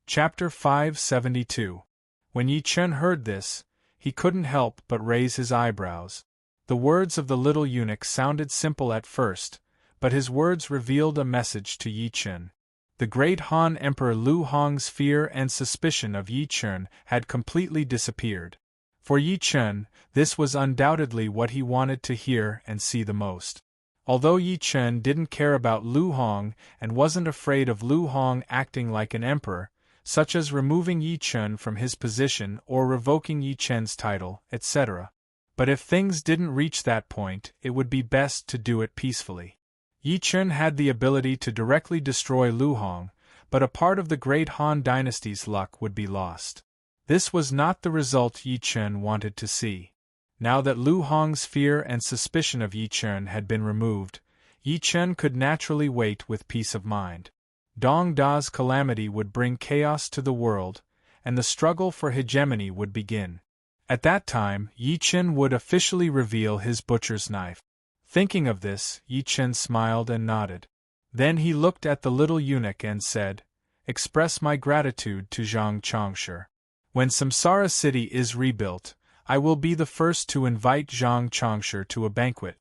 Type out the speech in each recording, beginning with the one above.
Chapter 572. When Yi Chen heard this, he couldn't help but raise his eyebrows. The words of the little eunuch sounded simple at first, but his words revealed a message to Yi Chen. The great Han Emperor Lu Hong's fear and suspicion of Yi Chen had completely disappeared. For Yi Chen, this was undoubtedly what he wanted to hear and see the most. Although Yi Chen didn't care about Lu Hong and wasn't afraid of Lu Hong acting like an emperor, such as removing Yi Chen from his position or revoking Yi Chen's title, etc. But if things didn't reach that point, it would be best to do it peacefully. Yi Chen had the ability to directly destroy Lu Hong, but a part of the great Han dynasty's luck would be lost. This was not the result Yi Chen wanted to see. Now that Lu Hong's fear and suspicion of Yi Chen had been removed, Yi Chen could naturally wait with peace of mind. Dong Da's calamity would bring chaos to the world, and the struggle for hegemony would begin. At that time, Yi Chen would officially reveal his butcher's knife. Thinking of this, Yi Chen smiled and nodded. Then he looked at the little eunuch and said, "Express my gratitude to Zhang Chongshi. When Samsara city is rebuilt, I will be the first to invite Zhang Chongshi to a banquet."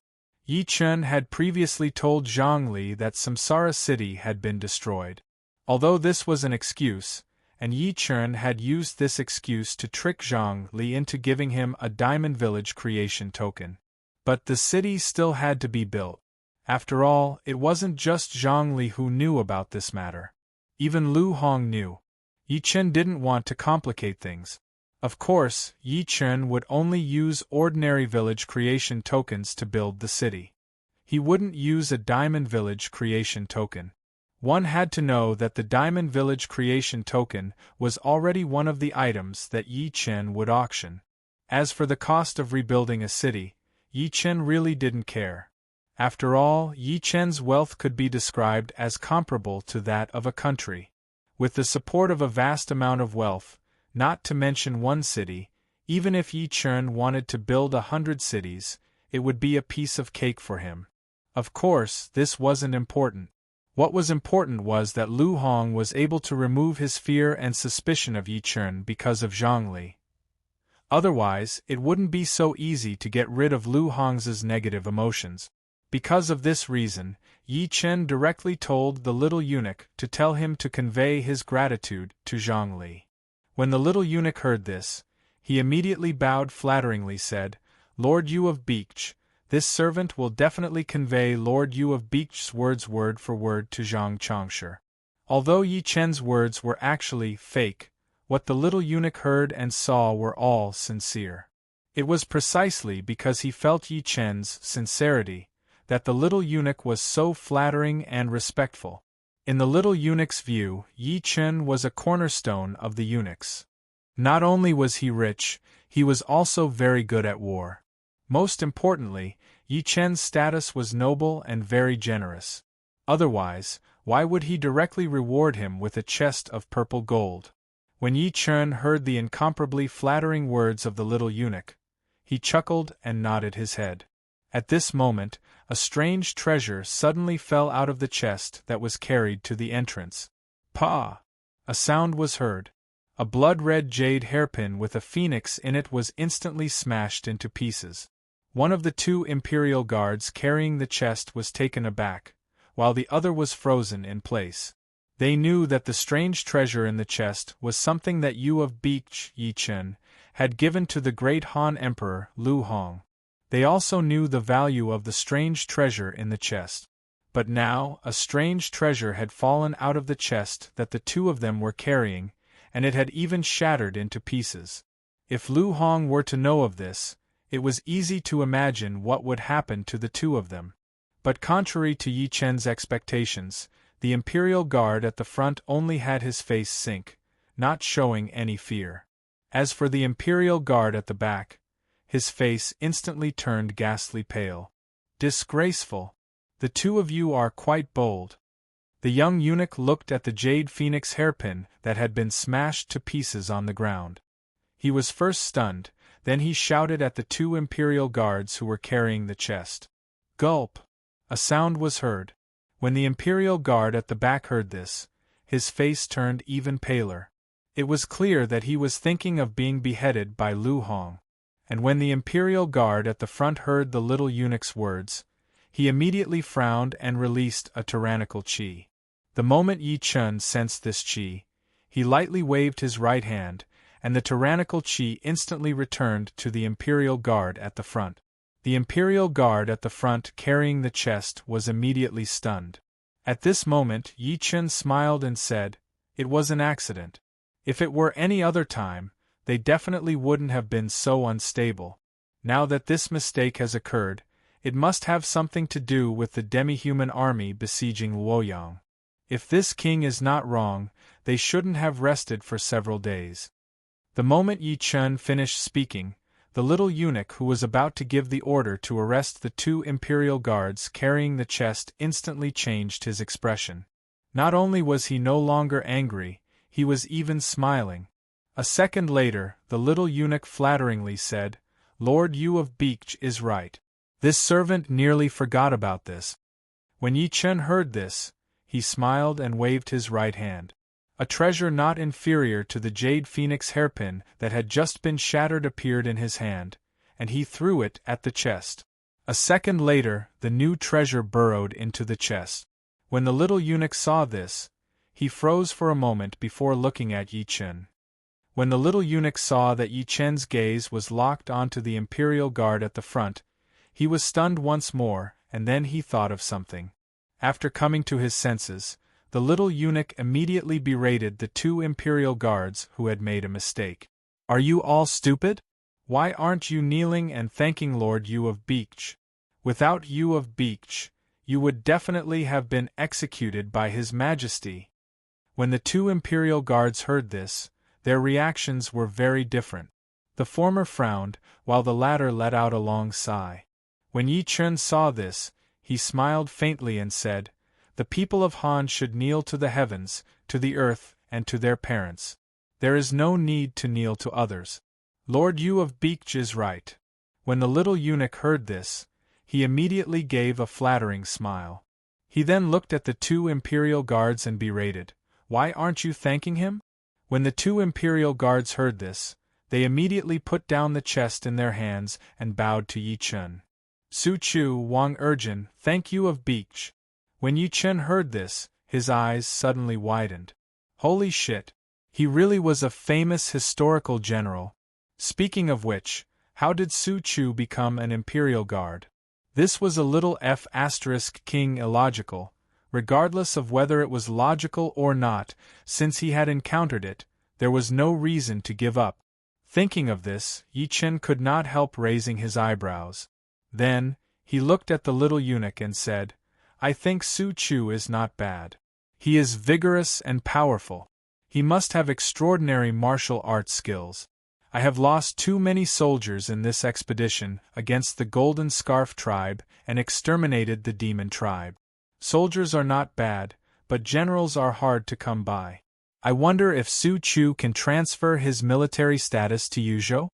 Yi Chen had previously told Zhang Li that Samsara city had been destroyed. Although this was an excuse, and Yi Chen had used this excuse to trick Zhang Li into giving him a Diamond Village creation token. But the city still had to be built. After all, it wasn't just Zhang Li who knew about this matter. Even Lu Hong knew. Yi Chen didn't want to complicate things. Of course, Yi Chen would only use ordinary village creation tokens to build the city. He wouldn't use a Diamond Village creation token. One had to know that the Diamond Village creation token was already one of the items that Yi Chen would auction. As for the cost of rebuilding a city, Yi Chen really didn't care. After all, Yi Chen's wealth could be described as comparable to that of a country. With the support of a vast amount of wealth, not to mention one city, even if Yi Chen wanted to build 100 cities, it would be a piece of cake for him. Of course, this wasn't important. What was important was that Lu Hong was able to remove his fear and suspicion of Yi Chen because of Zhang Li. Otherwise, it wouldn't be so easy to get rid of Lu Hong's negative emotions. Because of this reason, Yi Chen directly told the little eunuch to tell him to convey his gratitude to Zhang Li. When the little eunuch heard this, he immediately bowed flatteringly said, "Lord Yu of Beech, this servant will definitely convey Lord Yu of Beech's words word for word to Zhang Chongshi." Although Yi Chen's words were actually fake, what the little eunuch heard and saw were all sincere. It was precisely because he felt Yi Chen's sincerity that the little eunuch was so flattering and respectful. In the little eunuch's view, Yi Chen was a cornerstone of the eunuchs. Not only was he rich, he was also very good at war. Most importantly, Yi Chen's status was noble and very generous. Otherwise, why would he directly reward him with a chest of purple gold? When Yi Chen heard the incomparably flattering words of the little eunuch, he chuckled and nodded his head. At this moment, a strange treasure suddenly fell out of the chest that was carried to the entrance. "Pa!" A sound was heard. A blood-red jade hairpin with a phoenix in it was instantly smashed into pieces. One of the two imperial guards carrying the chest was taken aback, while the other was frozen in place. They knew that the strange treasure in the chest was something that Yu of Beech, Yi Chen, had given to the great Han Emperor, Lu Hong. They also knew the value of the strange treasure in the chest. But now, a strange treasure had fallen out of the chest that the two of them were carrying, and it had even shattered into pieces. If Lu Hong were to know of this, it was easy to imagine what would happen to the two of them. But contrary to Yi Chen's expectations, the Imperial Guard at the front only had his face sink, not showing any fear. As for the Imperial Guard at the back, his face instantly turned ghastly pale. "Disgraceful! The two of you are quite bold." The young eunuch looked at the jade phoenix hairpin that had been smashed to pieces on the ground. He was first stunned, then he shouted at the two Imperial Guards who were carrying the chest. Gulp! A sound was heard. When the Imperial Guard at the back heard this, his face turned even paler. It was clear that he was thinking of being beheaded by Lu Hong. And when the imperial guard at the front heard the little eunuch's words, he immediately frowned and released a tyrannical qi. The moment Yi Chun sensed this qi, he lightly waved his right hand, and the tyrannical qi instantly returned to the imperial guard at the front. The imperial guard at the front carrying the chest was immediately stunned. At this moment Yi Chun smiled and said, "It was an accident. If it were any other time, they definitely wouldn't have been so unstable. Now that this mistake has occurred, it must have something to do with the demi-human army besieging Luoyang. If this king is not wrong, they shouldn't have rested for several days." The moment Yi Chun finished speaking, the little eunuch who was about to give the order to arrest the 2 imperial guards carrying the chest instantly changed his expression. Not only was he no longer angry, he was even smiling. A second later, the little eunuch flatteringly said, "Lord Yu of Beech is right. This servant nearly forgot about this." When Yi Chun heard this, he smiled and waved his right hand. A treasure not inferior to the jade phoenix hairpin that had just been shattered appeared in his hand, and he threw it at the chest. A second later, the new treasure burrowed into the chest. When the little eunuch saw this, he froze for a moment before looking at Yi Chun. When the little eunuch saw that Yi Chun's gaze was locked onto the imperial guard at the front, he was stunned once more, and then he thought of something. After coming to his senses, the little eunuch immediately berated the 2 imperial guards who had made a mistake. "Are you all stupid? Why aren't you kneeling and thanking Lord Yu of Beech? Without Yu of Beech, you would definitely have been executed by His Majesty." When the 2 imperial guards heard this, their reactions were very different. The former frowned, while the latter let out a long sigh. When Yi Chun saw this, he smiled faintly and said, "The people of Han should kneel to the heavens, to the earth, and to their parents. There is no need to kneel to others. Lord Yu of Beech is right." When the little eunuch heard this, he immediately gave a flattering smile. He then looked at the 2 imperial guards and berated, "Why aren't you thanking him?" When the 2 imperial guards heard this, they immediately put down the chest in their hands and bowed to Yi Chun. "Su Chu Wang Urjin, thank you of Beech." When Yi Chun heard this, his eyes suddenly widened. Holy shit! He really was a famous historical general. Speaking of which, how did Su Chu become an imperial guard? This was a little f***king illogical, regardless of whether it was logical or not. Since he had encountered it, there was no reason to give up. Thinking of this, Yi Chun could not help raising his eyebrows. Then, he looked at the little eunuch and said, "I think Su Chu is not bad. He is vigorous and powerful. He must have extraordinary martial arts skills. I have lost too many soldiers in this expedition against the Golden Scarf tribe and exterminated the Demon tribe. Soldiers are not bad, but generals are hard to come by. I wonder if Su Chu can transfer his military status to Yuzhou?"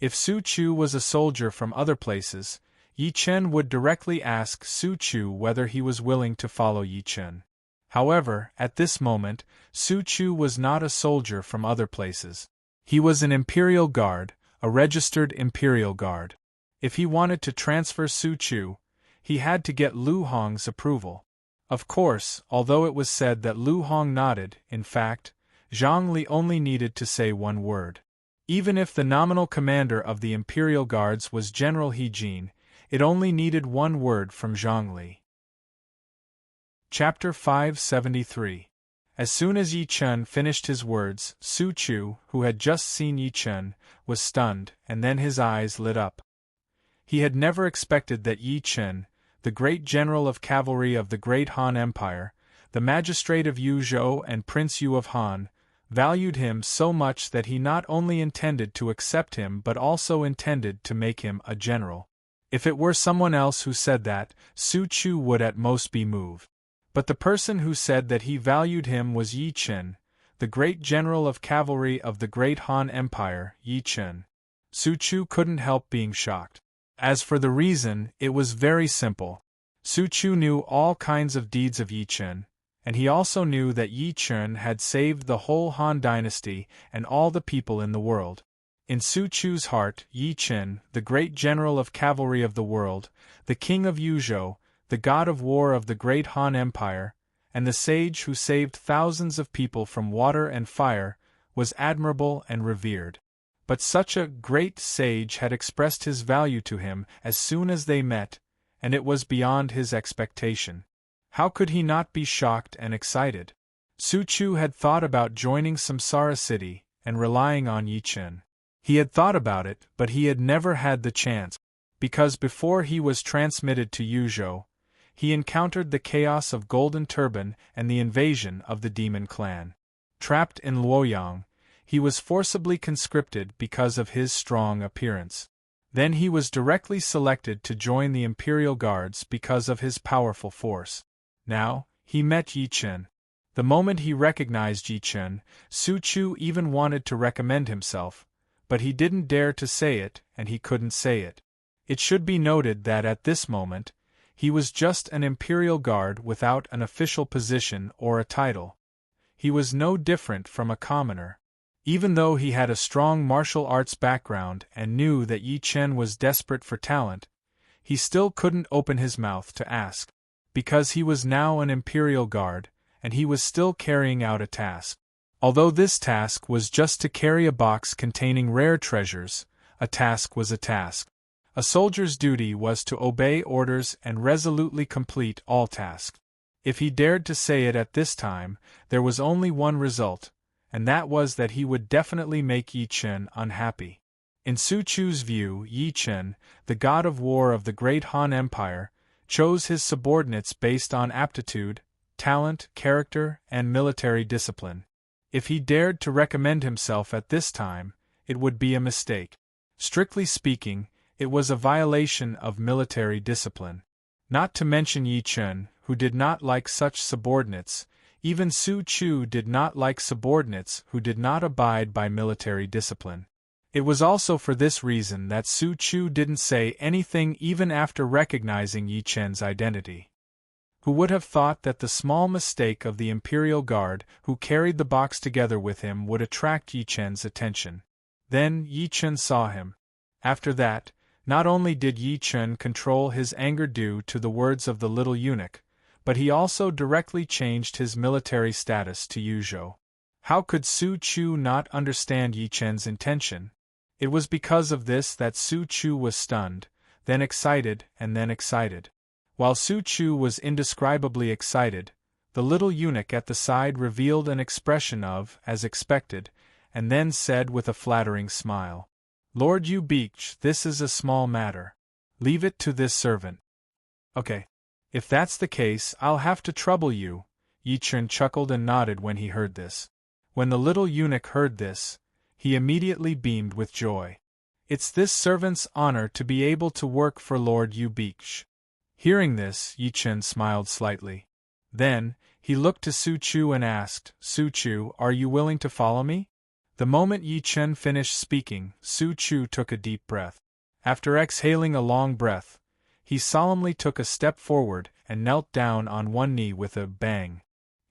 If Su Chu was a soldier from other places, Yi Chun would directly ask Su Chu whether he was willing to follow Yi Chun. However, at this moment, Su Chu was not a soldier from other places. He was an imperial guard, a registered imperial guard. If he wanted to transfer Su Chu, he had to get Lu Hong's approval. Of course, although it was said that Lu Hong nodded, in fact, Zhang Li only needed to say one word. Even if the nominal commander of the imperial guards was General He Jin, it only needed one word from Zhang Li. Chapter 573. As soon as Yi Chun finished his words, Su Chu, who had just seen Yi Chun, was stunned, and then his eyes lit up. He had never expected that Yi Chun, the great general of cavalry of the great Han Empire, the magistrate of Yuzhou and Prince Yu of Han, valued him so much that he not only intended to accept him but also intended to make him a general. If it were someone else who said that, Su Chu would at most be moved. But the person who said that he valued him was Yi Chun, the great general of cavalry of the great Han Empire, Yi Chun. Su Chu couldn't help being shocked. As for the reason, it was very simple. Su Chu knew all kinds of deeds of Yi Chun, and he also knew that Yi Chun had saved the whole Han dynasty and all the people in the world. In Su Chu's heart, Yi Chun, the great general of cavalry of the world, the king of Yuzhou, the god of war of the great Han Empire, and the sage who saved thousands of people from water and fire, was admirable and revered. But such a great sage had expressed his value to him as soon as they met, and it was beyond his expectation. How could he not be shocked and excited? Su Chu had thought about joining Samsara City and relying on Yi Chun. He had thought about it, but he had never had the chance, because before he was transmitted to Yuzhou, he encountered the chaos of Golden Turban and the invasion of the demon clan. Trapped in Luoyang, he was forcibly conscripted because of his strong appearance. Then he was directly selected to join the Imperial Guards because of his powerful force. Now, he met Yi Chun. The moment he recognized Yi Chun, Su Chu even wanted to recommend himself, but he didn't dare to say it, and he couldn't say it. It should be noted that at this moment, he was just an Imperial Guard without an official position or a title. He was no different from a commoner. Even though he had a strong martial arts background and knew that Yi Chun was desperate for talent, he still couldn't open his mouth to ask, because he was now an Imperial Guard, and he was still carrying out a task. Although this task was just to carry a box containing rare treasures, a task was a task. A soldier's duty was to obey orders and resolutely complete all tasks. If he dared to say it at this time, there was only one result, and that was that he would definitely make Yi Chun unhappy. In Su Chu's view, Yi Chun, the god of war of the great Han Empire, chose his subordinates based on aptitude, talent, character, and military discipline. If he dared to recommend himself at this time, it would be a mistake. Strictly speaking, it was a violation of military discipline. Not to mention Yi Chun, who did not like such subordinates, even Su Chu did not like subordinates who did not abide by military discipline. It was also for this reason that Su Chu didn't say anything even after recognizing Yi Chun's identity. Who would have thought that the small mistake of the Imperial Guard who carried the box together with him would attract Yi Chun's attention? Then Yi Chun saw him. After that, not only did Yi Chun control his anger due to the words of the little eunuch, but he also directly changed his military status to Yuzhou. How could Su Chu not understand Yi Chun's intention? It was because of this that Su Chu was stunned, then excited, and then excited. While Su Chu was indescribably excited, the little eunuch at the side revealed an expression of, as expected, and then said with a flattering smile, "Lord Yu Beach, this is a small matter. Leave it to this servant." "Okay. If that's the case, I'll have to trouble you." Yi Chun chuckled and nodded when he heard this. When the little eunuch heard this, he immediately beamed with joy. "It's this servant's honor to be able to work for Lord Yu Beach." Hearing this, Yi Chun smiled slightly. Then, he looked to Su Chu and asked, "Su Chu, are you willing to follow me?" The moment Yi Chun finished speaking, Su Chu took a deep breath. After exhaling a long breath, he solemnly took a step forward and knelt down on one knee with a bang.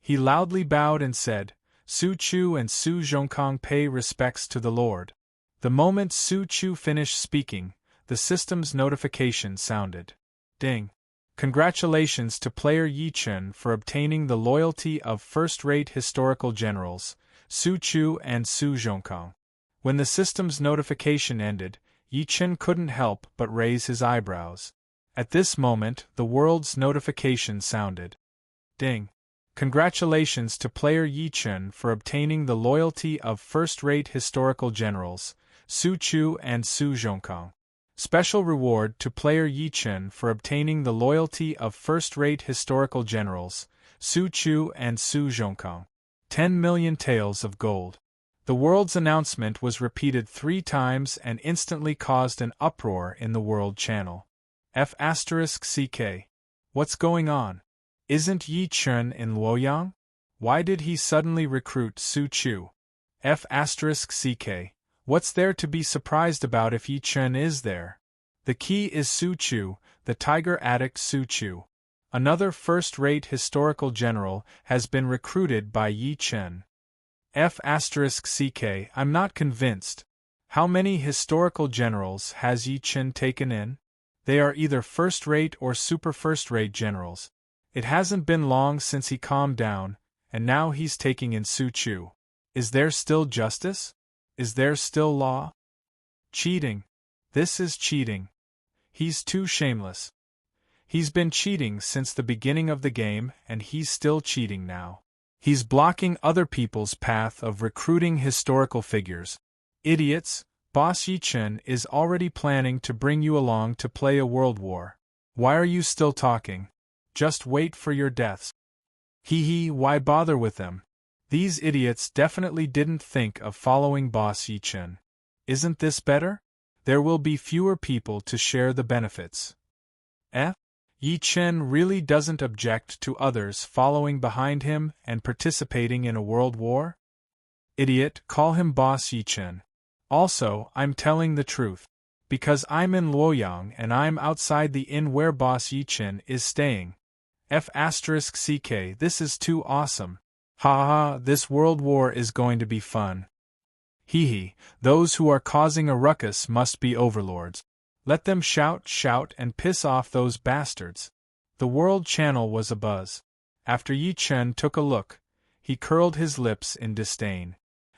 He loudly bowed and said, "Su Chu and Su Zhongkong pay respects to the Lord." The moment Su Chu finished speaking, the system's notification sounded. Ding! Congratulations to player Yi Chun for obtaining the loyalty of first-rate historical generals, Su Chu and Su Zhongkong. When the system's notification ended, Yi Chun couldn't help but raise his eyebrows. At this moment, the world's notification sounded. Ding! Congratulations to player Yi Chun for obtaining the loyalty of first-rate historical generals, Su Chu and Su Zhongkong. Special reward to player Yi Chun for obtaining the loyalty of first-rate historical generals, Su Chu and Su Zhongkong. 10 million taels of gold. The world's announcement was repeated 3 times and instantly caused an uproar in the world channel. F***CK. What's going on? Isn't Yi Chun in Luoyang? Why did he suddenly recruit Su Chu? F***CK. What's there to be surprised about if Yi Chun is there? The key is Su Chu, the tiger addict Su Chu. Another first-rate historical general has been recruited by Yi Chen. F***ck, I'm not convinced. How many historical generals has Yi Chen taken in? They are either first-rate or super first-rate generals. It hasn't been long since he calmed down, and now he's taking in Su Chu. Is there still justice? Is there still law? Cheating. This is cheating. He's too shameless. He's been cheating since the beginning of the game, and he's still cheating now. He's blocking other people's path of recruiting historical figures. Idiots, Boss Yi Chen is already planning to bring you along to play a world war. Why are you still talking? Just wait for your deaths. Why bother with them? These idiots definitely didn't think of following Boss Yi Chen. Isn't this better? There will be fewer people to share the benefits. Yi Chen really doesn't object to others following behind him and participating in a world war? Idiot, call him Boss Yi Chen. Also, I'm telling the truth. Because I'm in Luoyang and I'm outside the inn where Boss Yi Chen is staying. F***ck, this is too awesome. This world war is going to be fun. Those who are causing a ruckus must be overlords. Let them shout, and piss off those bastards. The World Channel was abuzz. After Yi Chen took a look, he curled his lips in disdain.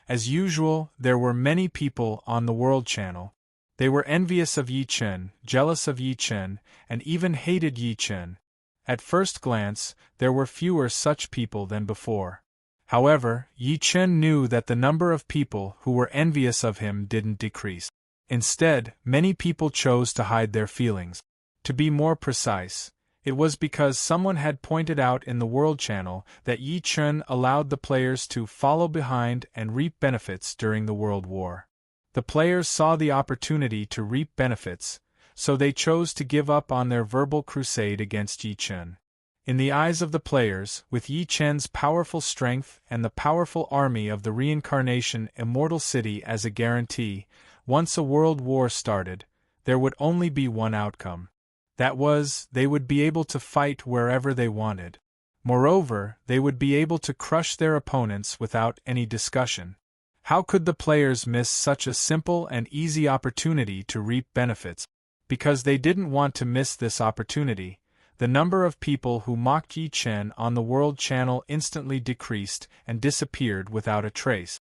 As usual, there were many people on the World Channel. They were envious of Yi Chen, jealous of Yi Chen, and even hated Yi Chen. At first glance, there were fewer such people than before. However, Yi Chen knew that the number of people who were envious of him didn't decrease. Instead, many people chose to hide their feelings. To be more precise, it was because someone had pointed out in the World Channel that Yi Chen allowed the players to follow behind and reap benefits during the World War. The players saw the opportunity to reap benefits, so they chose to give up on their verbal crusade against Yi Chen. In the eyes of the players, with Yi Chen's powerful strength and the powerful army of the Reincarnation Immortal City as a guarantee, once a world war started, there would only be one outcome. That was, they would be able to fight wherever they wanted. Moreover, they would be able to crush their opponents without any discussion. How could the players miss such a simple and easy opportunity to reap benefits? Because they didn't want to miss this opportunity, the number of people who mocked Yi Chen on the World Channel instantly decreased and disappeared without a trace.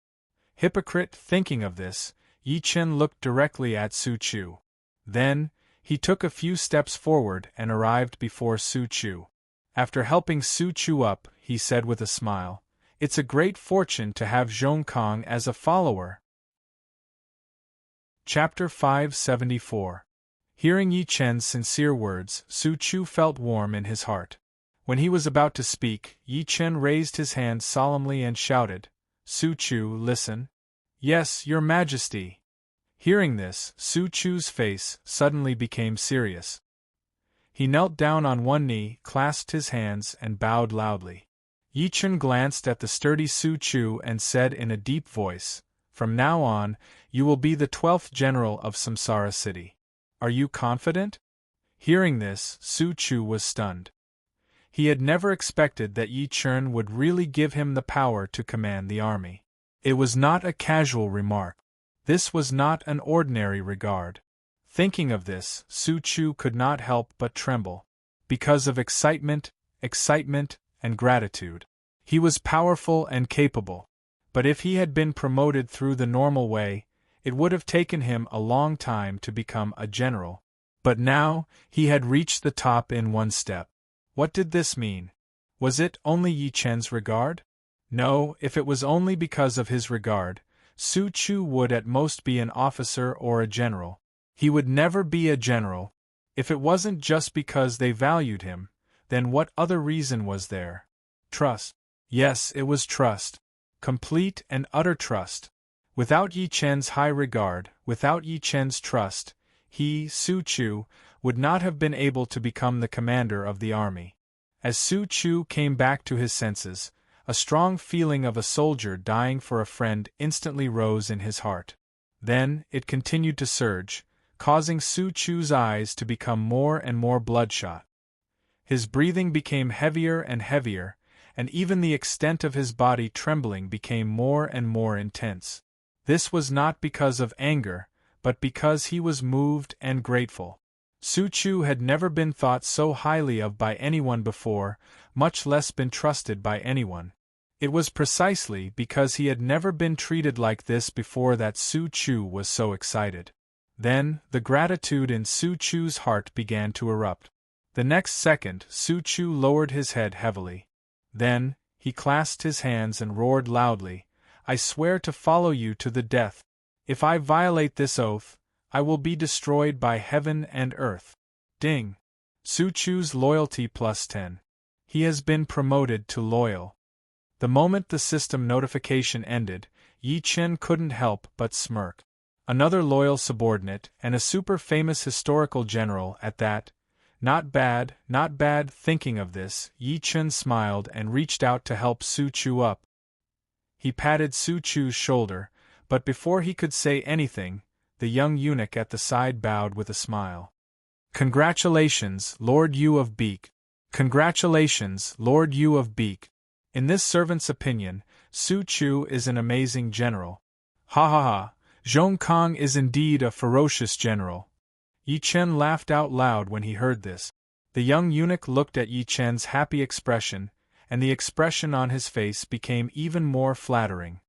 Hypocrite, thinking of this, Yi Chen looked directly at Su Chu. Then, he took a few steps forward and arrived before Su Chu. After helping Su Chu up, he said with a smile, "It's a great fortune to have Zhong Kong as a follower." Chapter 574. Hearing Yi Chen's sincere words, Su Chu felt warm in his heart. When he was about to speak, Yi Chen raised his hand solemnly and shouted, "Su Chu, listen." "Yes, Your Majesty." Hearing this, Su Chu's face suddenly became serious. He knelt down on one knee, clasped his hands, and bowed loudly. Yi Chen glanced at the sturdy Su Chu and said in a deep voice, "From now on, you will be the 12th general of Samsara City. Are you confident?" Hearing this, Su Chu was stunned. He had never expected that Yi Chen would really give him the power to command the army. It was not a casual remark. This was not an ordinary regard. Thinking of this, Su Chu could not help but tremble. Because of excitement, and gratitude. He was powerful and capable. But if he had been promoted through the normal way, it would have taken him a long time to become a general. But now, he had reached the top in one step. What did this mean? Was it only Yi Chen's regard? No, if it was only because of his regard, Su Chu would at most be an officer or a general. He would never be a general. If it wasn't just because they valued him, then what other reason was there? Trust. Yes, it was trust. Complete and utter trust. Without Yi Chen's high regard, without Yi Chen's trust, he, Su Chu, would not have been able to become the commander of the army. As Su Chu came back to his senses, a strong feeling of a soldier dying for a friend instantly rose in his heart. Then, it continued to surge, causing Su Chu's eyes to become more and more bloodshot. His breathing became heavier and heavier, and even the extent of his body trembling became more and more intense. This was not because of anger, but because he was moved and grateful. Su Chu had never been thought so highly of by anyone before, much less been trusted by anyone. It was precisely because he had never been treated like this before that Su Chu was so excited. Then, the gratitude in Su Chu's heart began to erupt. The next second, Su Chu lowered his head heavily. Then, he clasped his hands and roared loudly, "I swear to follow you to the death. If I violate this oath, I will be destroyed by heaven and earth." Ding! Su Chu's loyalty +10. He has been promoted to loyal. The moment the system notification ended, Yi Chen couldn't help but smirk. Another loyal subordinate, and a super-famous historical general at that. Not bad, not bad. Thinking of this, Yi Chen smiled and reached out to help Su Chu up. He patted Su Chu's shoulder, but before he could say anything, the young eunuch at the side bowed with a smile. "Congratulations, Lord Yu of Beek. Congratulations, Lord Yu of Beek. In this servant's opinion, Su Chu is an amazing general. Ha ha ha, Zhong Kong is indeed a ferocious general." Yi Chen laughed out loud when he heard this. The young eunuch looked at Yi Chen's happy expression, and the expression on his face became even more flattering.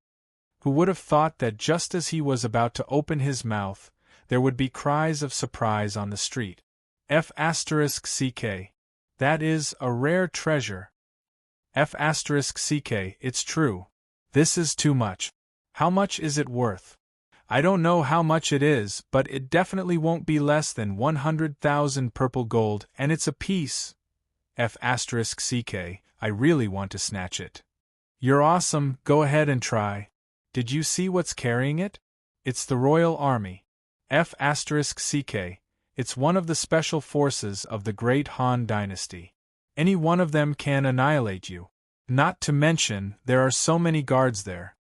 Who would have thought that just as he was about to open his mouth, there would be cries of surprise on the street. F***CK. That is a rare treasure. F***CK. It's true. This is too much. How much is it worth? I don't know how much it is, but it definitely won't be less than 100,000 purple gold, and it's a piece. F***CK. I really want to snatch it. You're awesome, go ahead and try. Did you see what's carrying it? It's the royal army. F***CK. It's one of the special forces of the great Han dynasty. Any one of them can annihilate you. Not to mention, there are so many guards there.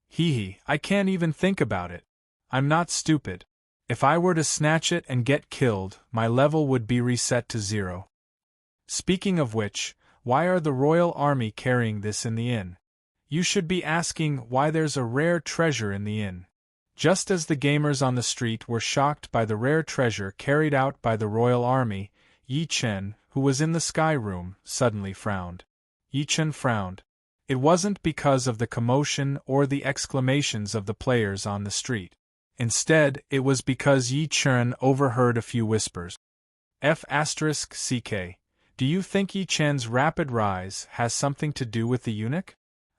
Hee, I can't even think about it. I'm not stupid. If I were to snatch it and get killed, my level would be reset to 0. Speaking of which, why are the royal army carrying this in the inn? You should be asking why there's a rare treasure in the inn. Just as the gamers on the street were shocked by the rare treasure carried out by the royal army, Yi Chen, who was in the sky room, suddenly frowned. Yi Chen frowned. It wasn't because of the commotion or the exclamations of the players on the street. Instead, it was because Yi Chen overheard a few whispers. F***CK. Do you think Yi Chen's rapid rise has something to do with the eunuch?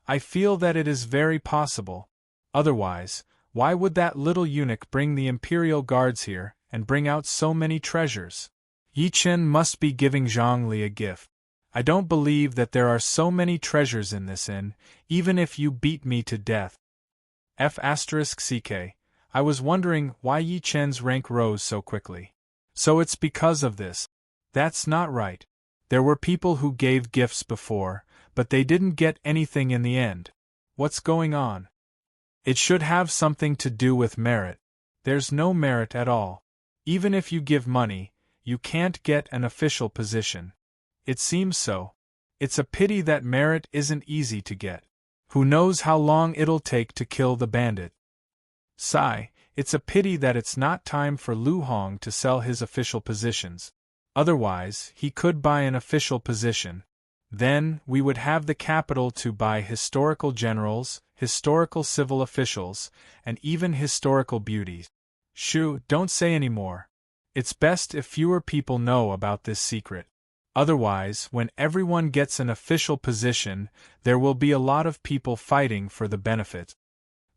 I feel that it is very possible. Otherwise, why would that little eunuch bring the Imperial Guards here and bring out so many treasures? Yi Chen must be giving Zhongli a gift. I don't believe that there are so many treasures in this inn, even if you beat me to death. F***CK. I was wondering why Yi Chen's rank rose so quickly. So it's because of this. That's not right. There were people who gave gifts before, but they didn't get anything in the end. What's going on? It should have something to do with merit. There's no merit at all. Even if you give money, you can't get an official position. It seems so. It's a pity that merit isn't easy to get. Who knows how long it'll take to kill the bandit? Sigh, it's a pity that it's not time for Lu Hong to sell his official positions. Otherwise, he could buy an official position. Then, we would have the capital to buy historical generals, historical civil officials, and even historical beauties. Shoo, don't say any more. It's best if fewer people know about this secret. Otherwise, when everyone gets an official position, there will be a lot of people fighting for the benefit.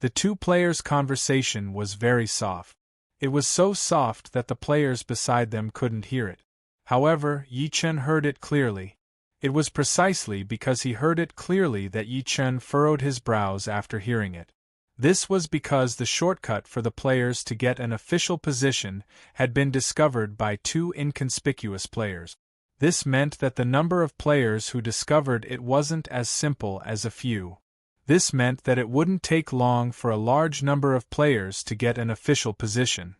The two players' conversation was very soft. It was so soft that the players beside them couldn't hear it. However, Yi Chen heard it clearly. It was precisely because he heard it clearly that Yi Chen furrowed his brows after hearing it. This was because the shortcut for the players to get an official position had been discovered by two inconspicuous players. This meant that the number of players who discovered it wasn't as simple as a few. This meant that it wouldn't take long for a large number of players to get an official position.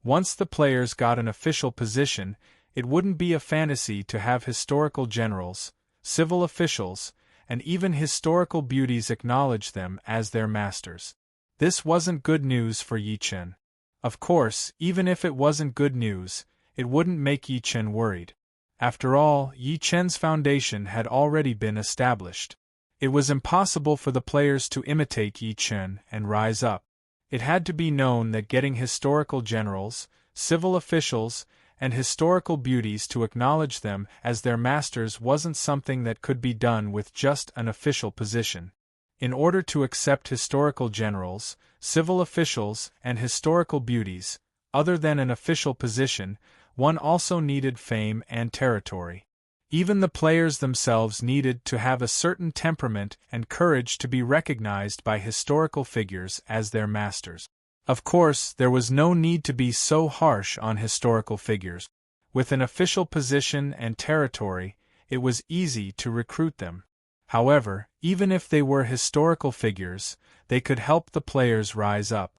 Once the players got an official position, It wouldn't be a fantasy to have historical generals, civil officials, and even historical beauties acknowledge them as their masters. This wasn't good news for Yi Chen. Of course, even if it wasn't good news, it wouldn't make Yi Chen worried. After all, Yi Chen's foundation had already been established. It was impossible for the players to imitate Yi Chen and rise up. It had to be known that getting historical generals, civil officials, and historical beauties to acknowledge them as their masters wasn't something that could be done with just an official position. In order to accept historical generals, civil officials, and historical beauties, other than an official position, one also needed fame and territory. Even the players themselves needed to have a certain temperament and courage to be recognized by historical figures as their masters. Of course, there was no need to be so harsh on historical figures. With an official position and territory, it was easy to recruit them. However, even if they were historical figures, they could help the players rise up.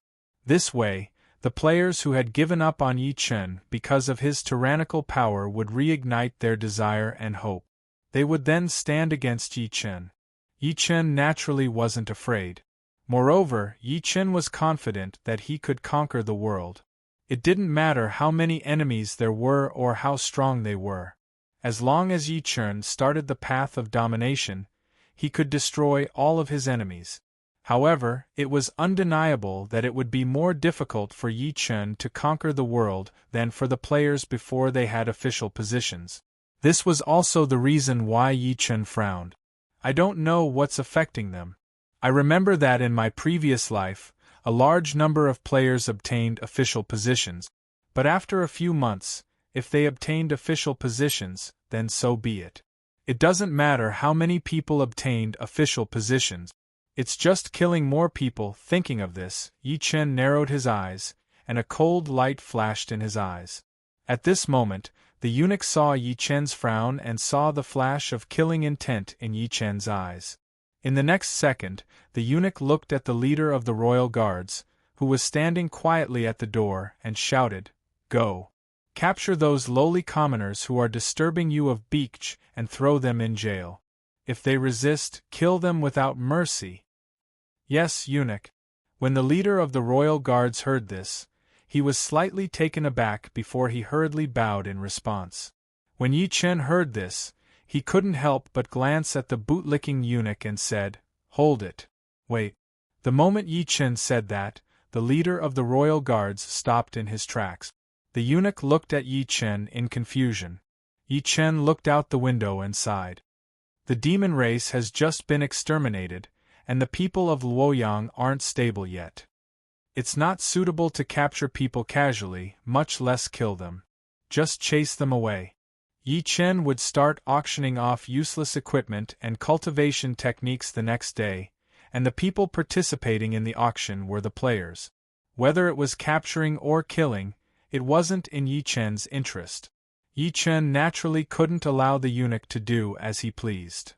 This way, the players who had given up on Yi Chen because of his tyrannical power would reignite their desire and hope. They would then stand against Yi Chen. Yi Chen naturally wasn't afraid. Moreover, Yi Chen was confident that he could conquer the world. It didn't matter how many enemies there were or how strong they were. As long as Yi Chen started the path of domination, he could destroy all of his enemies. However, it was undeniable that it would be more difficult for Yi Chen to conquer the world than for the players before they had official positions. This was also the reason why Yi Chen frowned. I don't know what's affecting them. I remember that in my previous life, a large number of players obtained official positions, but after a few months, if they obtained official positions, then so be it. It doesn't matter how many people obtained official positions. It's just killing more people. Thinking of this, Yi Chen narrowed his eyes, and a cold light flashed in his eyes. At this moment, the eunuch saw Yi Chen's frown and saw the flash of killing intent in Yi Chen's eyes. In the next second, the eunuch looked at the leader of the royal guards, who was standing quietly at the door, and shouted, "Go! Capture those lowly commoners who are disturbing you of Beach and throw them in jail. If they resist, kill them without mercy." "Yes, eunuch." When the leader of the royal guards heard this, he was slightly taken aback before he hurriedly bowed in response. When Yi Chen heard this, he couldn't help but glance at the bootlicking eunuch and said, "Hold it. Wait." The moment Yi Chen said that, the leader of the royal guards stopped in his tracks. The eunuch looked at Yi Chen in confusion. Yi Chen looked out the window and sighed. The demon race has just been exterminated, and the people of Luoyang aren't stable yet. It's not suitable to capture people casually, much less kill them. Just chase them away. Yi Chen would start auctioning off useless equipment and cultivation techniques the next day, and the people participating in the auction were the players. Whether it was capturing or killing, it wasn't in Yi Chen's interest. Yi Chen naturally couldn't allow the eunuch to do as he pleased.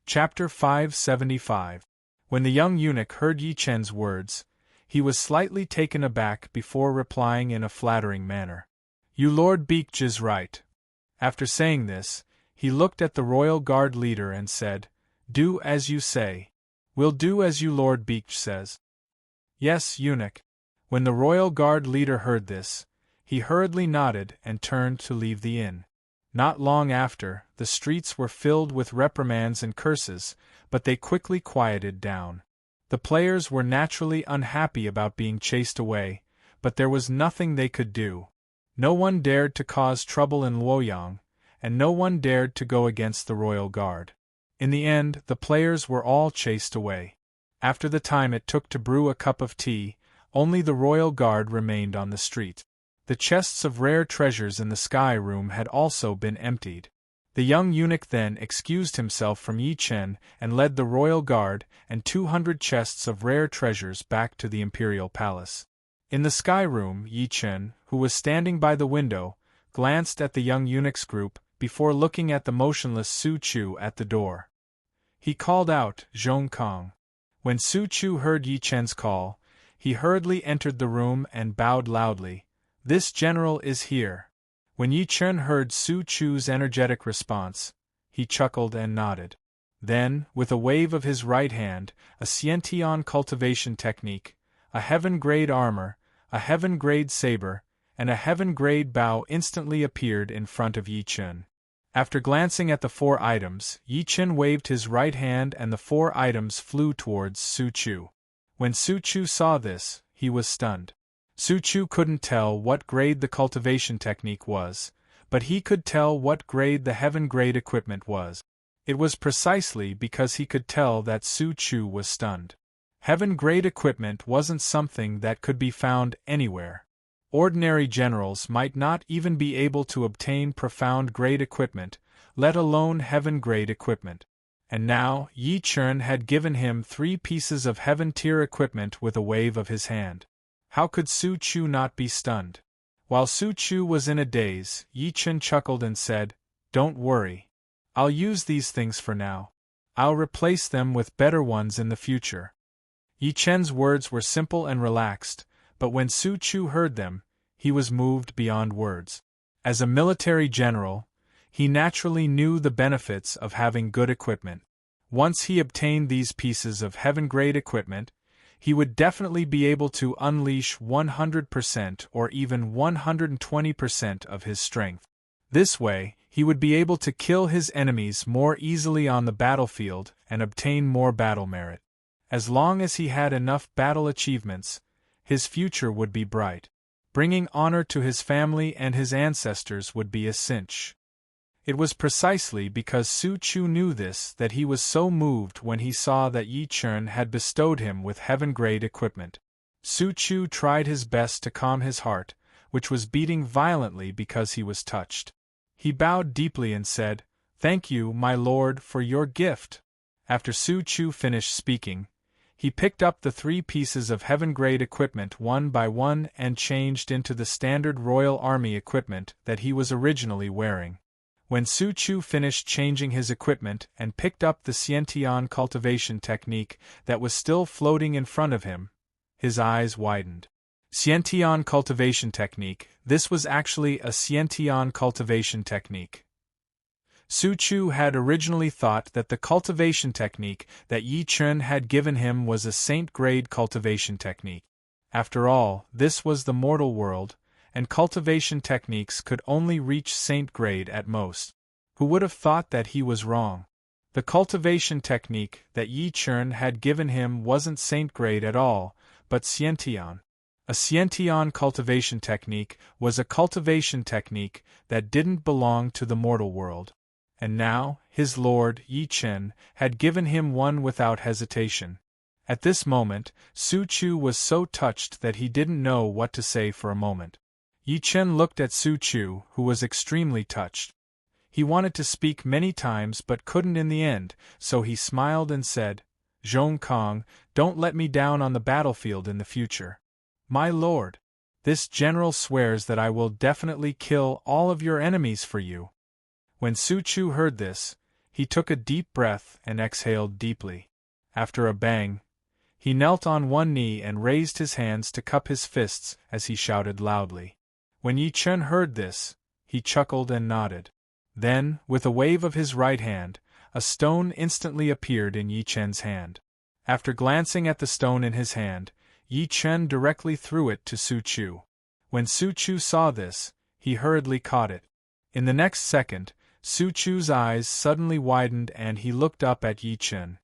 Chapter 575. When the young eunuch heard Yi Chen's words, he was slightly taken aback before replying in a flattering manner. "You Lord Beach is right." After saying this, he looked at the royal guard leader and said, "Do as you say." "We'll do as you Lord Beach says." "Yes, eunuch." When the royal guard leader heard this, he hurriedly nodded and turned to leave the inn. Not long after, the streets were filled with reprimands and curses, but they quickly quieted down. The players were naturally unhappy about being chased away, but there was nothing they could do. No one dared to cause trouble in Luoyang, and no one dared to go against the royal guard. In the end, the players were all chased away. After the time it took to brew a cup of tea, only the royal guard remained on the street. The chests of rare treasures in the sky room had also been emptied. The young eunuch then excused himself from Yi Chen and led the royal guard and 200 chests of rare treasures back to the imperial palace. In the sky room, Yi Chen, who was standing by the window, glanced at the young eunuch's group before looking at the motionless Su Chu at the door. He called out, "Zhong Kong." When Su Chu heard Yi Chen's call, he hurriedly entered the room and bowed loudly. "This general is here." When Yi Chen heard Su Chu's energetic response, he chuckled and nodded. Then, with a wave of his right hand, a Xiantian cultivation technique, a heaven-grade armor, a heaven-grade saber, and a heaven-grade bow instantly appeared in front of Yi Chen. After glancing at the 4 items, Yi Chen waved his right hand and the 4 items flew towards Su Chu. When Su Chu saw this, he was stunned. Su Chu couldn't tell what grade the cultivation technique was, but he could tell what grade the heaven-grade equipment was. It was precisely because he could tell that Su Chu was stunned. Heaven-grade equipment wasn't something that could be found anywhere. Ordinary generals might not even be able to obtain profound-grade equipment, let alone heaven-grade equipment. And now, Yi Chen had given him 3 pieces of heaven-tier equipment with a wave of his hand. How could Su Chu not be stunned? While Su Chu was in a daze, Yi Chen chuckled and said, "Don't worry. I'll use these things for now. I'll replace them with better ones in the future." Yi Chen's words were simple and relaxed, but when Su Chu heard them, he was moved beyond words. As a military general, he naturally knew the benefits of having good equipment. Once he obtained these pieces of heaven-grade equipment, he would definitely be able to unleash 100% or even 120% of his strength. This way, he would be able to kill his enemies more easily on the battlefield and obtain more battle merit. As long as he had enough battle achievements, his future would be bright. Bringing honor to his family and his ancestors would be a cinch. It was precisely because Su Chu knew this that he was so moved when he saw that Yi Chen had bestowed him with heaven-grade equipment. Su Chu tried his best to calm his heart, which was beating violently because he was touched. He bowed deeply and said, "Thank you, my lord, for your gift." After Su Chu finished speaking, he picked up the 3 pieces of heaven-grade equipment one by one and changed into the standard Royal Army equipment that he was originally wearing. When Su Chu finished changing his equipment and picked up the Xiantian cultivation technique that was still floating in front of him, his eyes widened. Xiantian cultivation technique. This was actually a Xiantian cultivation technique. Su Chu had originally thought that the cultivation technique that Yi Chen had given him was a saint-grade cultivation technique. After all, this was the mortal world, and cultivation techniques could only reach saint grade at most. Who would have thought that he was wrong? The cultivation technique that Yi Chen had given him wasn't saint grade at all, but Xiantian. A Xiantian cultivation technique was a cultivation technique that didn't belong to the mortal world. And now, his lord, Yi Chen, had given him one without hesitation. At this moment, Su Chu was so touched that he didn't know what to say for a moment. Yi Chen looked at Su Chu, who was extremely touched. He wanted to speak many times but couldn't in the end, so he smiled and said, "Zhong Kong, don't let me down on the battlefield in the future. My lord, this general swears that I will definitely kill all of your enemies for you." When Su Chu heard this, he took a deep breath and exhaled deeply. After a bang, he knelt on one knee and raised his hands to cup his fists as he shouted loudly. When Yi Chen heard this, he chuckled and nodded. Then, with a wave of his right hand, a stone instantly appeared in Yi Chen's hand. After glancing at the stone in his hand, Yi Chen directly threw it to Su Chu. When Su Chu saw this, he hurriedly caught it. In the next second, Su Chu's eyes suddenly widened and he looked up at Yi Chen.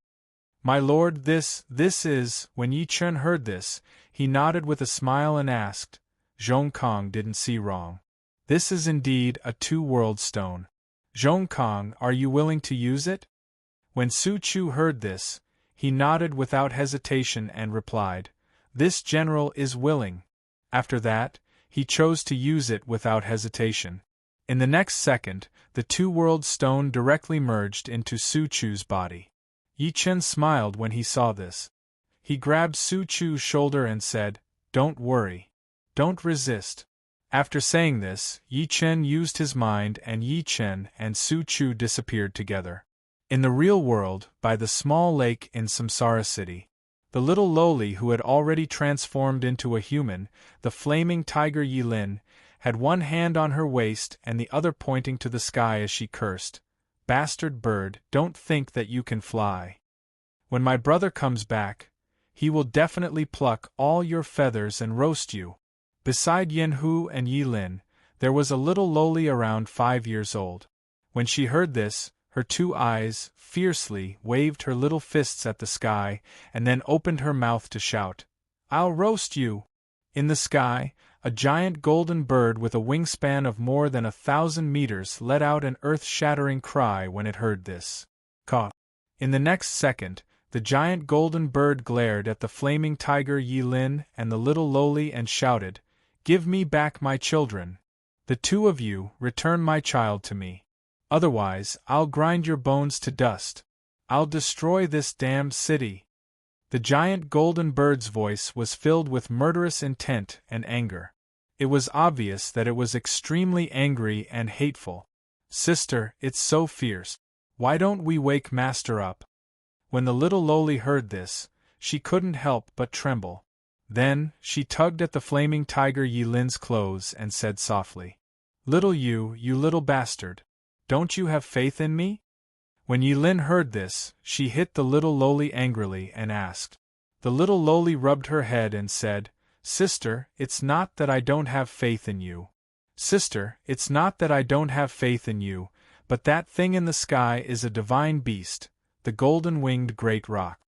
"My lord, this is..." When Yi Chen heard this, he nodded with a smile and asked, "Zhong Kong didn't see wrong. This is indeed a 2-world stone. Zhong Kong, are you willing to use it?" When Su Chu heard this, he nodded without hesitation and replied, "This general is willing." After that, he chose to use it without hesitation. In the next second, the 2-world stone directly merged into Su Chu's body. Yi Chen smiled when he saw this. He grabbed Su Chu's shoulder and said, "Don't worry. Don't resist." After saying this, Yi Chen used his mind and Yi Chen and Su Chu disappeared together. In the real world, by the small lake in Samsara City, the little lowly who had already transformed into a human, the flaming tiger Yi Lin, had one hand on her waist and the other pointing to the sky as she cursed, "Bastard bird, don't think that you can fly. When my brother comes back, he will definitely pluck all your feathers and roast you." Beside Yen Hu and Yi Lin, there was a little lowly around 5 years old. When she heard this, her two eyes, fiercely, waved her little fists at the sky, and then opened her mouth to shout, "I'll roast you!" In the sky, a giant golden bird with a wingspan of more than 1,000 meters let out an earth-shattering cry when it heard this. Caw! In the next second, the giant golden bird glared at the flaming tiger Yi Lin and the little lowly and shouted, "Give me back my children! The two of you, return my child to me. Otherwise, I'll grind your bones to dust. I'll destroy this damned city." The giant golden bird's voice was filled with murderous intent and anger. It was obvious that it was extremely angry and hateful. "Sister, it's so fierce. Why don't we wake Master up?" When the little lowly heard this, she couldn't help but tremble. Then, she tugged at the flaming tiger Yi Lin's clothes and said softly, "Little you little bastard. Don't you have faith in me?" When Yi Lin heard this, she hit the little lowly angrily and asked. The little lowly rubbed her head and said, "Sister, it's not that I don't have faith in you. Sister, it's not that I don't have faith in you, but that thing in the sky is a divine beast, the golden-winged great roc.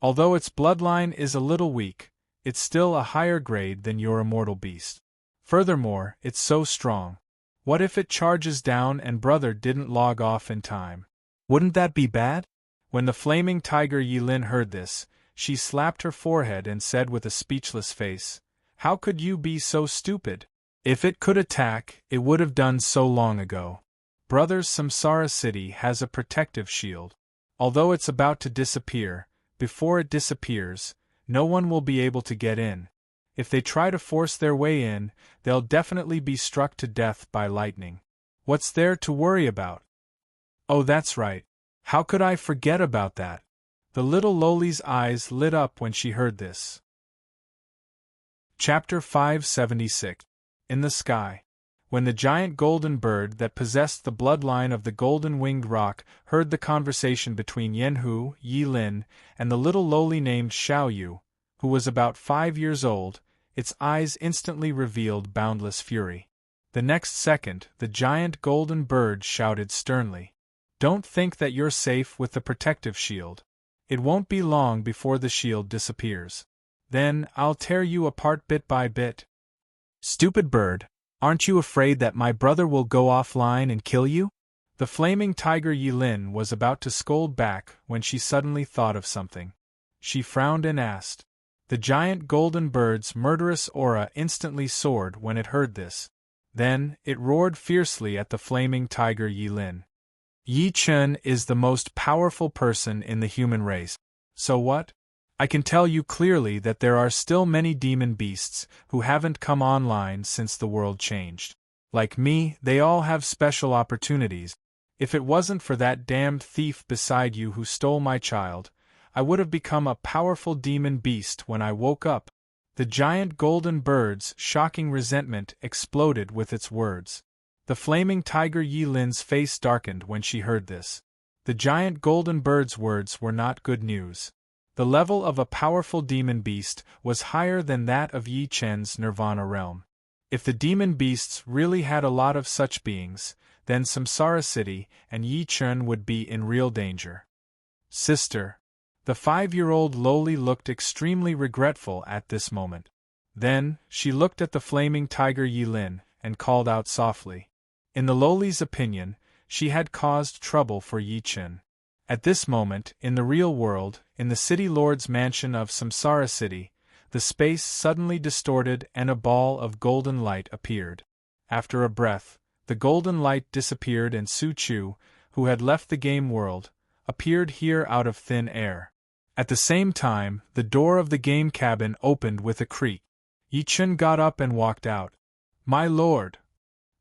Although its bloodline is a little weak, it's still a higher grade than your immortal beast. Furthermore, it's so strong. What if it charges down and brother didn't log off in time? Wouldn't that be bad?" When the flaming tiger Yi Lin heard this, she slapped her forehead and said with a speechless face, "How could you be so stupid? If it could attack, it would have done so long ago. Brother's Samsara city has a protective shield. Although it's about to disappear, before it disappears, no one will be able to get in. If they try to force their way in, they'll definitely be struck to death by lightning. What's there to worry about?" "Oh, that's right. How could I forget about that?" The little lowly's eyes lit up when she heard this. Chapter 576. In the Sky. When the giant golden bird that possessed the bloodline of the golden-winged roc heard the conversation between Yen Hu, Yi Lin, and the little lowly named Xiao Yu, who was about 5 years old, its eyes instantly revealed boundless fury. The next second, the giant golden bird shouted sternly, "Don't think that you're safe with the protective shield. It won't be long before the shield disappears. Then, I'll tear you apart bit by bit. Stupid bird, aren't you afraid that my brother will go offline and kill you?" The flaming tiger Yi Lin was about to scold back when she suddenly thought of something. She frowned and asked. The giant golden bird's murderous aura instantly soared when it heard this. Then, it roared fiercely at the flaming tiger Yi Lin. "Yi Chen is the most powerful person in the human race. So what? I can tell you clearly that there are still many demon beasts who haven't come online since the world changed. Like me, they all have special opportunities. If it wasn't for that damned thief beside you who stole my child, I would have become a powerful demon beast when I woke up." The giant golden bird's shocking resentment exploded with its words. The flaming tiger Yi Lin's face darkened when she heard this. The giant golden bird's words were not good news. The level of a powerful demon beast was higher than that of Yi Chen's nirvana realm. If the demon beasts really had a lot of such beings, then Samsara City and Yi Chen would be in real danger. "Sister." The 5-year-old lowly looked extremely regretful at this moment. Then, she looked at the flaming tiger Yi Lin and called out softly. In the lowly's opinion, she had caused trouble for Yi Chen. At this moment, in the real world, in the city lord's mansion of Samsara City, the space suddenly distorted and a ball of golden light appeared. After a breath, the golden light disappeared and Su Chu, who had left the game world, appeared here out of thin air. At the same time, the door of the game cabin opened with a creak. Yi Chen got up and walked out. "My lord!"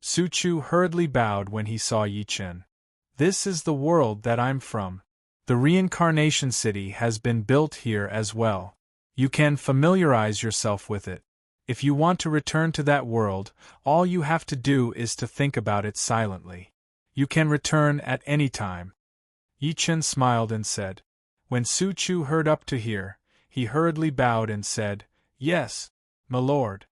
Su Chu hurriedly bowed when he saw Yi Chen. "This is the world that I'm from. The reincarnation city has been built here as well. You can familiarize yourself with it. If you want to return to that world, all you have to do is to think about it silently. You can return at any time. Yi Chen smiled and said. When Su Chu heard up to here, he hurriedly bowed and said, "Yes, my lord."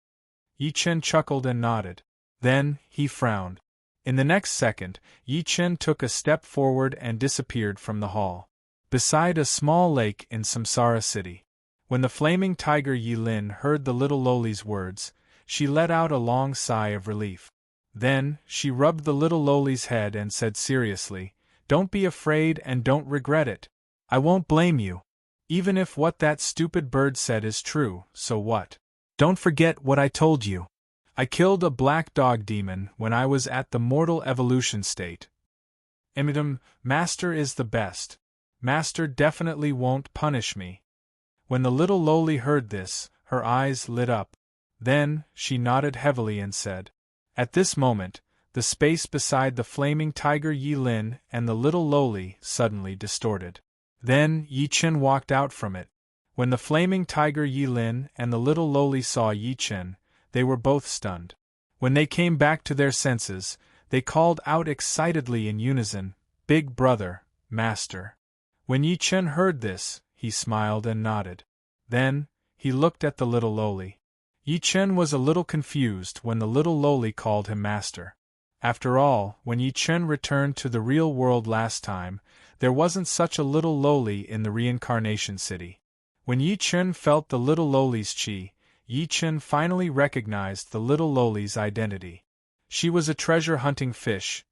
Yi Chen chuckled and nodded. Then, he frowned. In the next second, Yi Chen took a step forward and disappeared from the hall. Beside a small lake in Samsara City. When the flaming tiger Yi Lin heard the little loli's words, she let out a long sigh of relief. Then, she rubbed the little loli's head and said seriously, "Don't be afraid and don't regret it. I won't blame you. Even if what that stupid bird said is true, so what? Don't forget what I told you. I killed a black dog demon when I was at the mortal evolution state. Master is the best. Master definitely won't punish me." When the little loli heard this, her eyes lit up. Then, she nodded heavily and said. At this moment, the space beside the flaming tiger Yi Lin and the little loli suddenly distorted. Then, Yi Chen walked out from it. When the flaming tiger Yi Lin and the little loli saw Yi Chen, they were both stunned. When they came back to their senses, they called out excitedly in unison, "Big brother, master." When Yi Chen heard this, he smiled and nodded. Then, he looked at the little loli. Yi Chen was a little confused when the little loli called him master. After all, when Yi Chen returned to the real world last time, there wasn't such a little loli in the reincarnation city. When Yi Chen felt the little loli's chi, Yi Chen finally recognized the little loli's identity. She was a treasure-hunting fish.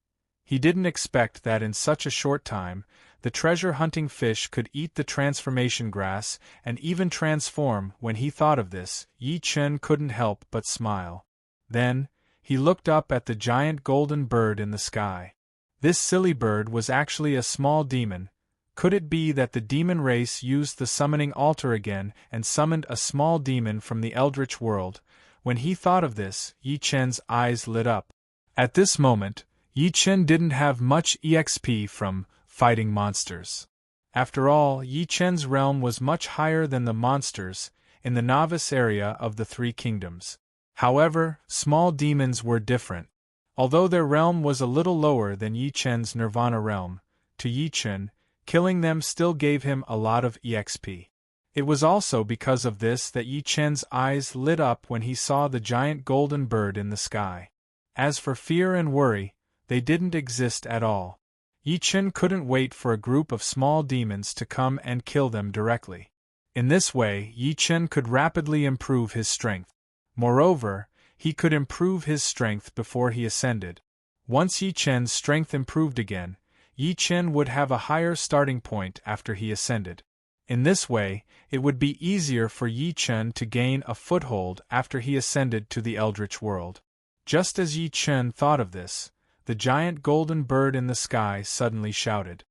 He didn't expect that in such a short time, the treasure-hunting fish could eat the transformation grass and even transform. When he thought of this, Yi Chen couldn't help but smile. Then, he looked up at the giant golden bird in the sky. This silly bird was actually a small demon. Could it be that the demon race used the summoning altar again and summoned a small demon from the eldritch world? When he thought of this, Yi Chen's eyes lit up. At this moment, Yi Chen didn't have much EXP from fighting monsters. After all, Yi Chen's realm was much higher than the monsters in the novice area of the Three Kingdoms. However, small demons were different. Although their realm was a little lower than Yi Chen's Nirvana realm, to Yi Chen, killing them still gave him a lot of EXP. It was also because of this that Yi Chen's eyes lit up when he saw the giant golden bird in the sky. As for fear and worry, they didn't exist at all. Yi Chen couldn't wait for a group of small demons to come and kill them directly. In this way, Yi Chen could rapidly improve his strength. Moreover, he could improve his strength before he ascended. Once Yi Chen's strength improved again, Yi Chen would have a higher starting point after he ascended. In this way, it would be easier for Yi Chen to gain a foothold after he ascended to the eldritch world. Just as Yi Chen thought of this, the giant golden bird in the sky suddenly shouted,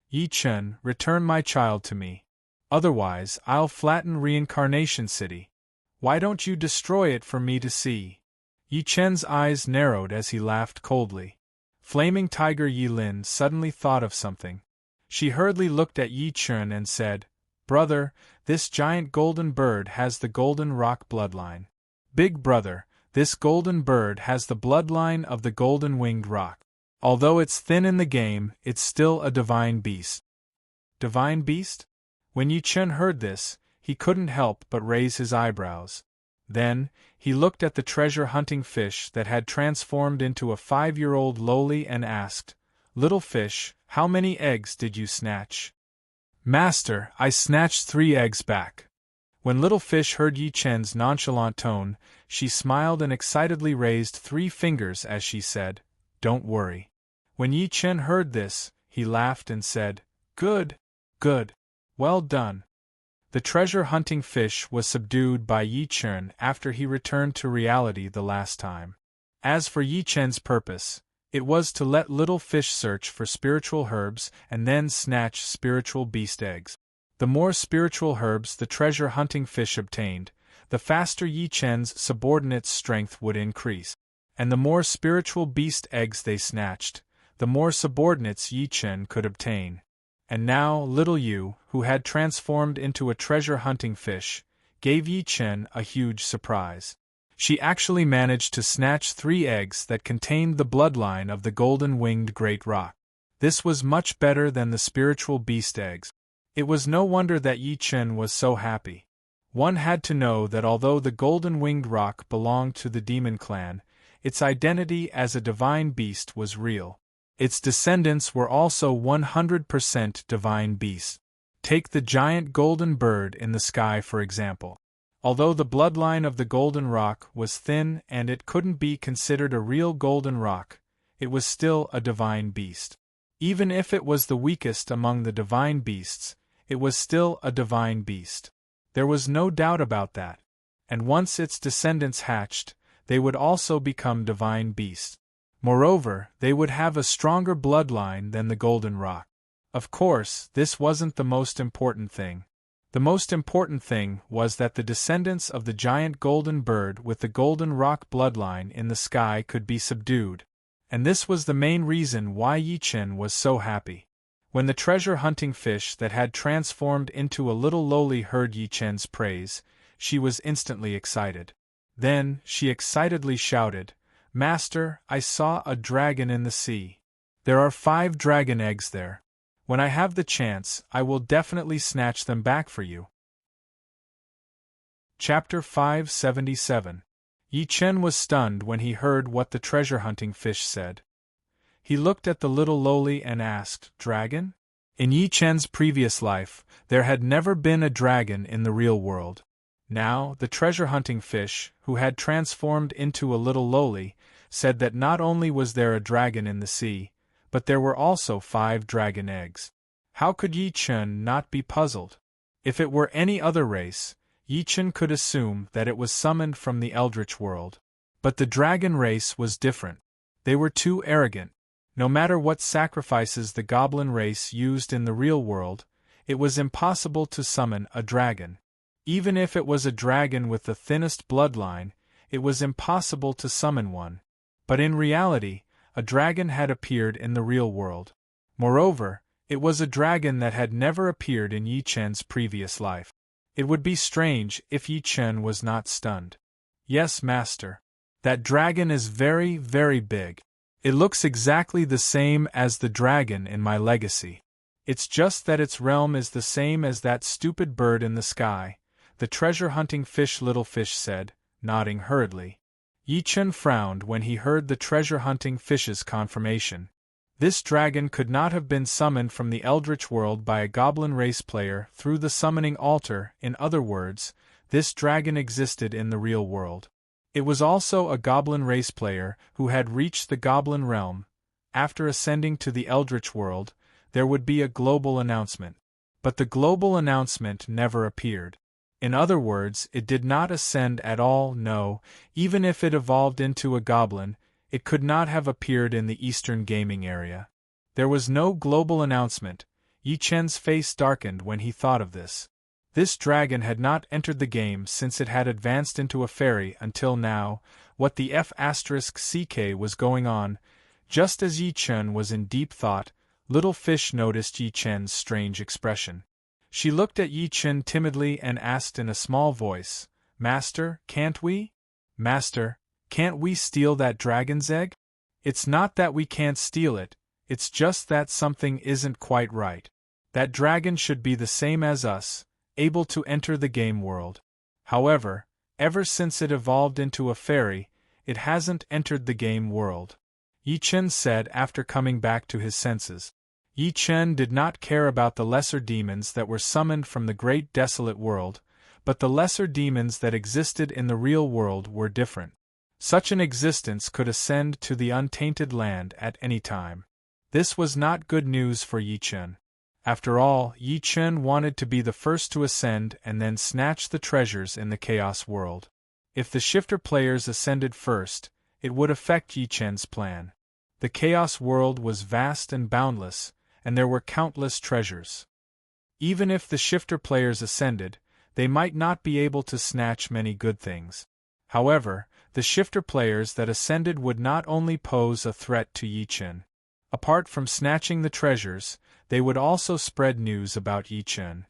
"Yi Chen, return my child to me. Otherwise, I'll flatten Reincarnation City. Why don't you destroy it for me to see?" Yi Chen's eyes narrowed as he laughed coldly. Flaming Tiger Yi Lin suddenly thought of something. She hurriedly looked at Yi Chen and said, "Brother, this giant golden bird has the golden rock bloodline. Big brother, this golden bird has the bloodline of the golden-winged rock. Although it's thin in the game, it's still a divine beast." Divine beast? When Yi Chen heard this, he couldn't help but raise his eyebrows. Then, he looked at the treasure-hunting fish that had transformed into a 5-year-old loli and asked, "Little fish, how many eggs did you snatch?" "Master, I snatched 3 eggs back." When Little Fish heard Yi Chen's nonchalant tone, she smiled and excitedly raised 3 fingers as she said, "Don't worry." When Yi Chen heard this, he laughed and said, "Good, good, well done." The treasure-hunting fish was subdued by Yi Chen after he returned to reality the last time. As for Yi Chen's purpose, it was to let Little Fish search for spiritual herbs and then snatch spiritual beast eggs. The more spiritual herbs the treasure-hunting fish obtained, the faster Yi Chen's subordinates' strength would increase. And the more spiritual beast eggs they snatched, the more subordinates Yi Chen could obtain. And now little Yu, who had transformed into a treasure-hunting fish, gave Yi Chen a huge surprise. She actually managed to snatch 3 eggs that contained the bloodline of the golden-winged great roc. This was much better than the spiritual beast eggs. It was no wonder that Yi Chen was so happy. One had to know that although the golden-winged roc belonged to the demon clan, its identity as a divine beast was real. Its descendants were also 100% divine beasts. Take the giant golden bird in the sky for example. Although the bloodline of the golden roc was thin and it couldn't be considered a real golden roc, it was still a divine beast. Even if it was the weakest among the divine beasts, it was still a divine beast. There was no doubt about that. And once its descendants hatched, they would also become divine beasts. Moreover, they would have a stronger bloodline than the golden roc. Of course, this wasn't the most important thing. The most important thing was that the descendants of the giant golden bird with the golden roc bloodline in the sky could be subdued. And this was the main reason why Yi Chen was so happy. When the treasure-hunting fish that had transformed into a little lowly heard Yi Chen's praise, she was instantly excited. Then, she excitedly shouted, "Master, I saw a dragon in the sea. There are 5 dragon eggs there. When I have the chance, I will definitely snatch them back for you." Chapter 577. Yi Chen was stunned when he heard what the treasure-hunting fish said. He looked at the little lowly and asked, "Dragon?" In Yi Chen's previous life, there had never been a dragon in the real world. Now, the treasure-hunting fish, who had transformed into a little lowly, said that not only was there a dragon in the sea, but there were also 5 dragon eggs. How could Yi Chen not be puzzled? If it were any other race, Yi Chen could assume that it was summoned from the eldritch world. But the dragon race was different. They were too arrogant. No matter what sacrifices the goblin race used in the real world, it was impossible to summon a dragon. Even if it was a dragon with the thinnest bloodline, it was impossible to summon one. But in reality, a dragon had appeared in the real world. Moreover, it was a dragon that had never appeared in Yi Chen's previous life. It would be strange if Yi Chen was not stunned. "Yes, master. That dragon is very, very big. It looks exactly the same as the dragon in my legacy. It's just that its realm is the same as that stupid bird in the sky," the treasure-hunting little fish said, nodding hurriedly. Yi Chen frowned when he heard the treasure-hunting fish's confirmation. This dragon could not have been summoned from the eldritch world by a goblin race player through the summoning altar. In other words, this dragon existed in the real world. It was also a goblin race player who had reached the goblin realm. After ascending to the eldritch world, there would be a global announcement. But the global announcement never appeared. In other words, it did not ascend at all. No, even if it evolved into a goblin, it could not have appeared in the Eastern Gaming Area. There was no global announcement. Yi Chen's face darkened when he thought of this. This dragon had not entered the game since it had advanced into a fairy until now. What the F***ck was going on? Just as Yi Chen was in deep thought, Little Fish noticed Yi Chen's strange expression. She looked at Yi Chen timidly and asked in a small voice, "Master, can't we? Master, can't we steal that dragon's egg?" "It's not that we can't steal it, it's just that something isn't quite right. That dragon should be the same as us, able to enter the game world. However, ever since it evolved into a fairy, it hasn't entered the game world," Yi Chen said after coming back to his senses. Yi Chen did not care about the lesser demons that were summoned from the great desolate world, but the lesser demons that existed in the real world were different. Such an existence could ascend to the untainted land at any time. This was not good news for Yi Chen. After all, Yi Chen wanted to be the first to ascend and then snatch the treasures in the Chaos world. If the shifter players ascended first, it would affect Yi Chen's plan. The Chaos world was vast and boundless, and there were countless treasures. Even if the shifter players ascended, they might not be able to snatch many good things. However, the shifter players that ascended would not only pose a threat to Yi Chen. Apart from snatching the treasures, they would also spread news about Yi Chen.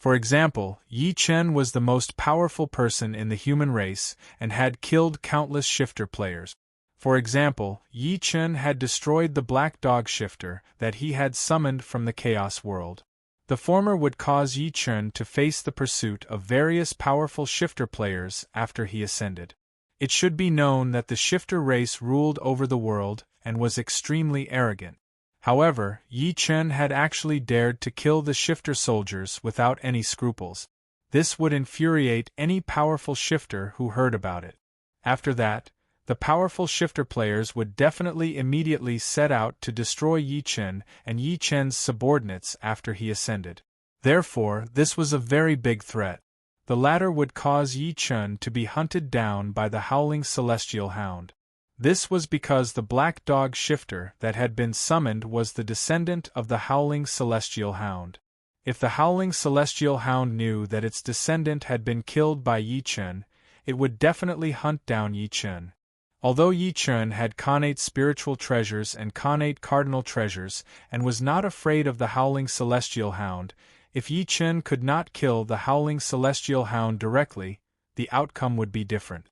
For example, Yi Chen was the most powerful person in the human race and had killed countless shifter players. For example, Yi Chen had destroyed the black dog shifter that he had summoned from the chaos world. The former would cause Yi Chen to face the pursuit of various powerful shifter players after he ascended. It should be known that the shifter race ruled over the world and was extremely arrogant. However, Yi Chen had actually dared to kill the shifter soldiers without any scruples. This would infuriate any powerful shifter who heard about it. After that, the powerful shifter players would definitely immediately set out to destroy Yi Chen and Yi Chen's subordinates after he ascended. Therefore, this was a very big threat. The latter would cause Yi Chen to be hunted down by the howling celestial hound. This was because the black dog shifter that had been summoned was the descendant of the howling celestial hound. If the howling celestial hound knew that its descendant had been killed by Yi Chen, it would definitely hunt down Yi Chen. Although Yi Chen had connate spiritual treasures and connate cardinal treasures and was not afraid of the howling celestial hound, if Yi Chen could not kill the howling celestial hound directly, the outcome would be different.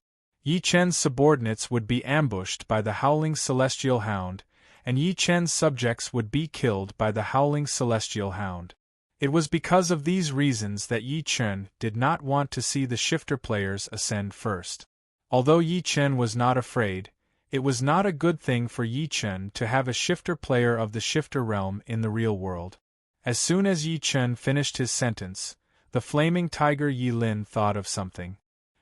Yi Chen's subordinates would be ambushed by the howling celestial hound, and Yi Chen's subjects would be killed by the howling celestial hound. It was because of these reasons that Yi Chen did not want to see the shifter players ascend first. Although Yi Chen was not afraid, it was not a good thing for Yi Chen to have a shifter player of the shifter realm in the real world. As soon as Yi Chen finished his sentence, the flaming tiger Yi Lin thought of something.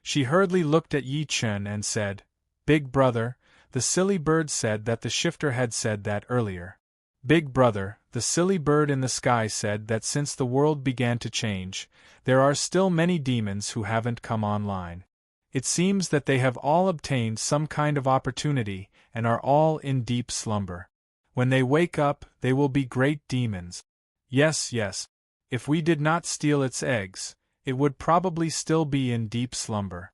She hurriedly looked at Yi Chen and said, "Big brother, the silly bird said that the shifter had said that earlier." Big brother, the silly bird in the sky said that since the world began to change, there are still many demons who haven't come online. It seems that they have all obtained some kind of opportunity and are all in deep slumber. When they wake up, they will be great demons. Yes, if we did not steal its eggs, it would probably still be in deep slumber.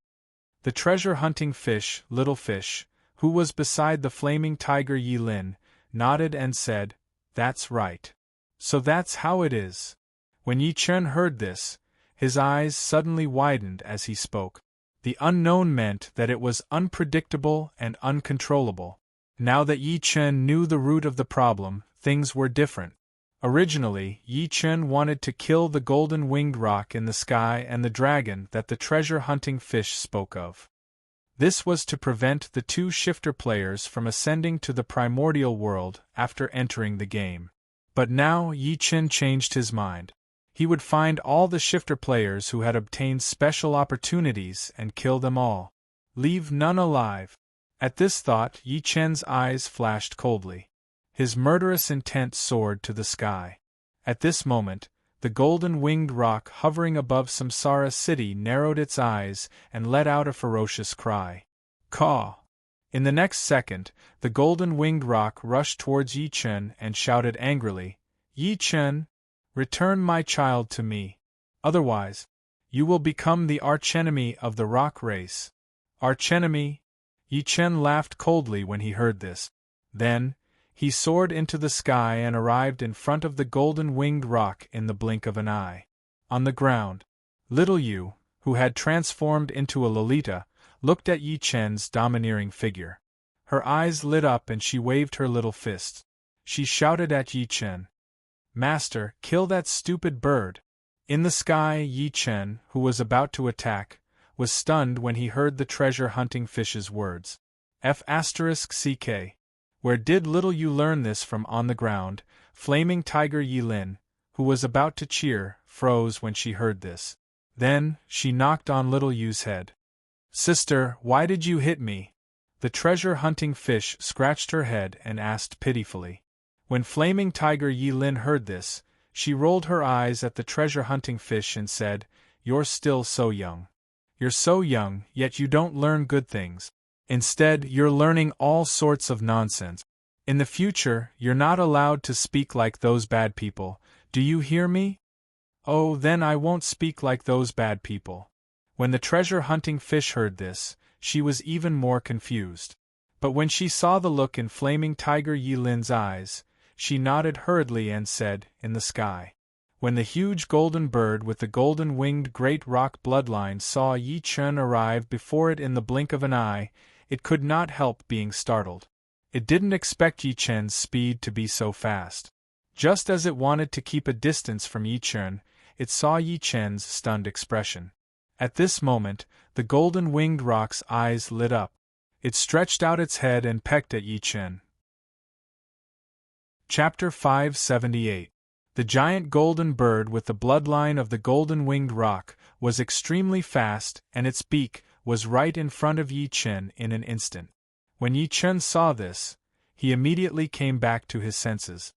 The treasure-hunting fish, little fish, who was beside the flaming tiger Yi Lin, nodded and said, "That's right. So that's how it is." When Yi Chen heard this, his eyes suddenly widened as he spoke. The unknown meant that it was unpredictable and uncontrollable. Now that Yi Chen knew the root of the problem, things were different. Originally, Yi Chen wanted to kill the golden-winged roc in the sky and the dragon that the treasure-hunting fish spoke of. This was to prevent the two shifter players from ascending to the primordial world after entering the game. But now Yi Chen changed his mind. He would find all the shifter players who had obtained special opportunities and kill them all. Leave none alive. At this thought, Yi Chen's eyes flashed coldly. His murderous intent soared to the sky. At this moment, the golden-winged roc hovering above Samsara City narrowed its eyes and let out a ferocious cry. Caw! In the next second, the golden-winged roc rushed towards Yi Chen and shouted angrily, "Yi Chen, return my child to me. Otherwise, you will become the archenemy of the roc race." Archenemy? Yi Chen laughed coldly when he heard this. Then, he soared into the sky and arrived in front of the golden-winged roc in the blink of an eye. On the ground, little Yu, who had transformed into a Lolita, looked at Yi Chen's domineering figure. Her eyes lit up and she waved her little fist. She shouted at Yi Chen, "Master, kill that stupid bird!" In the sky, Yi Chen, who was about to attack, was stunned when he heard the treasure-hunting fish's words. F***CK. Where did little Yu learn this from? On the ground, flaming tiger Yi Lin, who was about to cheer, froze when she heard this. Then, she knocked on little Yu's head. "Sister, why did you hit me?" The treasure-hunting fish scratched her head and asked pitifully. When flaming tiger Yi Lin heard this, she rolled her eyes at the treasure-hunting fish and said, "You're still so young. You're so young, yet you don't learn good things. Instead, you're learning all sorts of nonsense. In the future, you're not allowed to speak like those bad people. Do you hear me?" "Oh, then I won't speak like those bad people." When the treasure-hunting fish heard this, she was even more confused. But when she saw the look in flaming tiger Yi Lin's eyes, she nodded hurriedly and said, "In the sky. When the huge golden bird with the golden-winged great rock bloodline saw Yi Chen arrive before it in the blink of an eye, it could not help being startled. It didn't expect Yi Chen's speed to be so fast. Just as it wanted to keep a distance from Yi Chen, it saw Yi Chen's stunned expression. At this moment, the golden-winged rock's eyes lit up. It stretched out its head and pecked at Yi Chen. Chapter 578. The giant golden bird with the bloodline of the golden-winged rock was extremely fast, and its beak was right in front of Yi Chen in an instant. When Yi Chen saw this, he immediately came back to his senses.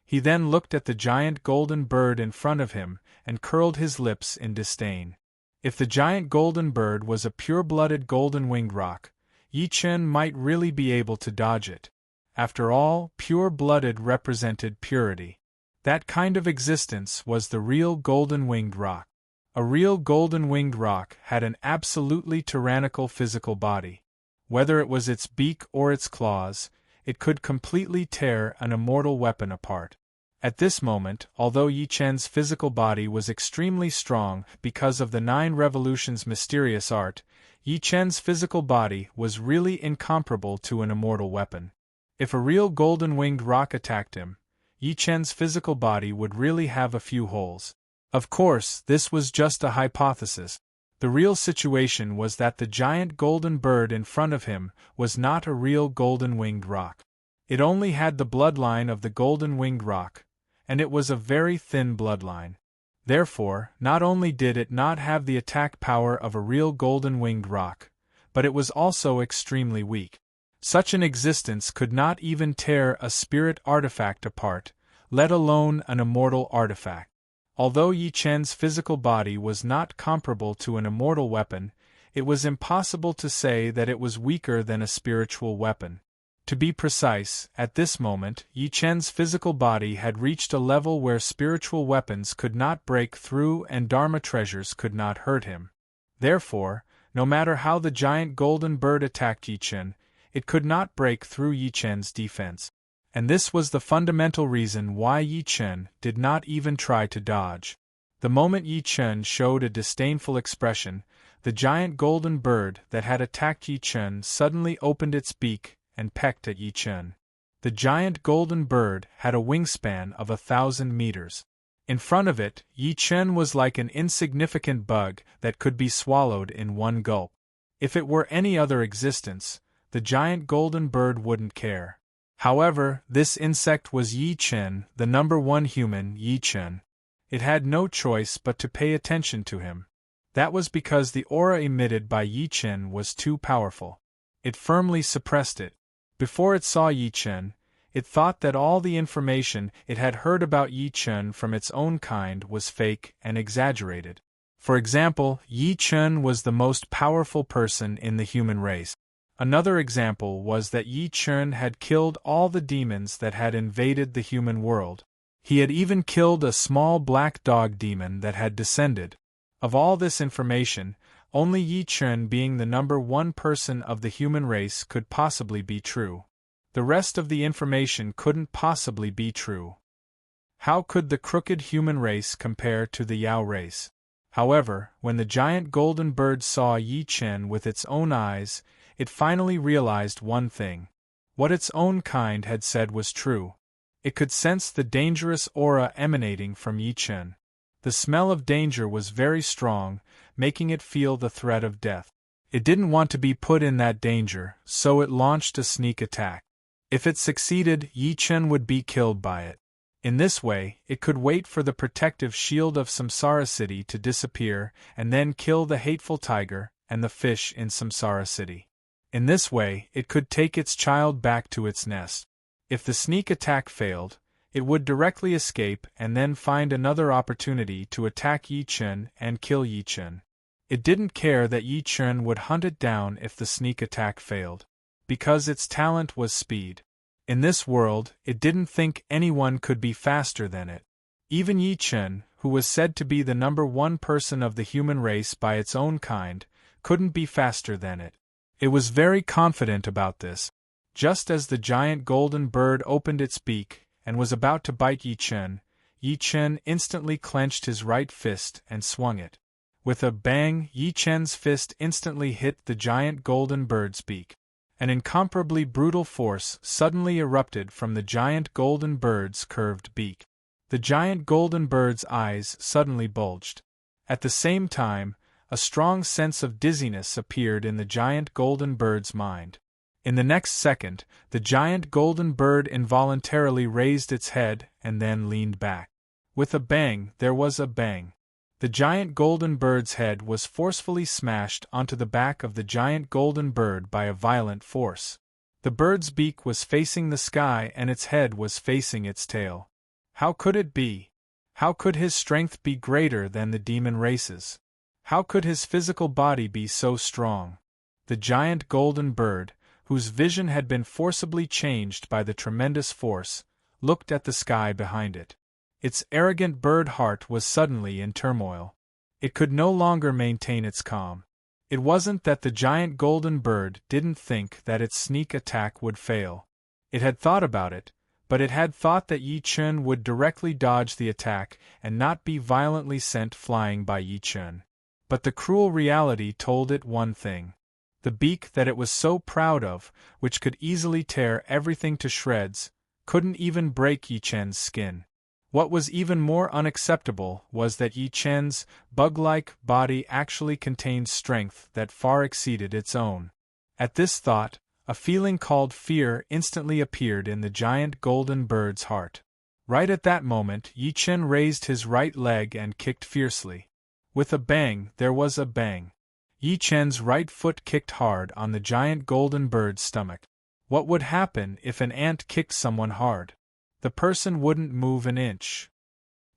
He then looked at the giant golden bird in front of him and curled his lips in disdain. If the giant golden bird was a pure-blooded golden-winged rock, Yi Chen might really be able to dodge it. After all, pure-blooded represented purity. That kind of existence was the real golden-winged rock. A real golden-winged rock had an absolutely tyrannical physical body. Whether it was its beak or its claws, it could completely tear an immortal weapon apart. At this moment, although Yi Chen's physical body was extremely strong because of the 9 Revolutions' mysterious art, Yi Chen's physical body was really incomparable to an immortal weapon. If a real golden-winged rock attacked him, Yi Chen's physical body would really have a few holes. Of course, this was just a hypothesis. The real situation was that the giant golden bird in front of him was not a real golden-winged rock. It only had the bloodline of the golden-winged rock, and it was a very thin bloodline. Therefore, not only did it not have the attack power of a real golden-winged rock, but it was also extremely weak. Such an existence could not even tear a spirit artifact apart, let alone an immortal artifact. Although Yi Chen's physical body was not comparable to an immortal weapon, it was impossible to say that it was weaker than a spiritual weapon. To be precise, at this moment, Yi Chen's physical body had reached a level where spiritual weapons could not break through and Dharma treasures could not hurt him. Therefore, no matter how the giant golden bird attacked Yi Chen, it could not break through Yi Chen's defense. And this was the fundamental reason why Yi Chen did not even try to dodge. The moment Yi Chen showed a disdainful expression, the giant golden bird that had attacked Yi Chen suddenly opened its beak and pecked at Yi Chen. The giant golden bird had a wingspan of 1,000 meters. In front of it, Yi Chen was like an insignificant bug that could be swallowed in one gulp. If it were any other existence, the giant golden bird wouldn't care. However, this insect was Yi Chen, the #1 human Yi Chen. It had no choice but to pay attention to him. That was because the aura emitted by Yi Chen was too powerful. It firmly suppressed it. Before it saw Yi Chen, it thought that all the information it had heard about Yi Chen from its own kind was fake and exaggerated. For example, Yi Chen was the most powerful person in the human race. Another example was that Yi Chen had killed all the demons that had invaded the human world. He had even killed a small black dog demon that had descended. Of all this information, only Yi Chen being the #1 person of the human race could possibly be true. The rest of the information couldn't possibly be true. How could the crooked human race compare to the Yao race? However, when the giant golden bird saw Yi Chen with its own eyes, it finally realized one thing. What its own kind had said was true. It could sense the dangerous aura emanating from Yi Chen. The smell of danger was very strong, making it feel the threat of death. It didn't want to be put in that danger, so it launched a sneak attack. If it succeeded, Yi Chen would be killed by it. In this way, it could wait for the protective shield of Samsara City to disappear and then kill the hateful tiger and the fish in Samsara City. In this way, it could take its child back to its nest. If the sneak attack failed, it would directly escape and then find another opportunity to attack Yi Chen and kill Yi Chen. It didn't care that Yi Chen would hunt it down if the sneak attack failed, because its talent was speed. In this world, it didn't think anyone could be faster than it. Even Yi Chen, who was said to be the #1 person of the human race by its own kind, couldn't be faster than it. It was very confident about this. Just as the giant golden bird opened its beak and was about to bite Yi Yi Chen instantly clenched his right fist and swung it. With a bang, Yi Chen's fist instantly hit the giant golden bird's beak. An incomparably brutal force suddenly erupted from the giant golden bird's curved beak. The giant golden bird's eyes suddenly bulged. At the same time, a strong sense of dizziness appeared in the giant golden bird's mind. In the next second, the giant golden bird involuntarily raised its head and then leaned back. With a bang, there was a bang. The giant golden bird's head was forcefully smashed onto the back of the giant golden bird by a violent force. The bird's beak was facing the sky and its head was facing its tail. How could it be? How could his strength be greater than the demon race's? How could his physical body be so strong? The giant golden bird, whose vision had been forcibly changed by the tremendous force, looked at the sky behind it. Its arrogant bird heart was suddenly in turmoil. It could no longer maintain its calm. It wasn't that the giant golden bird didn't think that its sneak attack would fail. It had thought about it, but it had thought that Yi Chen would directly dodge the attack and not be violently sent flying by Yi Chen. But the cruel reality told it one thing. The beak that it was so proud of, which could easily tear everything to shreds, couldn't even break Yi Chen's skin. What was even more unacceptable was that Yi Chen's bug-like body actually contained strength that far exceeded its own. At this thought, a feeling called fear instantly appeared in the giant golden bird's heart. Right at that moment, Yi Chen raised his right leg and kicked fiercely. With a bang, there was a bang. Yi Chen's right foot kicked hard on the giant golden bird's stomach. What would happen if an ant kicked someone hard? The person wouldn't move an inch.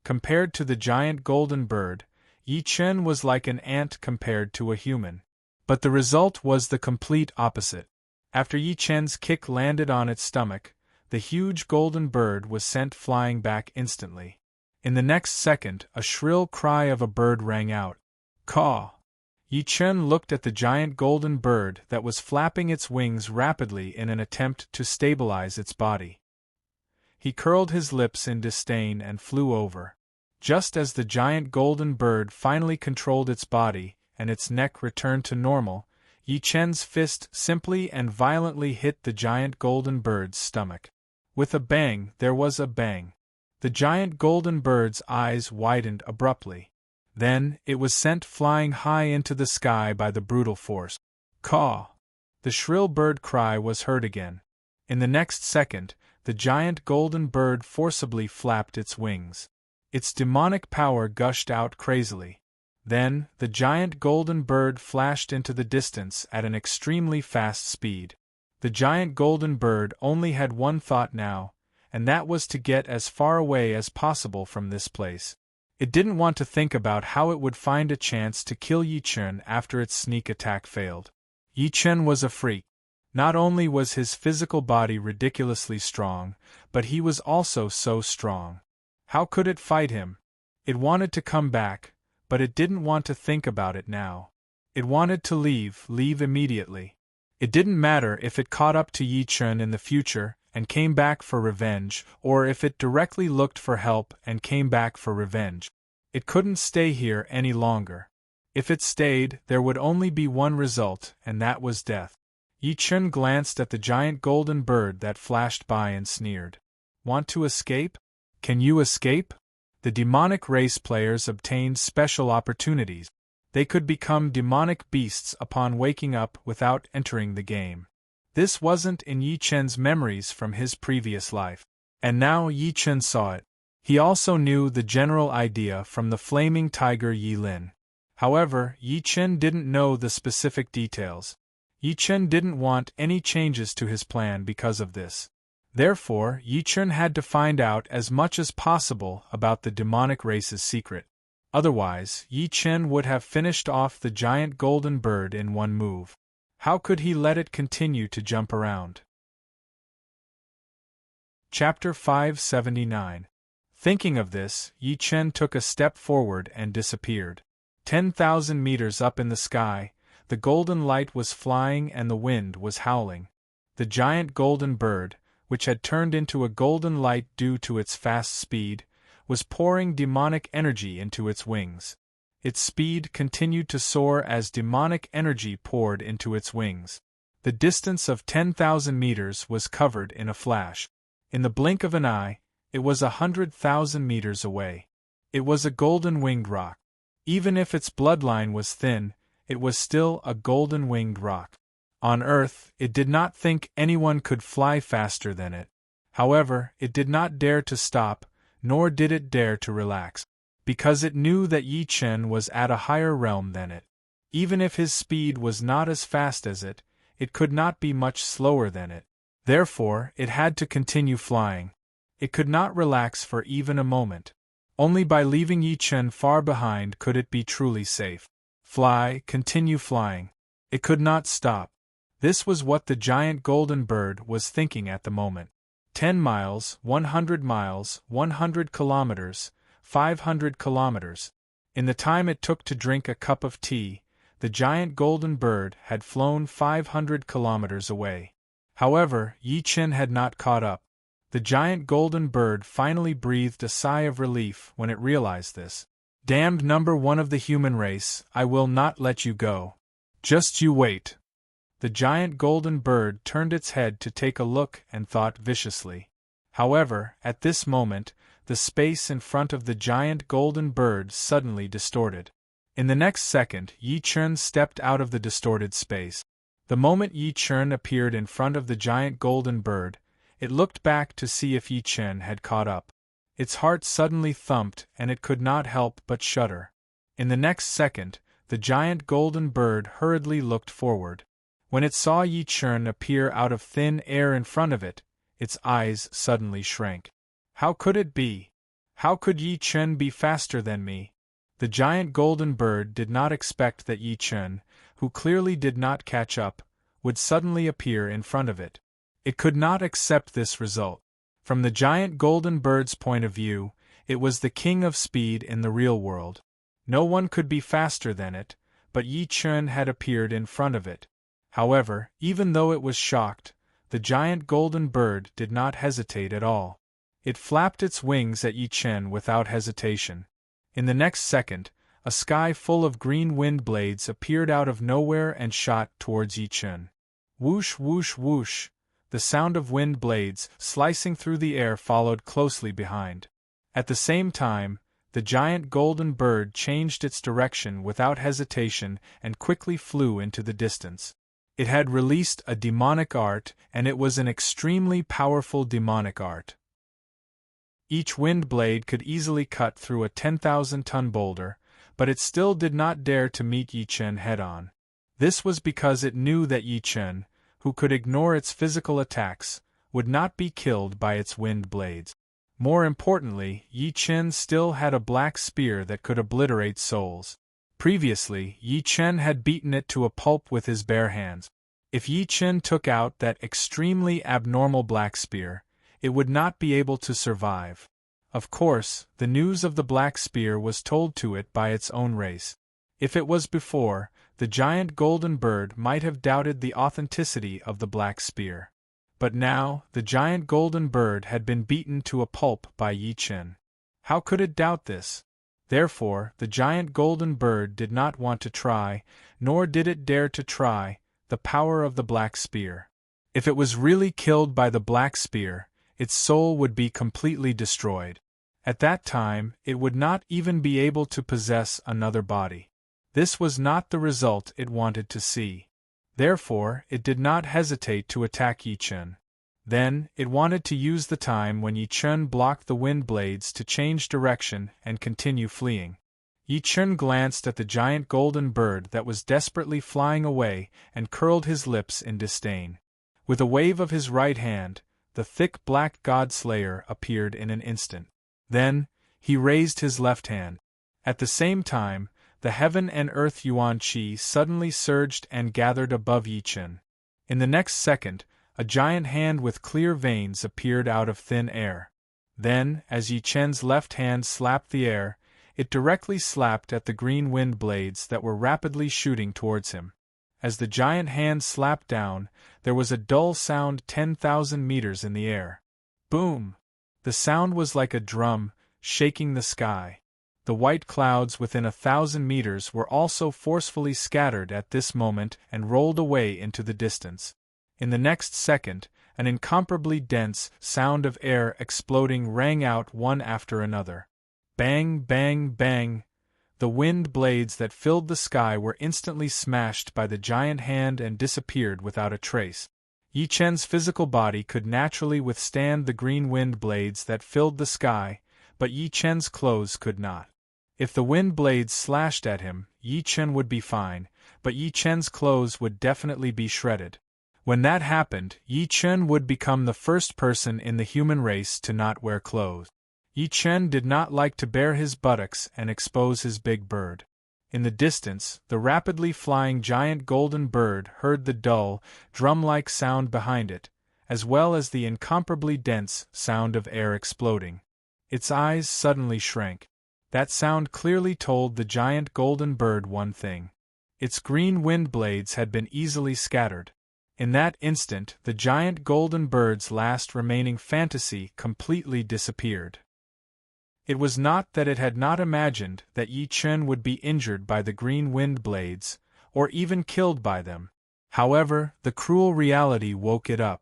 Compared to the giant golden bird, Yi Chen was like an ant compared to a human. But the result was the complete opposite. After Yi Chen's kick landed on its stomach, the huge golden bird was sent flying back instantly. In the next second, a shrill cry of a bird rang out. Caw! Yi Chen looked at the giant golden bird that was flapping its wings rapidly in an attempt to stabilize its body. He curled his lips in disdain and flew over. Just as the giant golden bird finally controlled its body and its neck returned to normal, Yi Chen's fist simply and violently hit the giant golden bird's stomach. With a bang, there was a bang. The giant golden bird's eyes widened abruptly. Then, it was sent flying high into the sky by the brutal force. Caw! The shrill bird cry was heard again. In the next second, the giant golden bird forcibly flapped its wings. Its demonic power gushed out crazily. Then, the giant golden bird flashed into the distance at an extremely fast speed. The giant golden bird only had one thought now, and that was to get as far away as possible from this place. It didn't want to think about how it would find a chance to kill Yi Chen after its sneak attack failed. Yi Chen was a freak. Not only was his physical body ridiculously strong, but he was also so strong. How could it fight him? It wanted to come back, but it didn't want to think about it now. It wanted to leave immediately. It didn't matter if it caught up to Yi Chen in the future and came back for revenge, or if it directly looked for help and came back for revenge. It couldn't stay here any longer. If it stayed, there would only be one result, and that was death. Yi Chen glanced at the giant golden bird that flashed by and sneered. Want to escape? Can you escape? The demonic race players obtained special opportunities. They could become demonic beasts upon waking up without entering the game. This wasn't in Yi Chen's memories from his previous life. And now Yi Chen saw it. He also knew the general idea from the flaming tiger Yi Lin. However, Yi Chen didn't know the specific details. Yi Chen didn't want any changes to his plan because of this. Therefore, Yi Chen had to find out as much as possible about the demonic race's secret. Otherwise, Yi Chen would have finished off the giant golden bird in one move. How could he let it continue to jump around? Chapter 579. Thinking of this, Yi Chen took a step forward and disappeared. 10,000 meters up in the sky, the golden light was flying and the wind was howling. The giant golden bird, which had turned into a golden light due to its fast speed, was pouring demonic energy into its wings. Its speed continued to soar as demonic energy poured into its wings. The distance of 10,000 meters was covered in a flash. In the blink of an eye, it was 100,000 meters away. It was a golden-winged rock. Even if its bloodline was thin, it was still a golden-winged rock. On Earth, it did not think anyone could fly faster than it. However, it did not dare to stop, nor did it dare to relax, because it knew that Yi Chen was at a higher realm than it. Even if his speed was not as fast as it could not be much slower than it. Therefore, it had to continue flying. It could not relax for even a moment. Only by leaving Yi Chen far behind could it be truly safe. Fly, continue flying. It could not stop. This was what the giant golden bird was thinking at the moment. 10 miles, 100 miles, 100 kilometers, 500 kilometers. In the time it took to drink a cup of tea, the giant golden bird had flown 500 kilometers away. However, Yi Chen had not caught up. The giant golden bird finally breathed a sigh of relief when it realized this. Damned number one of the human race, I will not let you go. Just you wait. The giant golden bird turned its head to take a look and thought viciously. However, at this moment, the space in front of the giant golden bird suddenly distorted. In the next second, Yi Chen stepped out of the distorted space. The moment Yi Chen appeared in front of the giant golden bird, it looked back to see if Yi Chen had caught up. Its heart suddenly thumped and it could not help but shudder. In the next second, the giant golden bird hurriedly looked forward. When it saw Yi Chen appear out of thin air in front of it, its eyes suddenly shrank. How could it be? How could Yi Chen be faster than me? The giant golden bird did not expect that Yi Chen, who clearly did not catch up, would suddenly appear in front of it. It could not accept this result. From the giant golden bird's point of view, it was the king of speed in the real world. No one could be faster than it, but Yi Chen had appeared in front of it. However, even though it was shocked, the giant golden bird did not hesitate at all. It flapped its wings at Yi Chen without hesitation. In the next second, a sky full of green wind blades appeared out of nowhere and shot towards Yi Chen. Whoosh, whoosh, whoosh. The sound of wind blades slicing through the air followed closely behind. At the same time, the giant golden bird changed its direction without hesitation and quickly flew into the distance. It had released a demonic art, and it was an extremely powerful demonic art. Each wind blade could easily cut through a 10,000-ton boulder, but it still did not dare to meet Yi Chen head-on. This was because it knew that Yi Chen, who could ignore its physical attacks, would not be killed by its wind blades. More importantly, Yi Chen still had a black spear that could obliterate souls. Previously, Yi Chen had beaten it to a pulp with his bare hands. If Yi Chen took out that extremely abnormal black spear, it would not be able to survive. Of course, the news of the black spear was told to it by its own race. If it was before, the giant golden bird might have doubted the authenticity of the black spear. But now, the giant golden bird had been beaten to a pulp by Yi Chen. How could it doubt this? Therefore, the giant golden bird did not want to try, nor did it dare to try, the power of the black spear. If it was really killed by the black spear, its soul would be completely destroyed. At that time, it would not even be able to possess another body. This was not the result it wanted to see. Therefore, it did not hesitate to attack Yi Chen. Then, it wanted to use the time when Yi Chen blocked the wind blades to change direction and continue fleeing. Yi Chen glanced at the giant golden bird that was desperately flying away and curled his lips in disdain. With a wave of his right hand, the thick black god slayer appeared in an instant. Then, he raised his left hand. At the same time, the heaven and earth yuan qi suddenly surged and gathered above Yi Chen. In the next second, a giant hand with clear veins appeared out of thin air. Then, as Yi Chen's left hand slapped the air, it directly slapped at the green wind blades that were rapidly shooting towards him. As the giant hand slapped down, there was a dull sound 10,000 meters in the air. Boom! The sound was like a drum, shaking the sky. The white clouds within 1,000 meters were also forcefully scattered at this moment and rolled away into the distance. In the next second, an incomparably dense sound of air exploding rang out one after another. Bang, bang, bang! The wind blades that filled the sky were instantly smashed by the giant hand and disappeared without a trace. Yi Chen's physical body could naturally withstand the green wind blades that filled the sky, but Yi Chen's clothes could not. If the wind blades slashed at him, Yi Chen would be fine, but Yi Chen's clothes would definitely be shredded. When that happened, Yi Chen would become the first person in the human race to not wear clothes. Yi Chen did not like to bare his buttocks and expose his big bird. In the distance, the rapidly flying giant golden bird heard the dull, drum-like sound behind it, as well as the incomparably dense sound of air exploding. Its eyes suddenly shrank. That sound clearly told the giant golden bird one thing. Its green wind blades had been easily scattered. In that instant, the giant golden bird's last remaining fantasy completely disappeared. It was not that it had not imagined that Yi Chen would be injured by the green wind blades, or even killed by them. However, the cruel reality woke it up.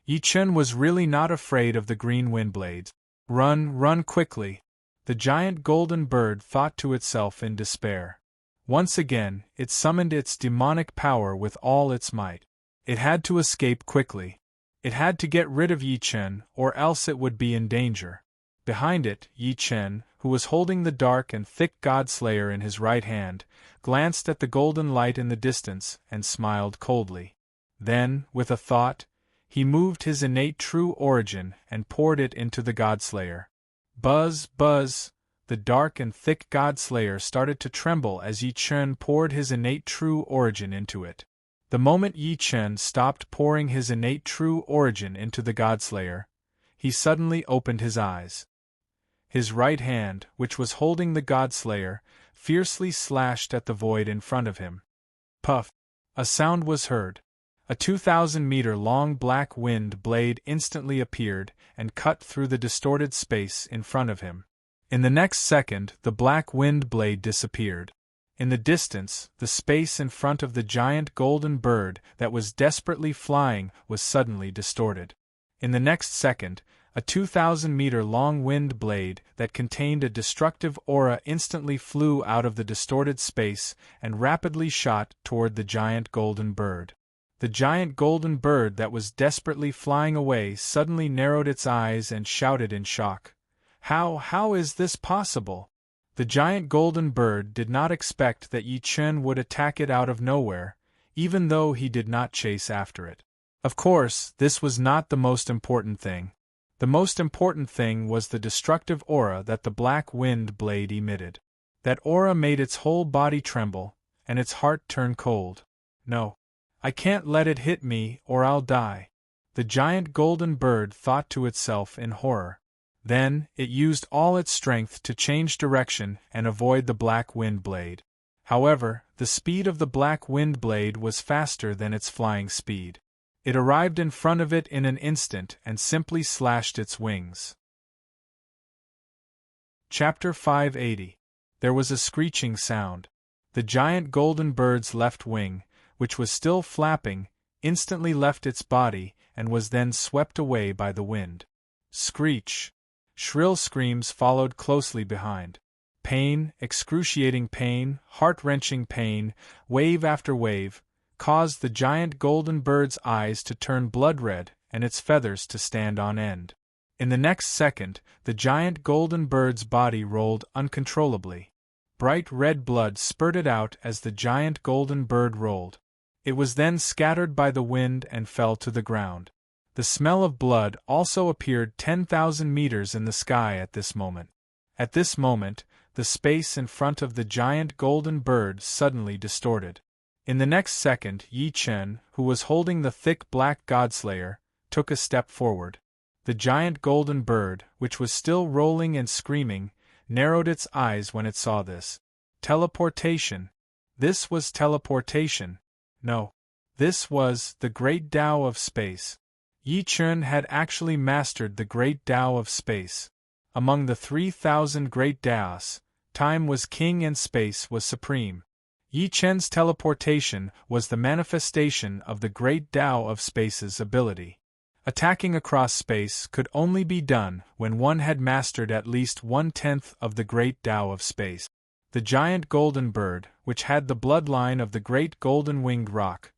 Yi Chen was really not afraid of the green wind blades. Run, run quickly! The giant golden bird thought to itself in despair. Once again, it summoned its demonic power with all its might. It had to escape quickly. It had to get rid of Yi Chen, or else it would be in danger. Behind it, Yi Chen, who was holding the dark and thick Godslayer in his right hand, glanced at the golden light in the distance and smiled coldly. Then, with a thought, he moved his innate true origin and poured it into the Godslayer. Buzz, buzz! The dark and thick Godslayer started to tremble as Yi Chen poured his innate true origin into it. The moment Yi Chen stopped pouring his innate true origin into the Godslayer, he suddenly opened his eyes. His right hand, which was holding the Godslayer, fiercely slashed at the void in front of him. Puff! A sound was heard. A 2,000-meter-long black wind blade instantly appeared and cut through the distorted space in front of him. In the next second, the black wind blade disappeared. In the distance, the space in front of the giant golden bird that was desperately flying was suddenly distorted. In the next second, a 2,000-meter-long wind blade that contained a destructive aura instantly flew out of the distorted space and rapidly shot toward the giant golden bird. The giant golden bird that was desperately flying away suddenly narrowed its eyes and shouted in shock. How is this possible? The giant golden bird did not expect that Yi Chen would attack it out of nowhere, even though he did not chase after it. Of course, this was not the most important thing. The most important thing was the destructive aura that the black wind blade emitted. That aura made its whole body tremble, and its heart turn cold. No. I can't let it hit me, or I'll die. The giant golden bird thought to itself in horror. Then, it used all its strength to change direction and avoid the black wind blade. However, the speed of the black wind blade was faster than its flying speed. It arrived in front of it in an instant and simply slashed its wings. Chapter 580. There was a screeching sound. The giant golden bird's left wing, which was still flapping, instantly left its body and was then swept away by the wind. Screech! Shrill screams followed closely behind. Pain, excruciating pain, heart-wrenching pain, wave after wave, caused the giant golden bird's eyes to turn blood-red and its feathers to stand on end. In the next second, the giant golden bird's body rolled uncontrollably. Bright red blood spurted out as the giant golden bird rolled. It was then scattered by the wind and fell to the ground. The smell of blood also appeared 10,000 meters in the sky at this moment. At this moment, the space in front of the giant golden bird suddenly distorted. In the next second, Yi Chen, who was holding the thick black Godslayer, took a step forward. The giant golden bird, which was still rolling and screaming, narrowed its eyes when it saw this. Teleportation! This was teleportation. No. This was the Great Tao of Space. Yi Chen had actually mastered the Great Tao of Space. Among the 3,000 great Daos, time was king and space was supreme. Yi Chen's teleportation was the manifestation of the great Tao of space's ability. Attacking across space could only be done when one had mastered at least 1/10 of the great Tao of space. The giant golden bird, which had the bloodline of the great golden-winged roc,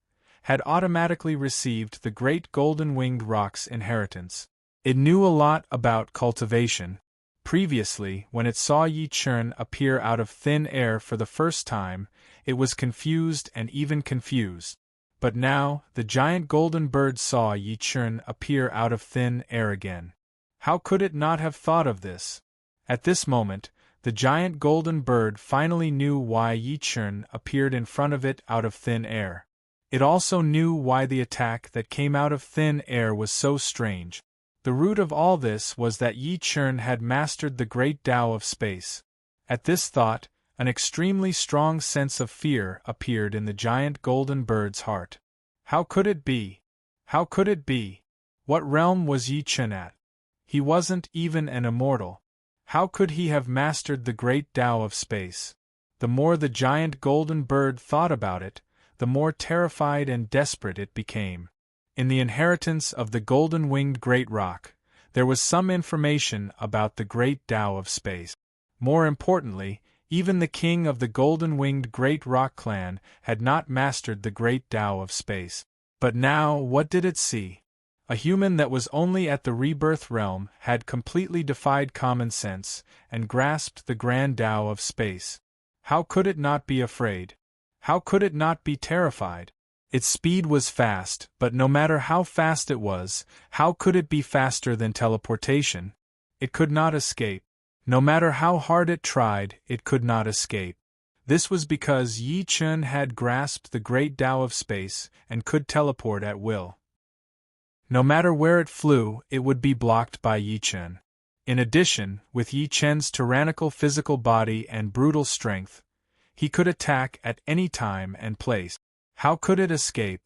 had automatically received the great golden-winged roc's inheritance. It knew a lot about cultivation. Previously, when it saw Yi Chen appear out of thin air for the first time, it was confused and even confused. But now, the giant golden bird saw Yi Chen appear out of thin air again. How could it not have thought of this? At this moment, the giant golden bird finally knew why Yi Chen appeared in front of it out of thin air. It also knew why the attack that came out of thin air was so strange. The root of all this was that Yi Chen had mastered the great Tao of space. At this thought, an extremely strong sense of fear appeared in the giant golden bird's heart. How could it be? How could it be? What realm was Yi Chen at? He wasn't even an immortal. How could he have mastered the great Tao of space? The more the giant golden bird thought about it, the more terrified and desperate it became. In the inheritance of the golden-winged great roc, there was some information about the great Tao of space. More importantly, even the king of the golden-winged great roc clan had not mastered the great Tao of space. But now, what did it see? A human that was only at the rebirth realm had completely defied common sense and grasped the grand Tao of space. How could it not be afraid? How could it not be terrified? Its speed was fast, but no matter how fast it was, how could it be faster than teleportation? It could not escape. No matter how hard it tried, it could not escape. This was because Yi Chen had grasped the great Tao of space and could teleport at will. No matter where it flew, it would be blocked by Yi Chen. In addition, with Yi Chen's tyrannical physical body and brutal strength, he could attack at any time and place. How could it escape?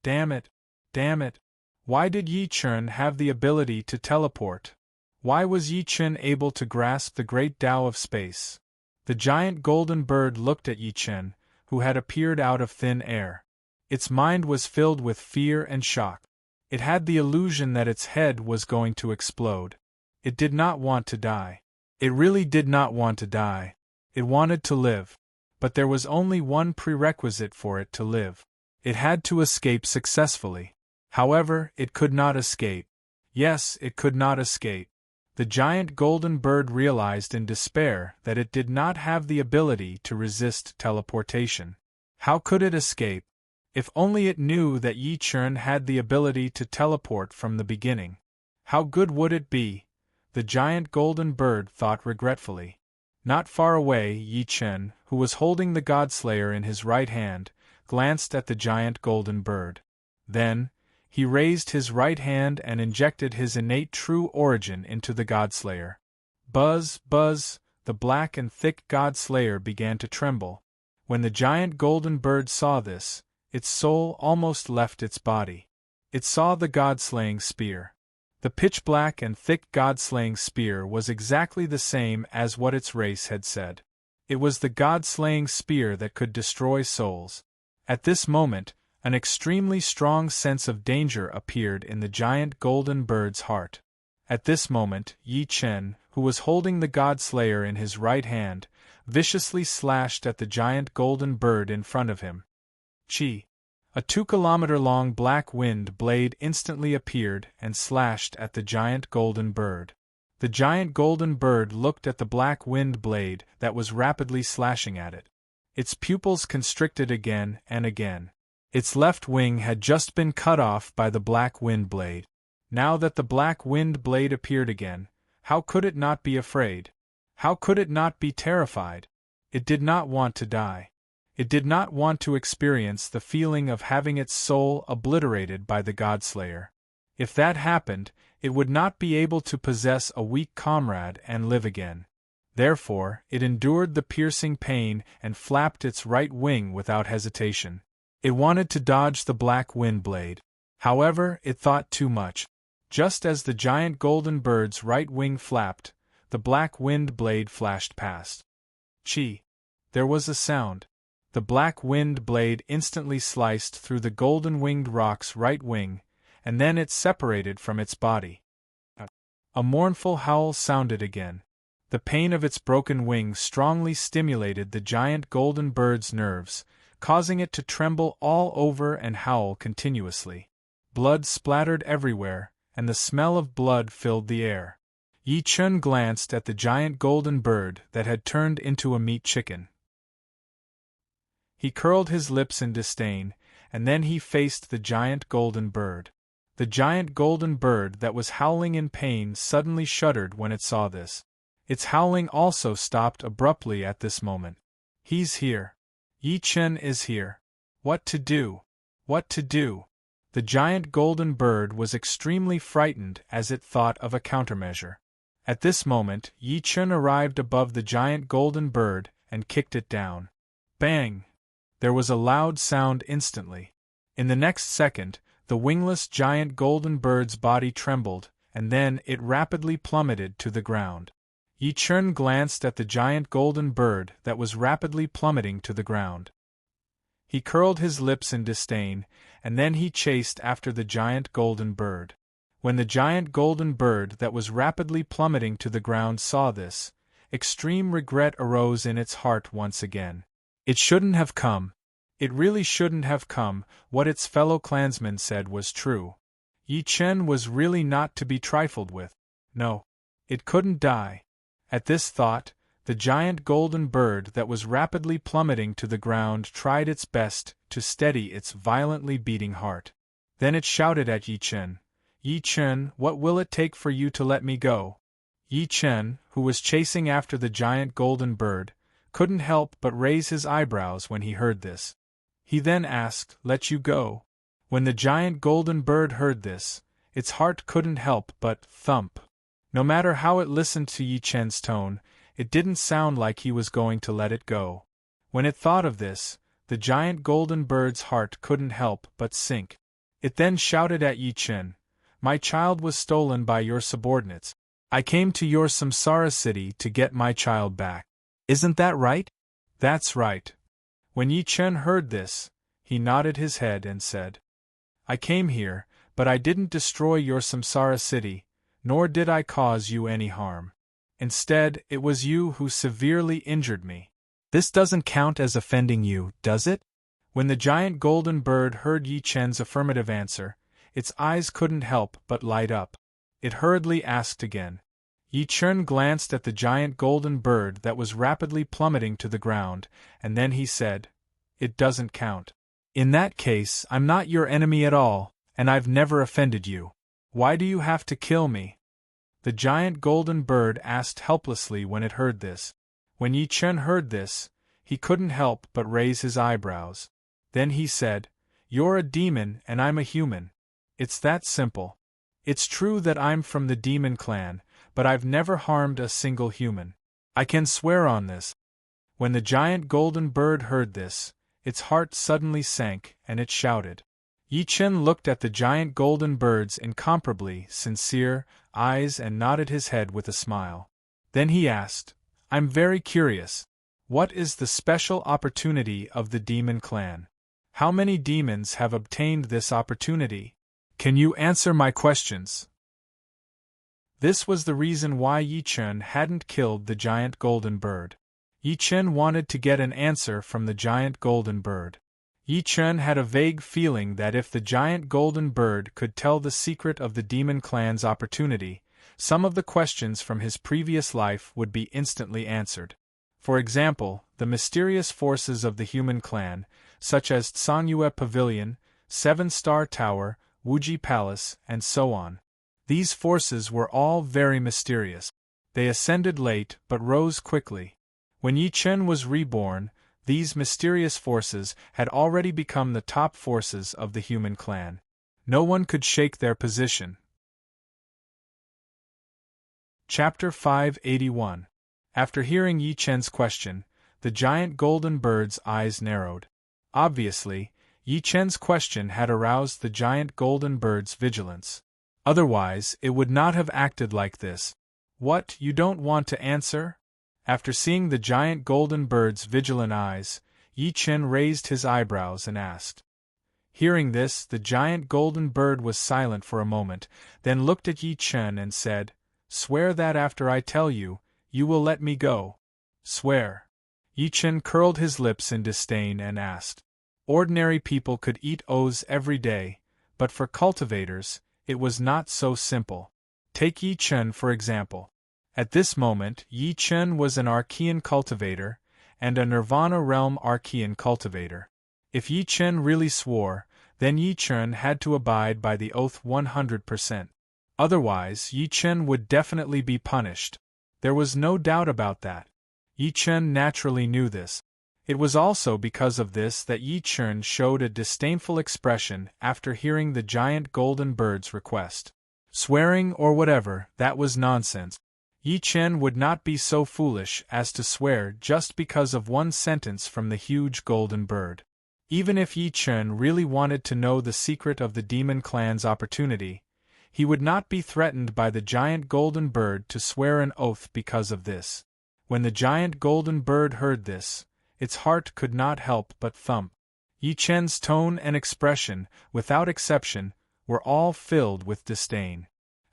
Damn it! Damn it! Why did Yi Chen have the ability to teleport? Why was Yi Chen able to grasp the great Tao of space? The giant golden bird looked at Yi Chen, who had appeared out of thin air. Its mind was filled with fear and shock. It had the illusion that its head was going to explode. It did not want to die. It really did not want to die. It wanted to live. But there was only one prerequisite for it to live. It had to escape successfully. However, it could not escape. Yes, it could not escape. The giant golden bird realized in despair that it did not have the ability to resist teleportation. How could it escape? If only it knew that Yi Chen had the ability to teleport from the beginning. How good would it be? The giant golden bird thought regretfully. Not far away, Yi Chen, who was holding the Godslayer in his right hand, glanced at the giant golden bird. Then, he raised his right hand and injected his innate true origin into the Godslayer. Buzz, buzz, the black and thick Godslayer began to tremble. When the giant golden bird saw this, its soul almost left its body. It saw the God-slaying spear. The pitch-black and thick God-slaying spear was exactly the same as what its race had said. It was the God-slaying spear that could destroy souls. At this moment, an extremely strong sense of danger appeared in the giant golden bird's heart. At this moment, Yi Chen, who was holding the God-slayer in his right hand, viciously slashed at the giant golden bird in front of him. Chi! A 2-kilometer-long black wind blade instantly appeared and slashed at the giant golden bird. The giant golden bird looked at the black wind blade that was rapidly slashing at it. Its pupils constricted again and again. Its left wing had just been cut off by the black wind blade. Now that the black wind blade appeared again, how could it not be afraid? How could it not be terrified? It did not want to die. It did not want to experience the feeling of having its soul obliterated by the Godslayer. If that happened, it would not be able to possess a weak comrade and live again. Therefore, it endured the piercing pain and flapped its right wing without hesitation. It wanted to dodge the black wind blade. However, it thought too much. Just as the giant golden bird's right wing flapped, the black wind blade flashed past. Chi! There was a sound. The black wind blade instantly sliced through the golden-winged rock's right wing, and then it separated from its body. A mournful howl sounded again. The pain of its broken wing strongly stimulated the giant golden bird's nerves, causing it to tremble all over and howl continuously. Blood splattered everywhere, and the smell of blood filled the air. Yi Chun glanced at the giant golden bird that had turned into a meat chicken. He curled his lips in disdain, and then he faced the giant golden bird. The giant golden bird that was howling in pain suddenly shuddered when it saw this. Its howling also stopped abruptly at this moment. He's here. Yi Chun is here. What to do? What to do? The giant golden bird was extremely frightened as it thought of a countermeasure. At this moment, Yi Chun arrived above the giant golden bird and kicked it down. Bang! There was a loud sound instantly. In the next second, the wingless giant golden bird's body trembled, and then it rapidly plummeted to the ground. Yi Chun glanced at the giant golden bird that was rapidly plummeting to the ground. He curled his lips in disdain, and then he chased after the giant golden bird. When the giant golden bird that was rapidly plummeting to the ground saw this, extreme regret arose in its heart once again. It shouldn't have come. It really shouldn't have come. What its fellow clansmen said was true. Yi Chun was really not to be trifled with. No. It couldn't die. At this thought, the giant golden bird that was rapidly plummeting to the ground tried its best to steady its violently beating heart. Then it shouted at Yi Chun, "Yi Chun, what will it take for you to let me go?" Yi Chun, who was chasing after the giant golden bird, couldn't help but raise his eyebrows when he heard this. He then asked, "Let you go?" When the giant golden bird heard this, its heart couldn't help but thump. No matter how it listened to Yi Chun's tone, it didn't sound like he was going to let it go. When it thought of this, the giant golden bird's heart couldn't help but sink. It then shouted at Yi Chun, "My child was stolen by your subordinates. I came to your samsara city to get my child back. Isn't that right?" "That's right." When Yi Chun heard this, he nodded his head and said, "I came here, but I didn't destroy your samsara city, nor did I cause you any harm. Instead, it was you who severely injured me. This doesn't count as offending you, does it?" When the giant golden bird heard Yi Chun's affirmative answer, its eyes couldn't help but light up. It hurriedly asked again. Yi Chun glanced at the giant golden bird that was rapidly plummeting to the ground, and then he said, "It doesn't count. In that case, I'm not your enemy at all, and I've never offended you. Why do you have to kill me?" The giant golden bird asked helplessly when it heard this. When Yi Chun heard this, he couldn't help but raise his eyebrows. Then he said, "You're a demon and I'm a human. It's that simple. It's true that I'm from the demon clan, but I've never harmed a single human. I can swear on this." When the giant golden bird heard this, its heart suddenly sank and it shouted. Yi Chun looked at the giant golden bird's incomparably sincere eyes and nodded his head with a smile. Then he asked, "I'm very curious. What is the special opportunity of the demon clan? How many demons have obtained this opportunity? Can you answer my questions?" This was the reason why Yi Chun hadn't killed the giant golden bird. Yi Chun wanted to get an answer from the giant golden bird. Yi Chun had a vague feeling that if the giant golden bird could tell the secret of the demon clan's opportunity, some of the questions from his previous life would be instantly answered. For example, the mysterious forces of the human clan, such as Tsangyue Pavilion, Seven-Star Tower, Wuji Palace, and so on. These forces were all very mysterious. They ascended late but rose quickly. When Yi Chun was reborn, these mysterious forces had already become the top forces of the human clan. No one could shake their position. Chapter 581. After hearing Yi Chun's question, the giant golden bird's eyes narrowed. Obviously, Yi Chun's question had aroused the giant golden bird's vigilance. Otherwise, it would not have acted like this. What, you don't want to answer? After seeing the giant golden bird's vigilant eyes, Yi Chen raised his eyebrows and asked. Hearing this, the giant golden bird was silent for a moment, then looked at Yi Chen and said, "Swear that after I tell you, you will let me go." "Swear." Yi Chen curled his lips in disdain and asked. Ordinary people could eat oats every day, but for cultivators, it was not so simple. Take Yi Chen for example. At this moment, Yi Chen was an Archean cultivator, and a Nirvana realm Archean cultivator. If Yi Chen really swore, then Yi Chen had to abide by the oath 100%. Otherwise, Yi Chen would definitely be punished. There was no doubt about that. Yi Chen naturally knew this. It was also because of this that Yi Chen showed a disdainful expression after hearing the giant golden bird's request. Swearing or whatever, that was nonsense. Yi Chen would not be so foolish as to swear just because of one sentence from the huge golden bird. Even if Yi Chen really wanted to know the secret of the demon clan's opportunity, he would not be threatened by the giant golden bird to swear an oath because of this. When the giant golden bird heard this, its heart could not help but thump. Yi Chen's tone and expression, without exception, were all filled with disdain.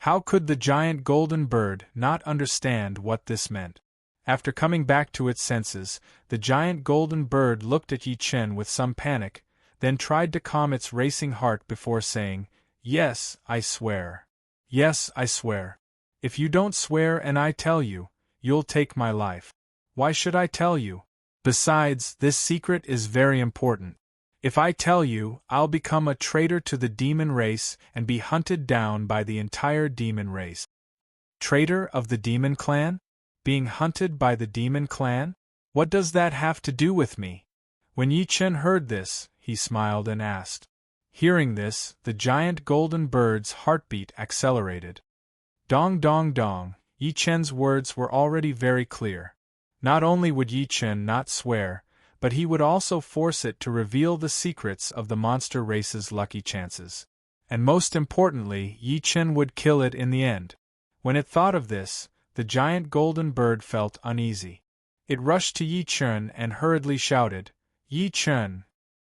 How could the giant golden bird not understand what this meant? After coming back to its senses, the giant golden bird looked at Yi Chen with some panic, then tried to calm its racing heart before saying, "Yes, I swear. Yes, I swear. If you don't swear and I tell you, you'll take my life. Why should I tell you? Besides, this secret is very important. If I tell you, I'll become a traitor to the demon race and be hunted down by the entire demon race." Traitor of the demon clan? Being hunted by the demon clan? What does that have to do with me? When Yi Chen heard this, he smiled and asked. Hearing this, the giant golden bird's heartbeat accelerated. Dong dong dong, Yi Chen's words were already very clear. Not only would Yi Chen not swear, but he would also force it to reveal the secrets of the monster race's lucky chances. And most importantly, Yi Chen would kill it in the end. When it thought of this, the giant golden bird felt uneasy. It rushed to Yi Chen and hurriedly shouted, "Yi Chen!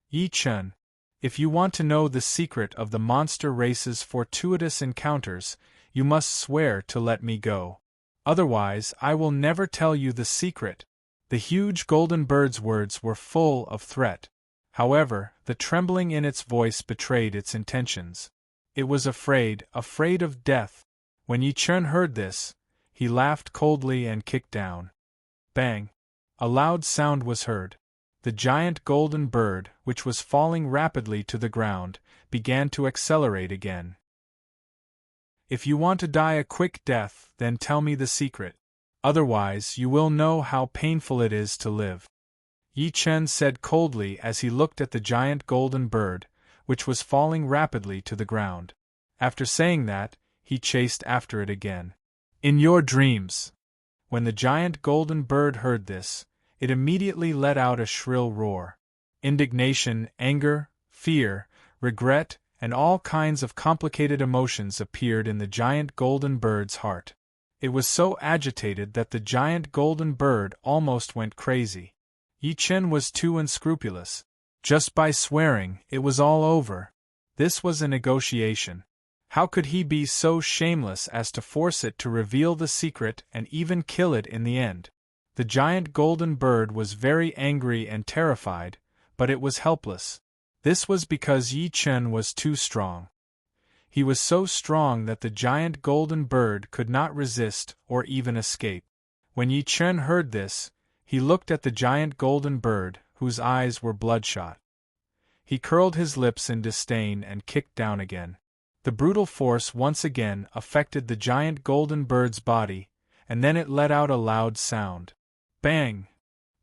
Yi Chen! If you want to know the secret of the monster race's fortuitous encounters, you must swear to let me go. Otherwise, I will never tell you the secret." The huge golden bird's words were full of threat. However, the trembling in its voice betrayed its intentions. It was afraid of death. When Yi Chen heard this, he laughed coldly and kicked down. Bang! A loud sound was heard. The giant golden bird, which was falling rapidly to the ground, began to accelerate again. If you want to die a quick death, then tell me the secret. Otherwise, you will know how painful it is to live. Yi Chen said coldly as he looked at the giant golden bird, which was falling rapidly to the ground. After saying that, he chased after it again. In your dreams! When the giant golden bird heard this, it immediately let out a shrill roar. Indignation, anger, fear, regret, and all kinds of complicated emotions appeared in the giant golden bird's heart. It was so agitated that the giant golden bird almost went crazy. Yi Chen was too unscrupulous. Just by swearing, it was all over. This was a negotiation. How could he be so shameless as to force it to reveal the secret and even kill it in the end? The giant golden bird was very angry and terrified, but it was helpless. This was because Yi Chen was too strong. He was so strong that the giant golden bird could not resist or even escape. When Yi Chen heard this, he looked at the giant golden bird, whose eyes were bloodshot. He curled his lips in disdain and kicked down again. The brutal force once again affected the giant golden bird's body, and then it let out a loud sound. Bang!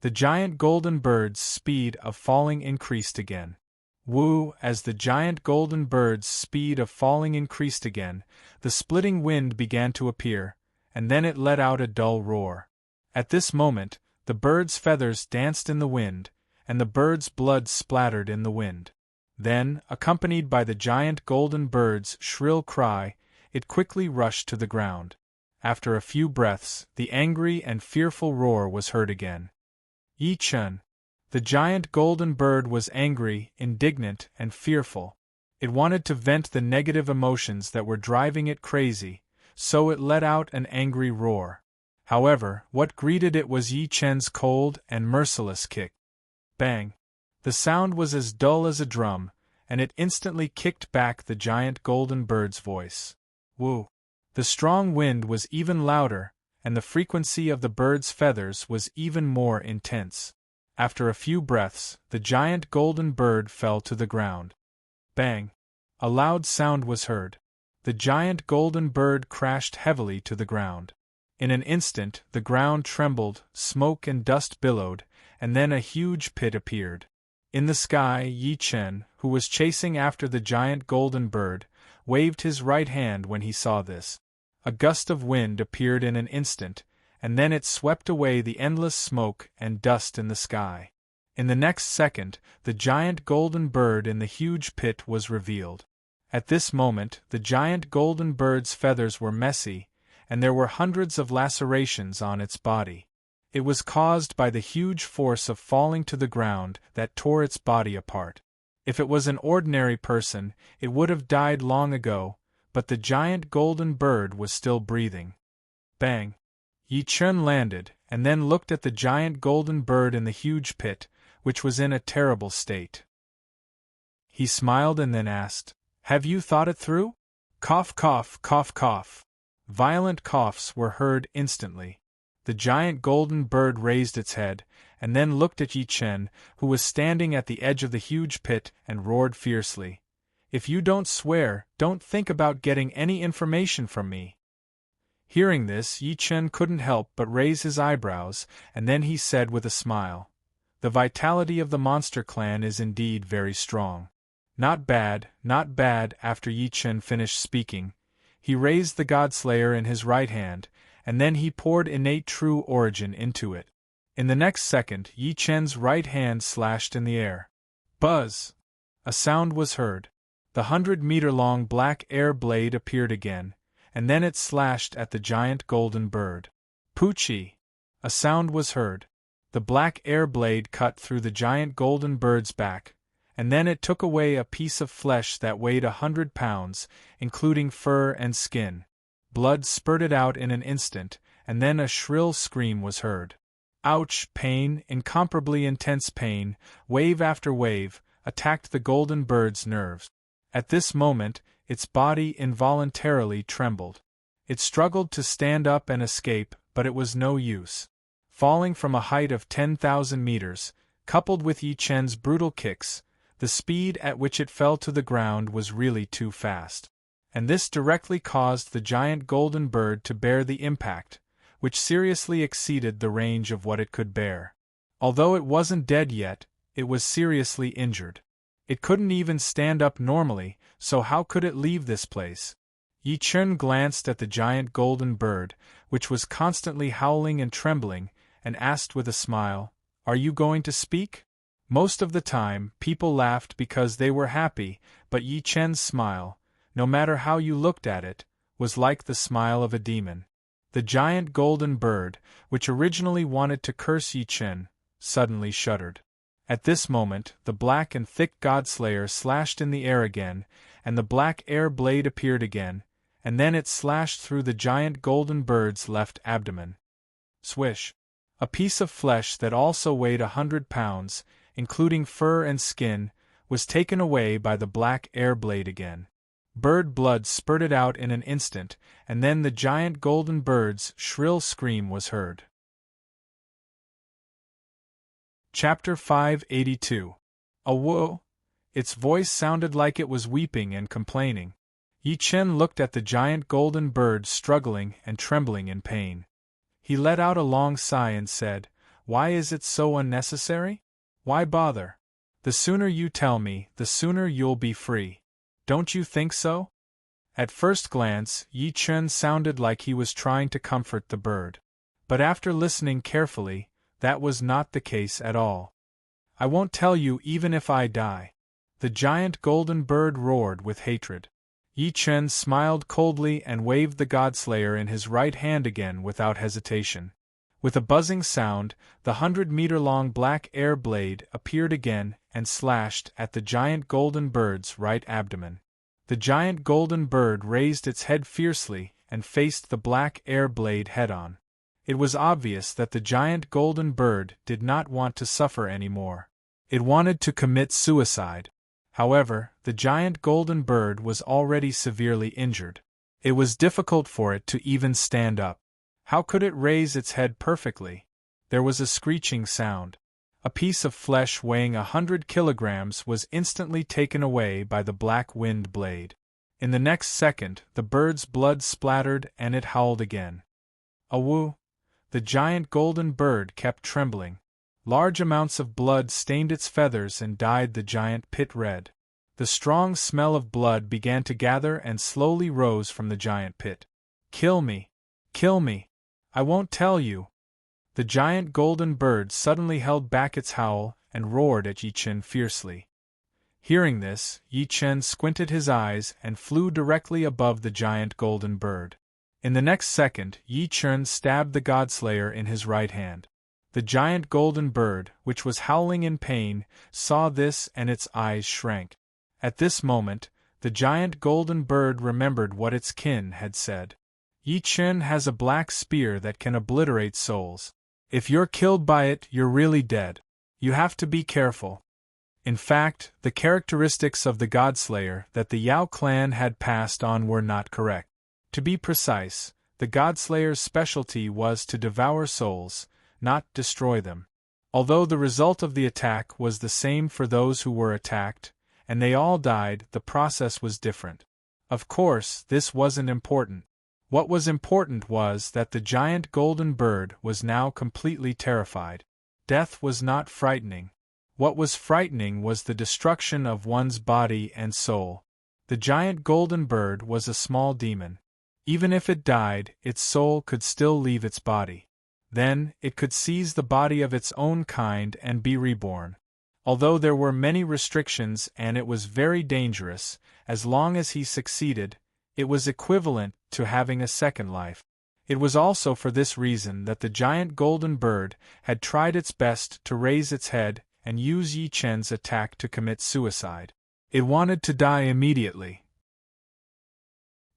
The giant golden bird's speed of falling increased again. Woo! As the giant golden bird's speed of falling increased again, the splitting wind began to appear, and then it let out a dull roar. At this moment, the bird's feathers danced in the wind, and the bird's blood splattered in the wind. Then, accompanied by the giant golden bird's shrill cry, it quickly rushed to the ground. After a few breaths, the angry and fearful roar was heard again. Yi Chen. The giant golden bird was angry, indignant, and fearful. It wanted to vent the negative emotions that were driving it crazy, so it let out an angry roar. However, what greeted it was Yi Chen's cold and merciless kick. Bang! The sound was as dull as a drum, and it instantly kicked back the giant golden bird's voice. Woo! The strong wind was even louder, and the frequency of the bird's feathers was even more intense. After a few breaths, the giant golden bird fell to the ground. Bang! A loud sound was heard. The giant golden bird crashed heavily to the ground. In an instant, the ground trembled, smoke and dust billowed, and then a huge pit appeared. In the sky, Yi Chen, who was chasing after the giant golden bird, waved his right hand when he saw this. A gust of wind appeared in an instant, and then it swept away the endless smoke and dust in the sky. In the next second, the giant golden bird in the huge pit was revealed. At this moment, the giant golden bird's feathers were messy, and there were hundreds of lacerations on its body. It was caused by the huge force of falling to the ground that tore its body apart. If it was an ordinary person, it would have died long ago, but the giant golden bird was still breathing. Bang! Yi Chen landed, and then looked at the giant golden bird in the huge pit, which was in a terrible state. He smiled and then asked, "Have you thought it through?" Cough, cough, cough, cough. Violent coughs were heard instantly. The giant golden bird raised its head, and then looked at Yi Chen, who was standing at the edge of the huge pit, and roared fiercely, "If you don't swear, don't think about getting any information from me." Hearing this, Yi Chen couldn't help but raise his eyebrows, and then he said with a smile, "The vitality of the monster clan is indeed very strong." Not bad, not bad." After Yi Chen finished speaking, he raised the Godslayer in his right hand, and then he poured innate true origin into it. In the next second, Yi Chen's right hand slashed in the air. Buzz! A sound was heard. The 100-meter-long black air blade appeared again, and then it slashed at the giant golden bird. Poochie! A sound was heard. The black air blade cut through the giant golden bird's back, and then it took away a piece of flesh that weighed 100 pounds, including fur and skin. Blood spurted out in an instant, and then a shrill scream was heard. Ouch! Pain, incomparably intense pain, wave after wave, attacked the golden bird's nerves. At this moment, its body involuntarily trembled. It struggled to stand up and escape, but it was no use. Falling from a height of 10,000 meters, coupled with Yi Chen's brutal kicks, the speed at which it fell to the ground was really too fast. And this directly caused the giant golden bird to bear the impact, which seriously exceeded the range of what it could bear. Although it wasn't dead yet, it was seriously injured. It couldn't even stand up normally, so how could it leave this place? Yi Chen glanced at the giant golden bird, which was constantly howling and trembling, and asked with a smile, "Are you going to speak?" Most of the time, people laughed because they were happy, but Yi Chen's smile, no matter how you looked at it, was like the smile of a demon. The giant golden bird, which originally wanted to curse Yi Chen, suddenly shuddered. At this moment, the black and thick Godslayer slashed in the air again, and the black air blade appeared again, and then it slashed through the giant golden bird's left abdomen. Swish! A piece of flesh that also weighed 100 pounds, including fur and skin, was taken away by the black air blade again. Bird blood spurted out in an instant, and then the giant golden bird's shrill scream was heard. Chapter 582. A whoa! Its voice sounded like it was weeping and complaining. Yi Chen looked at the giant golden bird struggling and trembling in pain. He let out a long sigh and said, "Why is it so unnecessary? Why bother? The sooner you tell me, the sooner you'll be free. Don't you think so?" At first glance, Yi Chen sounded like he was trying to comfort the bird. But after listening carefully, that was not the case at all. "I won't tell you even if I die." The giant golden bird roared with hatred. Yi Chen smiled coldly and waved the Godslayer in his right hand again without hesitation. With a buzzing sound, the 100-meter-long black air blade appeared again and slashed at the giant golden bird's right abdomen. The giant golden bird raised its head fiercely and faced the black air blade head-on. It was obvious that the giant golden bird did not want to suffer anymore. It wanted to commit suicide. However, the giant golden bird was already severely injured. It was difficult for it to even stand up. How could it raise its head perfectly? There was a screeching sound. A piece of flesh weighing 100 kilograms was instantly taken away by the black wind blade. In the next second, the bird's blood splattered and it howled again. Awoo! The giant golden bird kept trembling. Large amounts of blood stained its feathers and dyed the giant pit red. The strong smell of blood began to gather and slowly rose from the giant pit. Kill me! Kill me! I won't tell you! The giant golden bird suddenly held back its howl and roared at Yi Chen fiercely. Hearing this, Yi Chen squinted his eyes and flew directly above the giant golden bird. In the next second, Yi Chen stabbed the Godslayer in his right hand. The giant golden bird, which was howling in pain, saw this and its eyes shrank. At this moment, the giant golden bird remembered what its kin had said. Yi Chen has a black spear that can obliterate souls. If you're killed by it, you're really dead. You have to be careful. In fact, the characteristics of the Godslayer that the Yao clan had passed on were not correct. To be precise, the Godslayer's specialty was to devour souls, not destroy them. Although the result of the attack was the same for those who were attacked, and they all died, the process was different. Of course, this wasn't important. What was important was that the giant golden bird was now completely terrified. Death was not frightening. What was frightening was the destruction of one's body and soul. The giant golden bird was a small demon. Even if it died, its soul could still leave its body. Then, it could seize the body of its own kind and be reborn. Although there were many restrictions and it was very dangerous, as long as he succeeded, it was equivalent to having a second life. It was also for this reason that the giant golden bird had tried its best to raise its head and use Yi Chen's attack to commit suicide. It wanted to die immediately.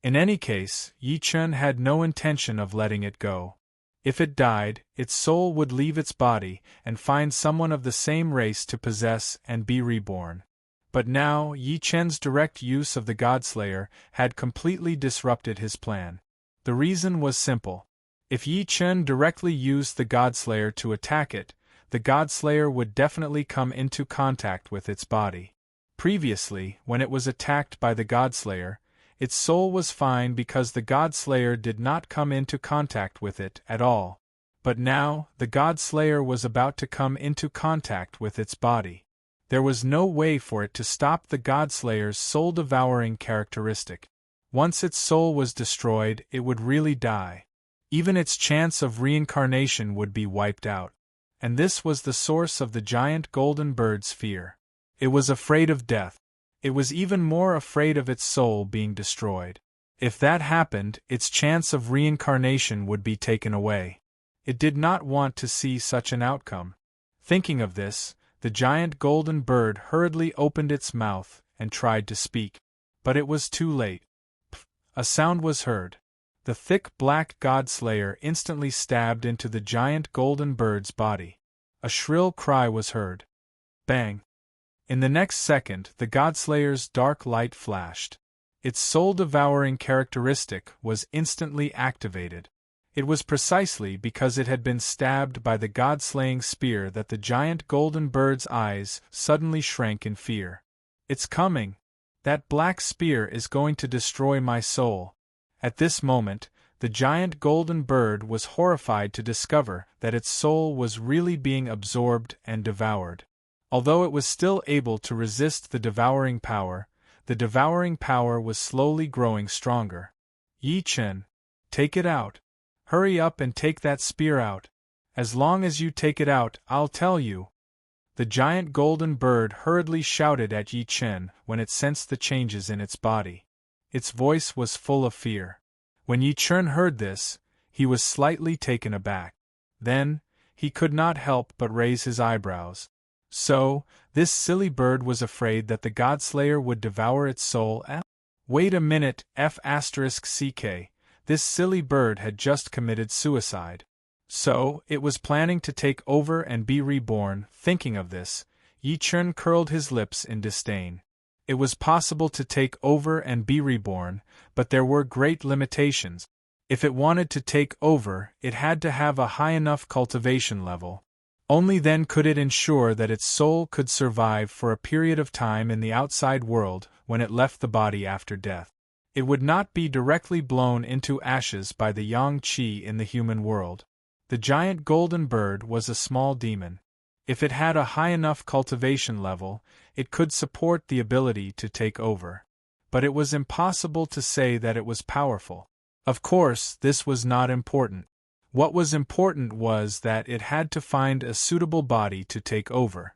In any case, Yi Chen had no intention of letting it go. If it died, its soul would leave its body and find someone of the same race to possess and be reborn. But now, Yi Chen's direct use of the Godslayer had completely disrupted his plan. The reason was simple. If Yi Chen directly used the Godslayer to attack it, the Godslayer would definitely come into contact with its body. Previously, when it was attacked by the Godslayer, its soul was fine because the Godslayer did not come into contact with it at all. But now, the Godslayer was about to come into contact with its body. There was no way for it to stop the Godslayer's soul-devouring characteristic. Once its soul was destroyed, it would really die. Even its chance of reincarnation would be wiped out. And this was the source of the giant golden bird's fear. It was afraid of death. It was even more afraid of its soul being destroyed. If that happened, its chance of reincarnation would be taken away. It did not want to see such an outcome. Thinking of this, the giant golden bird hurriedly opened its mouth and tried to speak. But it was too late. Pff! A sound was heard. The thick black Godslayer instantly stabbed into the giant golden bird's body. A shrill cry was heard. Bang! In the next second, the Godslayer's dark light flashed. Its soul-devouring characteristic was instantly activated. It was precisely because it had been stabbed by the God-slaying spear that the giant golden bird's eyes suddenly shrank in fear. It's coming! That black spear is going to destroy my soul. At this moment, the giant golden bird was horrified to discover that its soul was really being absorbed and devoured. Although it was still able to resist the devouring power was slowly growing stronger. Yi Chen, take it out. Hurry up and take that spear out. As long as you take it out, I'll tell you. The giant golden bird hurriedly shouted at Yi Chen when it sensed the changes in its body. Its voice was full of fear. When Yi Chen heard this, he was slightly taken aback. Then, he could not help but raise his eyebrows. So, this silly bird was afraid that the Godslayer would devour its soul. Wait a minute, F***ck, this silly bird had just committed suicide. So, it was planning to take over and be reborn. Thinking of this, Yi Chen curled his lips in disdain. It was possible to take over and be reborn, but there were great limitations. If it wanted to take over, it had to have a high enough cultivation level. Only then could it ensure that its soul could survive for a period of time in the outside world when it left the body after death. It would not be directly blown into ashes by the yang qi in the human world. The giant golden bird was a small demon. If it had a high enough cultivation level, it could support the ability to take over. But it was impossible to say that it was powerful. Of course, this was not important. What was important was that it had to find a suitable body to take over.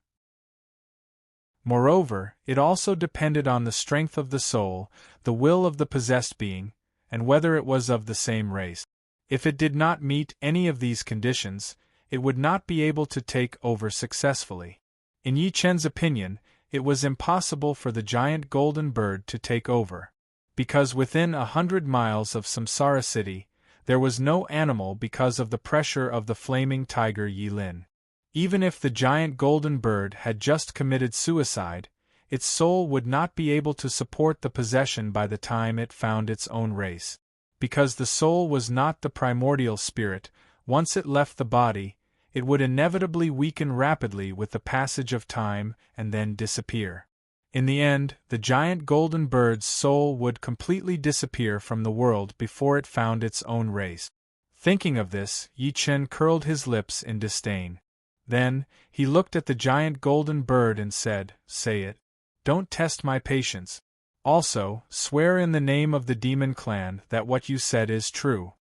Moreover, it also depended on the strength of the soul, the will of the possessed being, and whether it was of the same race. If it did not meet any of these conditions, it would not be able to take over successfully. In Yi Chen's opinion, it was impossible for the giant golden bird to take over. Because within 100 miles of Samsara City, there was no animal because of the pressure of the flaming tiger Yi Lin. Even if the giant golden bird had just committed suicide, its soul would not be able to support the possession by the time it found its own race. Because the soul was not the primordial spirit, once it left the body, it would inevitably weaken rapidly with the passage of time and then disappear. In the end, the giant golden bird's soul would completely disappear from the world before it found its own race. Thinking of this, Yi Chen curled his lips in disdain. Then, he looked at the giant golden bird and said, "Say it. Don't test my patience. Also, swear in the name of the demon clan that what you said is true."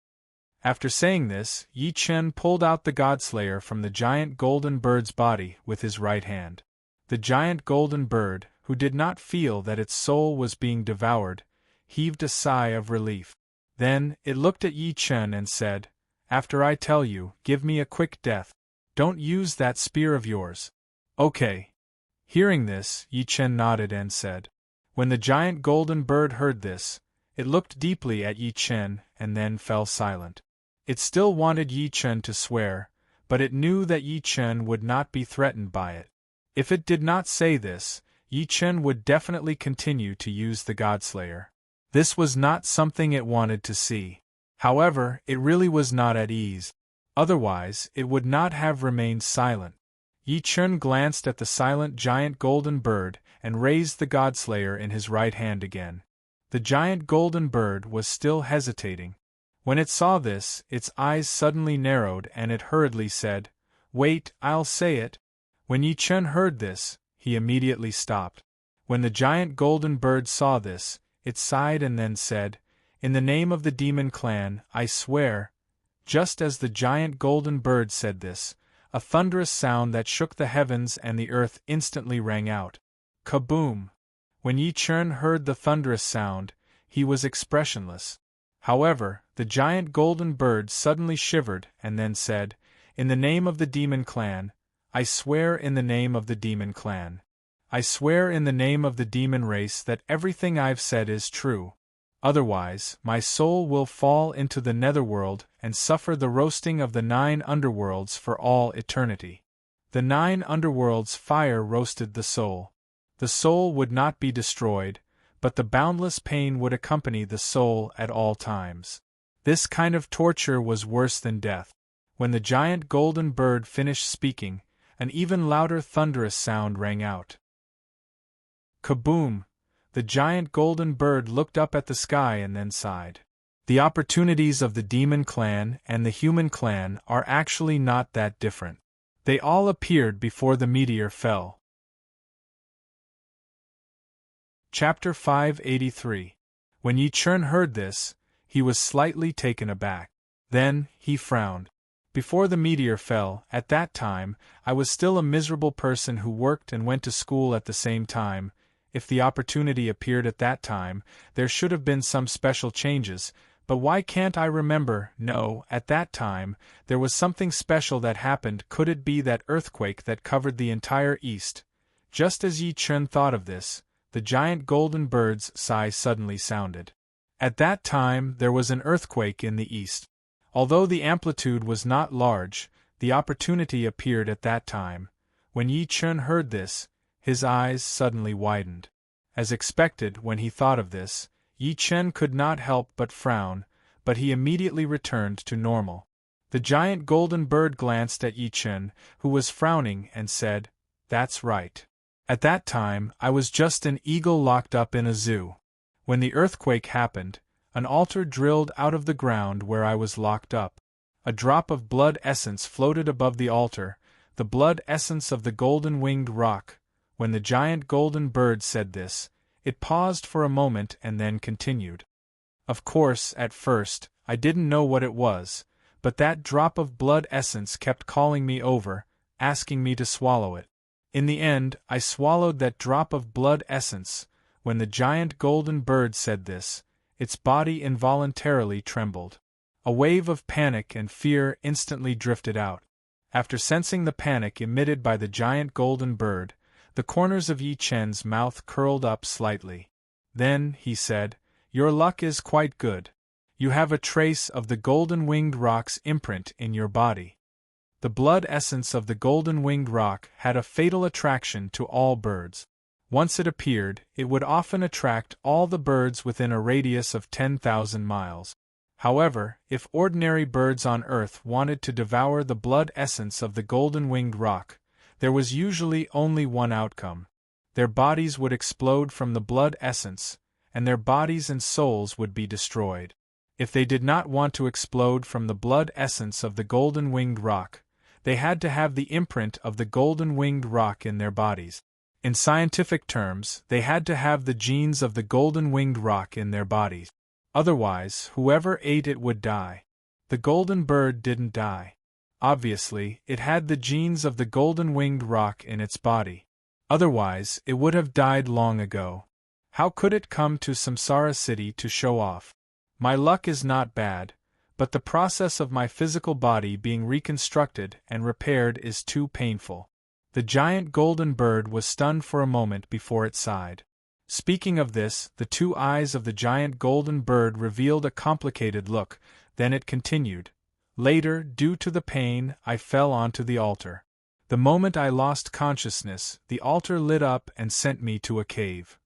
After saying this, Yi Chen pulled out the Godslayer from the giant golden bird's body with his right hand. The giant golden bird, who did not feel that its soul was being devoured, heaved a sigh of relief. Then, it looked at Yi Chen and said, "After I tell you, give me a quick death. Don't use that spear of yours." "Okay." Hearing this, Yi Chen nodded and said. When the giant golden bird heard this, it looked deeply at Yi Chen and then fell silent. It still wanted Yi Chen to swear, but it knew that Yi Chen would not be threatened by it. If it did not say this, Yi Chen would definitely continue to use the Godslayer. This was not something it wanted to see. However, it really was not at ease. Otherwise, it would not have remained silent. Yi Chen glanced at the silent giant golden bird and raised the Godslayer in his right hand again. The giant golden bird was still hesitating. When it saw this, its eyes suddenly narrowed and it hurriedly said, "Wait, I'll say it." When Yi Chen heard this, he immediately stopped. When the giant golden bird saw this, it sighed and then said, "In the name of the demon clan, I swear." Just as the giant golden bird said this, a thunderous sound that shook the heavens and the earth instantly rang out. Kaboom! When Yi Chen heard the thunderous sound, he was expressionless. However, the giant golden bird suddenly shivered and then said, "In the name of the demon clan, I swear in the name of the demon clan. I swear in the name of the demon race that everything I've said is true. Otherwise, my soul will fall into the netherworld and suffer the roasting of the 9 underworlds for all eternity." The 9 underworlds' fire roasted the soul. The soul would not be destroyed, but the boundless pain would accompany the soul at all times. This kind of torture was worse than death. When the giant golden bird finished speaking, an even louder thunderous sound rang out. Kaboom! The giant golden bird looked up at the sky and then sighed. The opportunities of the demon clan and the human clan are actually not that different. They all appeared before the meteor fell. Chapter 583. When Yi Chen heard this, he was slightly taken aback. Then, he frowned. Before the meteor fell, at that time, I was still a miserable person who worked and went to school at the same time, If the opportunity appeared at that time, there should have been some special changes, but why can't I remember? No, at that time, there was something special that happened. Could it be that earthquake that covered the entire east? Just as Yi Chen thought of this, the giant golden bird's sigh suddenly sounded. At that time, there was an earthquake in the east. Although the amplitude was not large, the opportunity appeared at that time. When Yi Chen heard this, his eyes suddenly widened. As expected, when he thought of this, Yi Chen could not help but frown, but he immediately returned to normal. The giant golden bird glanced at Yi Chen, who was frowning, and said, "That's right. At that time, I was just an eagle locked up in a zoo. When the earthquake happened, an altar drilled out of the ground where I was locked up. A drop of blood essence floated above the altar, the blood essence of the golden-winged roc." When the giant golden bird said this, it paused for a moment and then continued. "Of course, at first, I didn't know what it was, but that drop of blood essence kept calling me over, asking me to swallow it. In the end, I swallowed that drop of blood essence." When the giant golden bird said this, its body involuntarily trembled. A wave of panic and fear instantly drifted out. After sensing the panic emitted by the giant golden bird, the corners of Yi Chen's mouth curled up slightly. Then, he said, "Your luck is quite good. You have a trace of the golden-winged roc's imprint in your body." The blood essence of the golden-winged roc had a fatal attraction to all birds. Once it appeared, it would often attract all the birds within a radius of 10,000 miles. However, if ordinary birds on Earth wanted to devour the blood essence of the golden-winged roc, there was usually only one outcome. Their bodies would explode from the blood essence, and their bodies and souls would be destroyed. If they did not want to explode from the blood essence of the golden-winged roc, they had to have the imprint of the golden-winged roc in their bodies. In scientific terms, they had to have the genes of the golden-winged roc in their bodies. Otherwise, whoever ate it would die. The golden bird didn't die. Obviously, it had the genes of the golden-winged roc in its body. Otherwise, it would have died long ago. How could it come to Samsara City to show off? My luck is not bad, but the process of my physical body being reconstructed and repaired is too painful. The giant golden bird was stunned for a moment before it sighed. Speaking of this, the two eyes of the giant golden bird revealed a complicated look, then it continued. "Later, due to the pain, I fell onto the altar. The moment I lost consciousness, the altar lit up and sent me to a cave.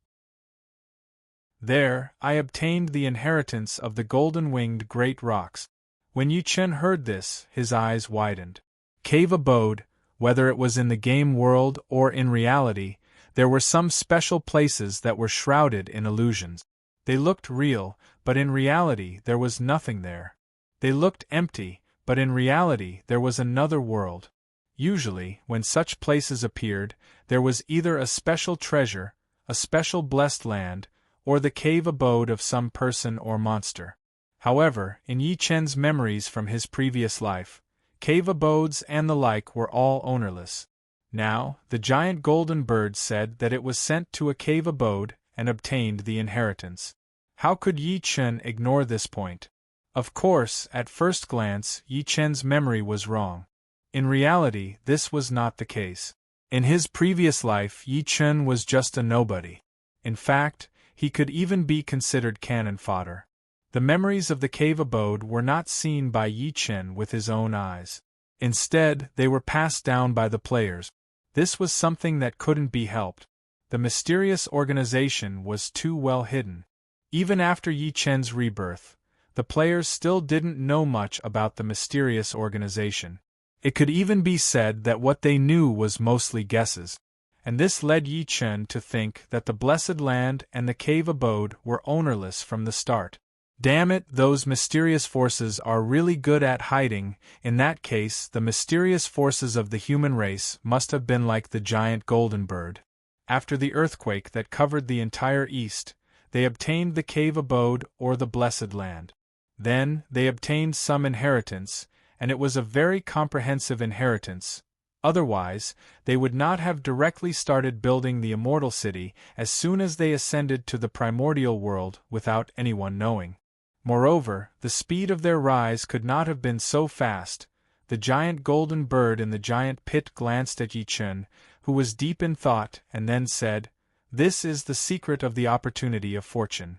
There, I obtained the inheritance of the golden-winged great rocks." When Yi Chen heard this, his eyes widened. Cave abode, whether it was in the game world or in reality, there were some special places that were shrouded in illusions. They looked real, but in reality there was nothing there. They looked empty, but in reality there was another world. Usually, when such places appeared, there was either a special treasure, a special blessed land, or the cave abode of some person or monster. However, in Yi Chen's memories from his previous life, cave abodes and the like were all ownerless. Now, the giant golden bird said that it was sent to a cave abode and obtained the inheritance. How could Yi Chen ignore this point? Of course, at first glance, Yi Chen's memory was wrong. In reality, this was not the case. In his previous life, Yi Chen was just a nobody. In fact, he could even be considered cannon fodder. The memories of the cave abode were not seen by Yi Chen with his own eyes. Instead, they were passed down by the players. This was something that couldn't be helped. The mysterious organization was too well hidden. Even after Yi Chen's rebirth, the players still didn't know much about the mysterious organization. It could even be said that what they knew was mostly guesses. And this led Yi Chen to think that the Blessed Land and the cave abode were ownerless from the start. Damn it, those mysterious forces are really good at hiding. In that case, the mysterious forces of the human race must have been like the giant golden bird. After the earthquake that covered the entire East, they obtained the cave abode or the Blessed Land. Then, they obtained some inheritance, and it was a very comprehensive inheritance. Otherwise, they would not have directly started building the immortal city as soon as they ascended to the primordial world without anyone knowing. Moreover, the speed of their rise could not have been so fast. The giant golden bird in the giant pit glanced at Yi Chen, who was deep in thought, and then said, "This is the secret of the opportunity of fortune.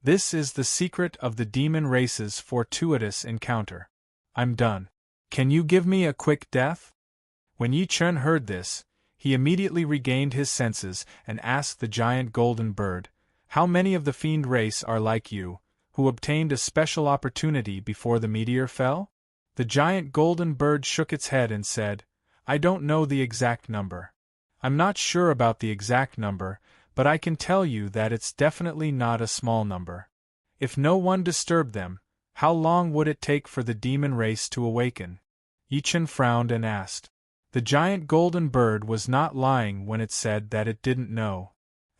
This is the secret of the demon race's fortuitous encounter. I'm done. Can you give me a quick death?" When Yi Chen heard this, he immediately regained his senses and asked the giant golden bird, "How many of the fiend race are like you, who obtained a special opportunity before the meteor fell?" The giant golden bird shook its head and said, "I don't know the exact number. I'm not sure about the exact number, but I can tell you that it's definitely not a small number. If no one disturbed them, how long would it take for the demon race to awaken?" Yi Chen frowned and asked. The giant golden bird was not lying when it said that it didn't know.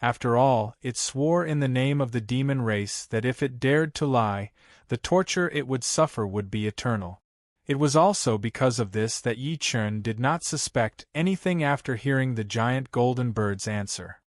After all, it swore in the name of the demon race that if it dared to lie, the torture it would suffer would be eternal. It was also because of this that Yi Chen did not suspect anything after hearing the giant golden bird's answer.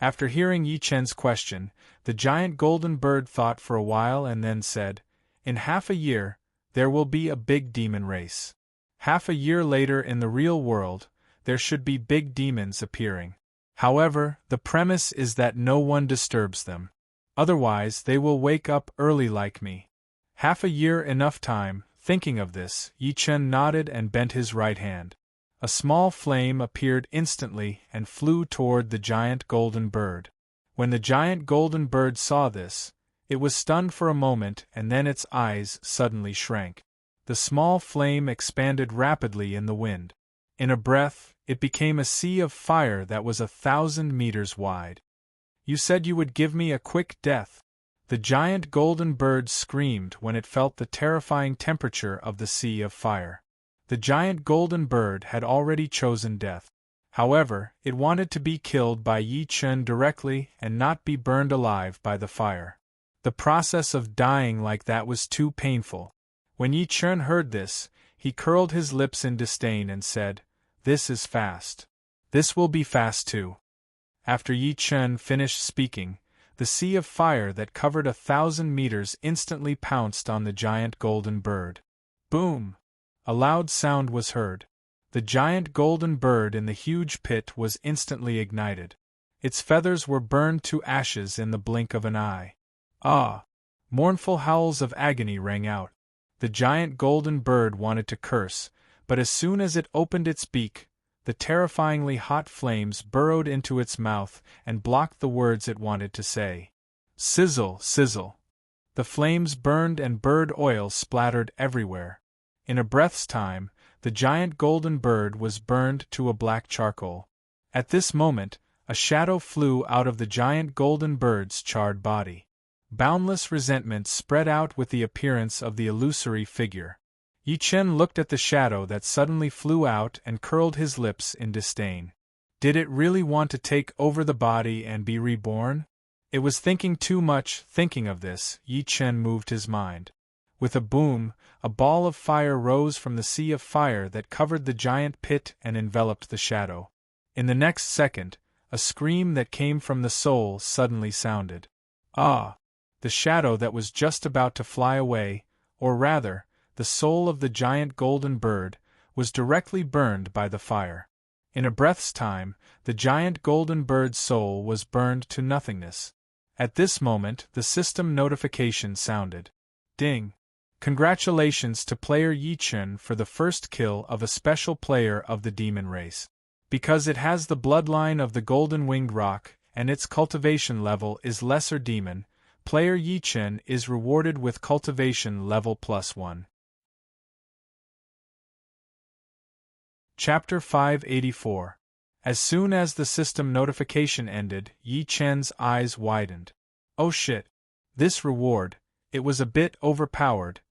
After hearing Yi Chen's question, the giant golden bird thought for a while and then said, "In half a year, there will be a big demon race. Half a year later in the real world, there should be big demons appearing. However, the premise is that no one disturbs them. Otherwise, they will wake up early like me." Half a year enough time. Thinking of this, Yi Chen nodded and bent his right hand. A small flame appeared instantly and flew toward the giant golden bird. When the giant golden bird saw this, it was stunned for a moment and then its eyes suddenly shrank. The small flame expanded rapidly in the wind. In a breath, it became a sea of fire that was 1,000 meters wide. "You said you would give me a quick death." The giant golden bird screamed when it felt the terrifying temperature of the sea of fire. The giant golden bird had already chosen death. However, it wanted to be killed by Yi Chen directly and not be burned alive by the fire. The process of dying like that was too painful. When Yi Chen heard this, he curled his lips in disdain and said, "This is fast. This will be fast too." After Yi Chen finished speaking, the sea of fire that covered 1,000 meters instantly pounced on the giant golden bird. Boom! A loud sound was heard. The giant golden bird in the huge pit was instantly ignited. Its feathers were burned to ashes in the blink of an eye. Ah! Mournful howls of agony rang out. The giant golden bird wanted to curse, but as soon as it opened its beak, the terrifyingly hot flames burrowed into its mouth and blocked the words it wanted to say. Sizzle, sizzle. The flames burned and bird oil splattered everywhere. In a breath's time, the giant golden bird was burned to a black charcoal. At this moment, a shadow flew out of the giant golden bird's charred body. Boundless resentment spread out with the appearance of the illusory figure. Yi Chen looked at the shadow that suddenly flew out and curled his lips in disdain. Did it really want to take over the body and be reborn? It was thinking too much. Thinking of this, Yi Chen moved his mind. With a boom, a ball of fire rose from the sea of fire that covered the giant pit and enveloped the shadow. In the next second, a scream that came from the soul suddenly sounded. Ah! The shadow that was just about to fly away, or rather, the soul of the giant golden bird, was directly burned by the fire. In a breath's time, the giant golden bird's soul was burned to nothingness. At this moment, the system notification sounded. Ding! Congratulations to player Yi Chen for the first kill of a special player of the demon race. Because it has the bloodline of the golden winged roc, and its cultivation level is lesser demon, player Yi Chen is rewarded with cultivation level +1. Chapter 584. As soon as the system notification ended, Yi Chen's eyes widened. Oh shit! This reward, it was a bit overpowered.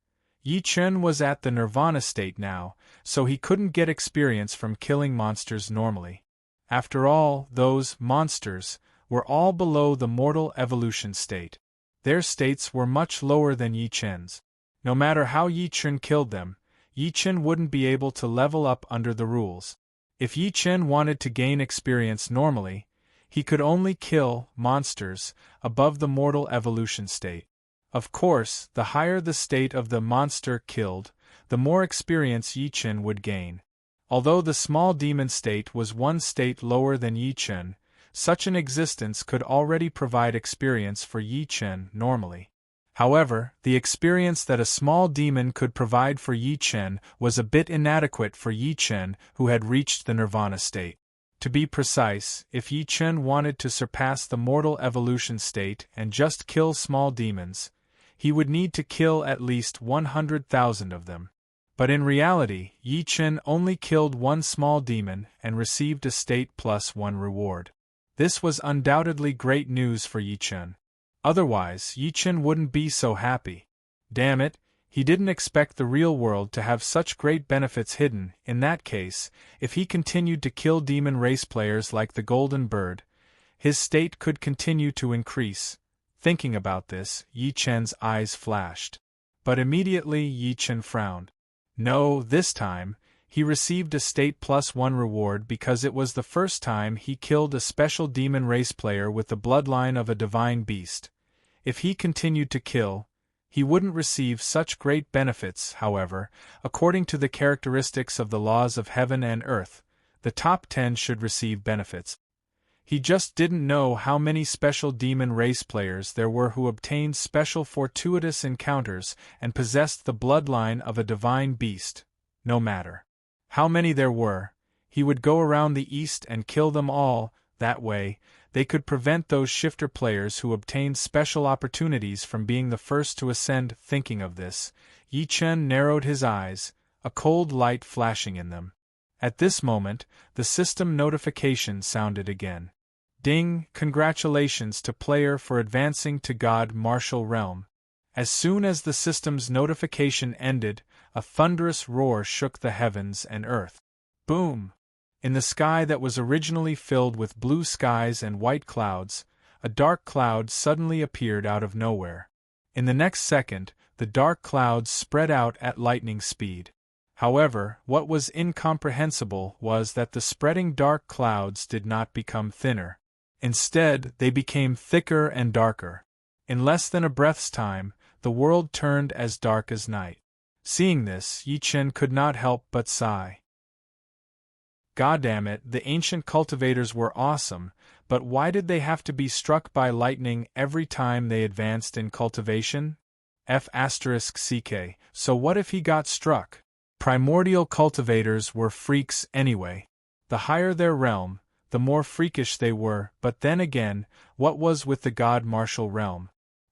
Yi Chen was at the nirvana state now, so he couldn't get experience from killing monsters normally. After all, those monsters were all below the mortal evolution state. Their states were much lower than Yi Chen's. No matter how Yi Chen killed them, Yi Chen wouldn't be able to level up under the rules. If Yi Chen wanted to gain experience normally, he could only kill monsters above the mortal evolution state. Of course, the higher the state of the monster killed, the more experience Yi Chen would gain. Although the small demon state was one state lower than Yi Chen, such an existence could already provide experience for Yi Chen normally. However, the experience that a small demon could provide for Yi Chen was a bit inadequate for Yi Chen, who had reached the nirvana state. To be precise, if Yi Chen wanted to surpass the mortal evolution state and just kill small demons, he would need to kill at least 100,000 of them. But in reality, Yi Chen only killed one small demon and received a state plus 1 reward. This was undoubtedly great news for Yi Chen. Otherwise, Yi Chen wouldn't be so happy. Damn it, he didn't expect the real world to have such great benefits hidden. In that case, if he continued to kill demon race players like the Golden Bird, his state could continue to increase. Thinking about this, Yi Chen's eyes flashed. But immediately Yi Chen frowned. No, this time, he received a state plus 1 reward because it was the first time he killed a special demon race player with the bloodline of a divine beast. If he continued to kill, he wouldn't receive such great benefits. However, according to the characteristics of the laws of heaven and earth, the top 10 should receive benefits. He just didn't know how many special demon race players there were who obtained special fortuitous encounters and possessed the bloodline of a divine beast. No matter how many there were, he would go around the east and kill them all. That way, they could prevent those shifter players who obtained special opportunities from being the first to ascend. Thinking of this, Yi Chen narrowed his eyes, a cold light flashing in them. At this moment, the system notification sounded again. Ding! Congratulations to player for advancing to God Martial Realm. As soon as the system's notification ended, a thunderous roar shook the heavens and earth. Boom! In the sky that was originally filled with blue skies and white clouds, a dark cloud suddenly appeared out of nowhere. In the next second, the dark clouds spread out at lightning speed. However, what was incomprehensible was that the spreading dark clouds did not become thinner. Instead, they became thicker and darker. In less than a breath's time, the world turned as dark as night. Seeing this, Yi Chen could not help but sigh. Goddamn it, the ancient cultivators were awesome, but why did they have to be struck by lightning every time they advanced in cultivation? F***ck, so what if he got struck? Primordial cultivators were freaks anyway. The higher their realm, the more freakish they were. But then again, what was with the God Martial Realm?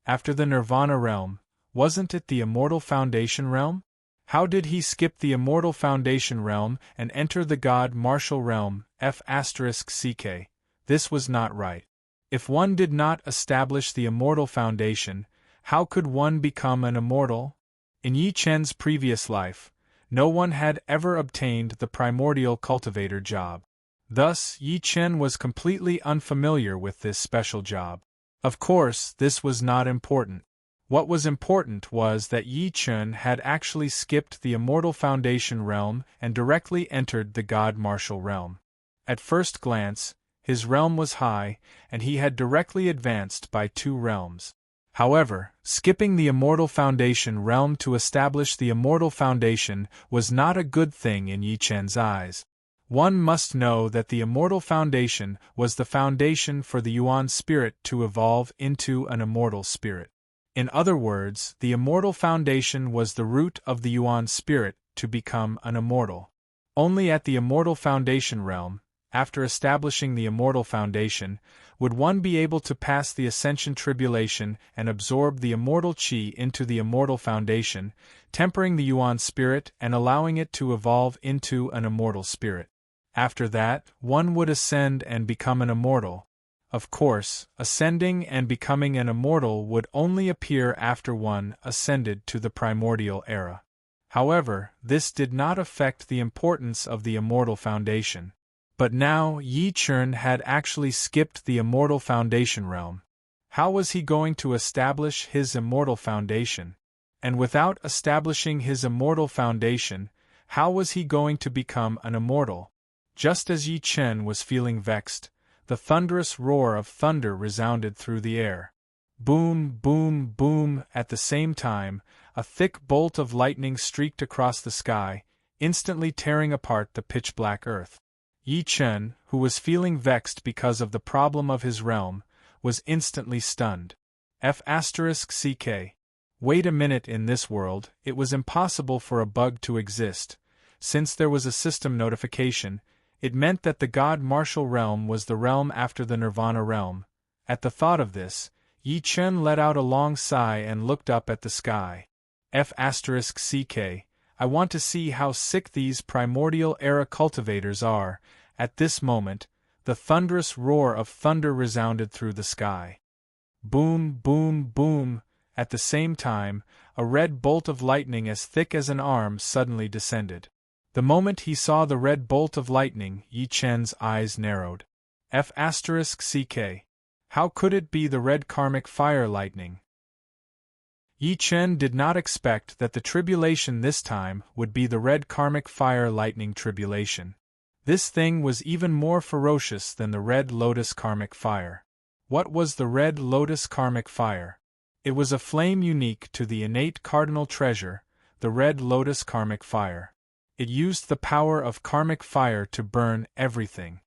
After the Nirvana Realm, wasn't it the Immortal Foundation Realm? How did he skip the Immortal Foundation Realm and enter the God Martial Realm? F***ck. This was not right. If one did not establish the Immortal Foundation, how could one become an immortal? In Yi Chen's previous life, no one had ever obtained the Primordial Cultivator job. Thus, Yi Chen was completely unfamiliar with this special job. Of course, this was not important. What was important was that Yi Chen had actually skipped the Immortal Foundation Realm and directly entered the God Martial Realm. At first glance, his realm was high, and he had directly advanced by 2 realms. However, skipping the Immortal Foundation Realm to establish the Immortal Foundation was not a good thing in Yi Chen's eyes. One must know that the Immortal Foundation was the foundation for the Yuan spirit to evolve into an immortal spirit. In other words, the Immortal Foundation was the root of the Yuan spirit to become an immortal. Only at the Immortal Foundation realm, after establishing the Immortal Foundation, would one be able to pass the Ascension Tribulation and absorb the immortal Qi into the Immortal Foundation, tempering the Yuan spirit and allowing it to evolve into an immortal spirit. After that, one would ascend and become an immortal. Of course, ascending and becoming an immortal would only appear after one ascended to the primordial era. However, this did not affect the importance of the Immortal Foundation. But now Yi Chen had actually skipped the Immortal Foundation realm. How was he going to establish his Immortal Foundation? And without establishing his immortal foundation, how was he going to become an immortal? Just as Yi Chen was feeling vexed, the thunderous roar of thunder resounded through the air. Boom, boom, boom. At the same time, a thick bolt of lightning streaked across the sky, instantly tearing apart the pitch-black earth. Yi Chen, who was feeling vexed because of the problem of his realm, was instantly stunned. F***ck. Wait a minute, in this world, it was impossible for a bug to exist. Since there was a system notification, it meant that the God Martial realm was the realm after the Nirvana realm. At the thought of this, Yi Chen let out a long sigh and looked up at the sky. F***ck. I want to see how sick these primordial era cultivators are. At this moment, the thunderous roar of thunder resounded through the sky. Boom, boom, boom. At the same time, a red bolt of lightning as thick as an arm suddenly descended. The moment he saw the red bolt of lightning, Yi Chen's eyes narrowed. F***ck. How could it be the red karmic fire lightning? Yi Chen did not expect that the tribulation this time would be the red karmic fire lightning tribulation. This thing was even more ferocious than the red lotus karmic fire. What was the red lotus karmic fire? It was a flame unique to the innate cardinal treasure, the red lotus karmic fire. It used the power of karmic fire to burn everything.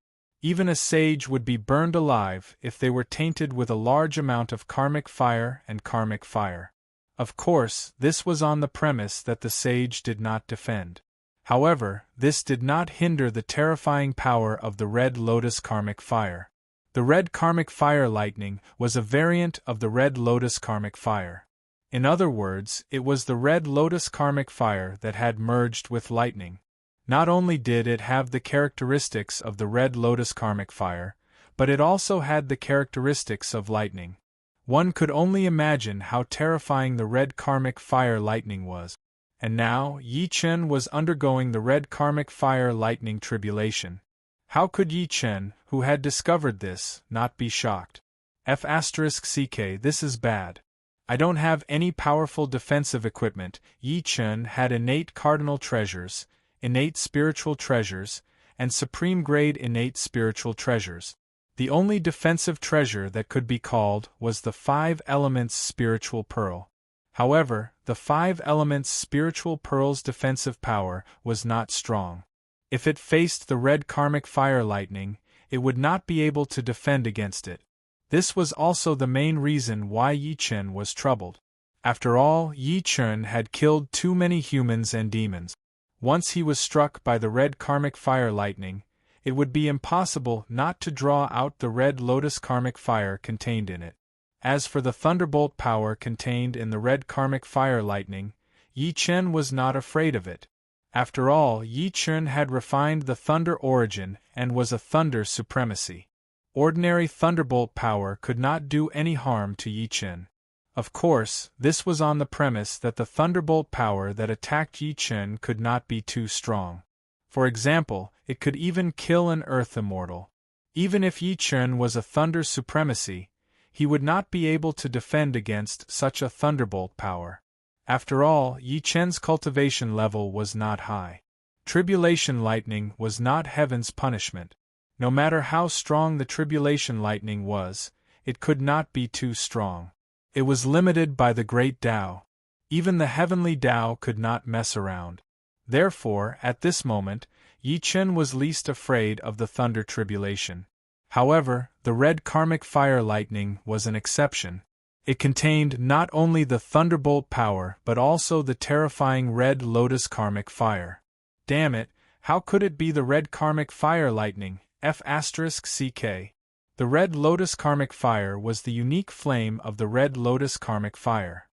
Even a sage would be burned alive if they were tainted with a large amount of karmic fire and karmic fire. Of course, this was on the premise that the sage did not defend. However, this did not hinder the terrifying power of the red lotus karmic fire. The red karmic fire lightning was a variant of the red lotus karmic fire. In other words, it was the red lotus karmic fire that had merged with lightning. Not only did it have the characteristics of the red lotus karmic fire, but it also had the characteristics of lightning. One could only imagine how terrifying the red karmic fire lightning was. And now, Yi Chen was undergoing the red karmic fire lightning tribulation. How could Yi Chen, who had discovered this, not be shocked? F***ck. This is bad. I don't have any powerful defensive equipment. Yi Chen had innate cardinal treasures, innate spiritual treasures, and supreme-grade innate spiritual treasures. The only defensive treasure that could be called was the 5 Elements Spiritual Pearl. However, the 5 Elements Spiritual Pearl's defensive power was not strong. If it faced the red karmic fire lightning, it would not be able to defend against it. This was also the main reason why Yi Chen was troubled. After all, Yi Chen had killed too many humans and demons. Once he was struck by the red karmic fire lightning, it would be impossible not to draw out the red lotus karmic fire contained in it. As for the thunderbolt power contained in the red karmic fire lightning, Yi Chen was not afraid of it. After all, Yi Chen had refined the thunder origin and was a thunder supremacy. Ordinary thunderbolt power could not do any harm to Yi Chen. Of course, this was on the premise that the thunderbolt power that attacked Yi Chen could not be too strong. For example, it could even kill an earth immortal. Even if Yi Chen was a thunder supremacy, he would not be able to defend against such a thunderbolt power. After all, Yi Chen's cultivation level was not high. Tribulation lightning was not heaven's punishment. No matter how strong the tribulation lightning was, it could not be too strong. It was limited by the great Tao. Even the heavenly Tao could not mess around. Therefore, at this moment, Yi Chen was least afraid of the thunder tribulation. However, the red karmic fire lightning was an exception. It contained not only the thunderbolt power but also the terrifying red lotus karmic fire. Damn it, how could it be the red karmic fire lightning? F***ck. The red lotus karmic fire was the unique flame of the red lotus karmic fire.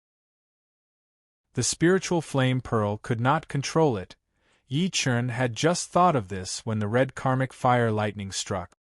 The spiritual flame pearl could not control it. Yi Chen had just thought of this when the red karmic fire lightning struck.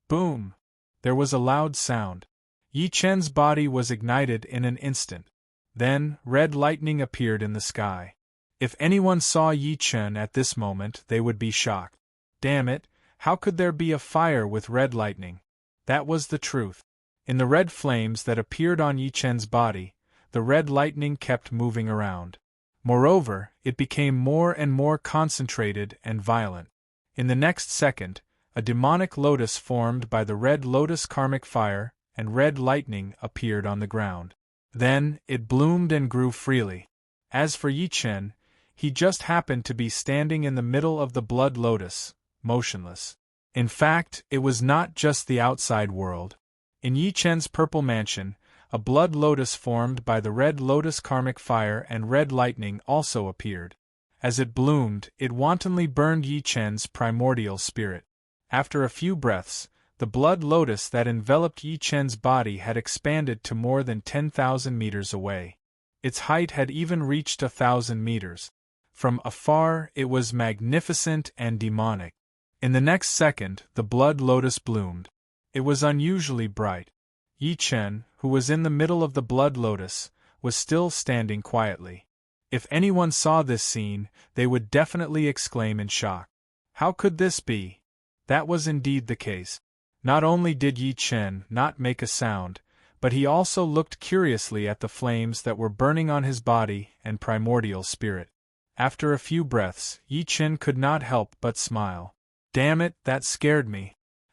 Boom! There was a loud sound. Yi Chen's body was ignited in an instant. Then, red lightning appeared in the sky. If anyone saw Yi Chen at this moment, they would be shocked. Damn it, how could there be a fire with red lightning? That was the truth. In the red flames that appeared on Yi Chen's body, the red lightning kept moving around. Moreover, it became more and more concentrated and violent. In the next second, a demonic lotus formed by the red lotus karmic fire and red lightning appeared on the ground. Then, it bloomed and grew freely. As for Yi Chen, he just happened to be standing in the middle of the blood lotus, motionless. In fact, it was not just the outside world. In Yi Chen's purple mansion, a blood lotus formed by the red lotus karmic fire and red lightning also appeared. As it bloomed, it wantonly burned Yi Chen's primordial spirit. After a few breaths, the blood lotus that enveloped Yi Chen's body had expanded to more than 10,000 meters away. Its height had even reached 1,000 meters. From afar, it was magnificent and demonic. In the next second, the blood lotus bloomed. It was unusually bright. Yi Chen, who was in the middle of the blood lotus, was still standing quietly. If anyone saw this scene, they would definitely exclaim in shock. How could this be? That was indeed the case. Not only did Yi Chen not make a sound, but he also looked curiously at the flames that were burning on his body and primordial spirit. After a few breaths, Yi Chen could not help but smile. Damn it, that scared me.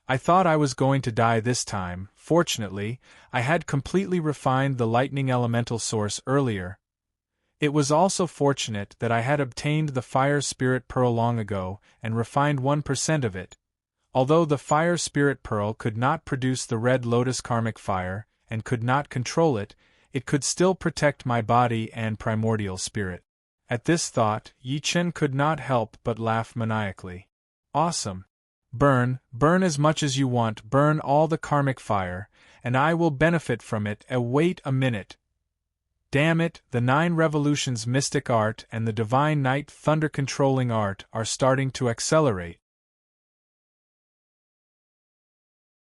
I thought I was going to die this time. Fortunately, I had completely refined the lightning elemental source earlier. It was also fortunate that I had obtained the fire spirit pearl long ago and refined 1% of it. Although the fire spirit pearl could not produce the red lotus karmic fire and could not control it, it could still protect my body and primordial spirit. At this thought, Yi Chen could not help but laugh maniacally. Awesome. Burn as much as you want, burn all the karmic fire, and I will benefit from it. Wait a minute. Damn it, the 9 revolutions mystic art and the divine night thunder controlling art are starting to accelerate.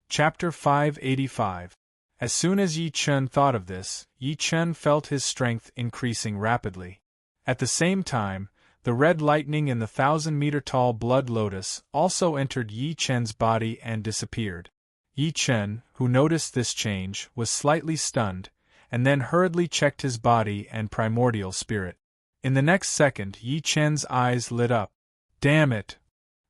Chapter 585. As soon as Yi Chen thought of this, Yi Chen felt his strength increasing rapidly. At the same time, the red lightning in the 1,000-meter-tall blood lotus also entered Yi Chen's body and disappeared. Yi Chen, who noticed this change, was slightly stunned, and then hurriedly checked his body and primordial spirit. In the next second, Yi Chen's eyes lit up. Damn it!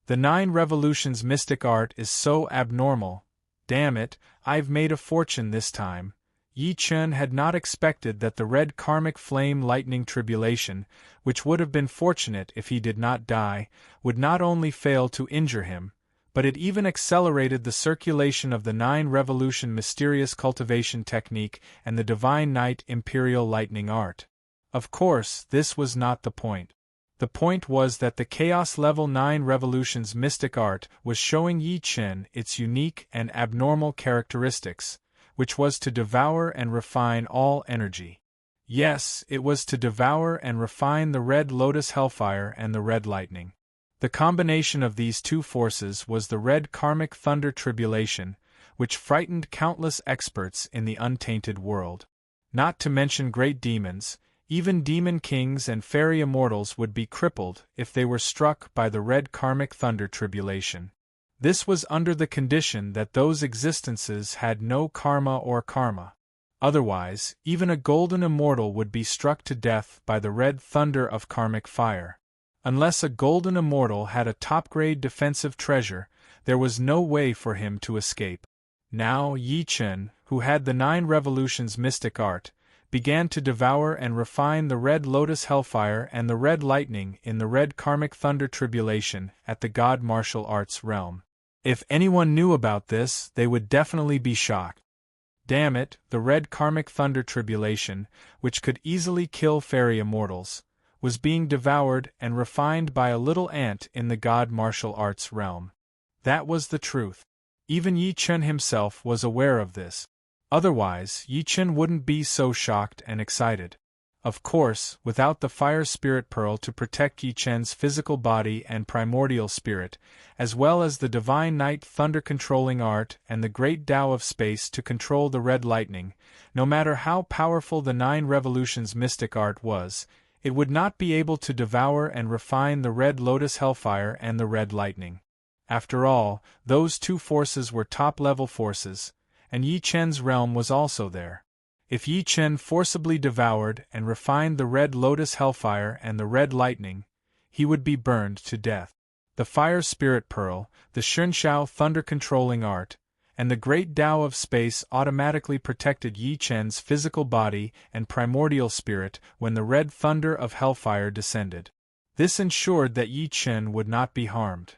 The 9 revolutions mystic art is so abnormal. Damn it, I've made a fortune this time. Yi Chen had not expected that the red karmic flame lightning tribulation, which would have been fortunate if he did not die, would not only fail to injure him, but it even accelerated the circulation of the 9 revolution mysterious cultivation technique and the divine night imperial lightning art. Of course, this was not the point. The point was that the Chaos Level 9 Revolutions mystic art was showing Yi Chen its unique and abnormal characteristics, which was to devour and refine all energy. Yes, it was to devour and refine the red lotus hellfire and the red lightning. The combination of these two forces was the red karmic thunder tribulation, which frightened countless experts in the untainted world. Not to mention great demons, even demon kings and fairy immortals would be crippled if they were struck by the red karmic thunder tribulation. This was under the condition that those existences had no karma or karma. Otherwise, even a golden immortal would be struck to death by the red thunder of karmic fire. Unless a golden immortal had a top-grade defensive treasure, there was no way for him to escape. Now Yi Chen, who had the 9 revolutions mystic art, began to devour and refine the red lotus hellfire and the red lightning in the red karmic thunder tribulation at the god martial arts realm. If anyone knew about this, they would definitely be shocked. Damn it, the red karmic thunder tribulation, which could easily kill fairy immortals, was being devoured and refined by a little ant in the god martial arts realm. That was the truth. Even Yi Chen himself was aware of this. Otherwise, Yi Chen wouldn't be so shocked and excited. Of course, without the fire spirit pearl to protect Yi Chen's physical body and primordial spirit, as well as the divine night thunder controlling art and the great Tao of space to control the red lightning, no matter how powerful the 9 revolutions mystic art was, it would not be able to devour and refine the red lotus hellfire and the red lightning. After all, those two forces were top-level forces, and Yi Chen's realm was also there. If Yi Chen forcibly devoured and refined the red lotus hellfire and the red lightning, he would be burned to death. The fire spirit pearl, the Shunshao thunder-controlling art, and the great Tao of space automatically protected Yi Chen's physical body and primordial spirit when the red thunder of hellfire descended. This ensured that Yi Chen would not be harmed.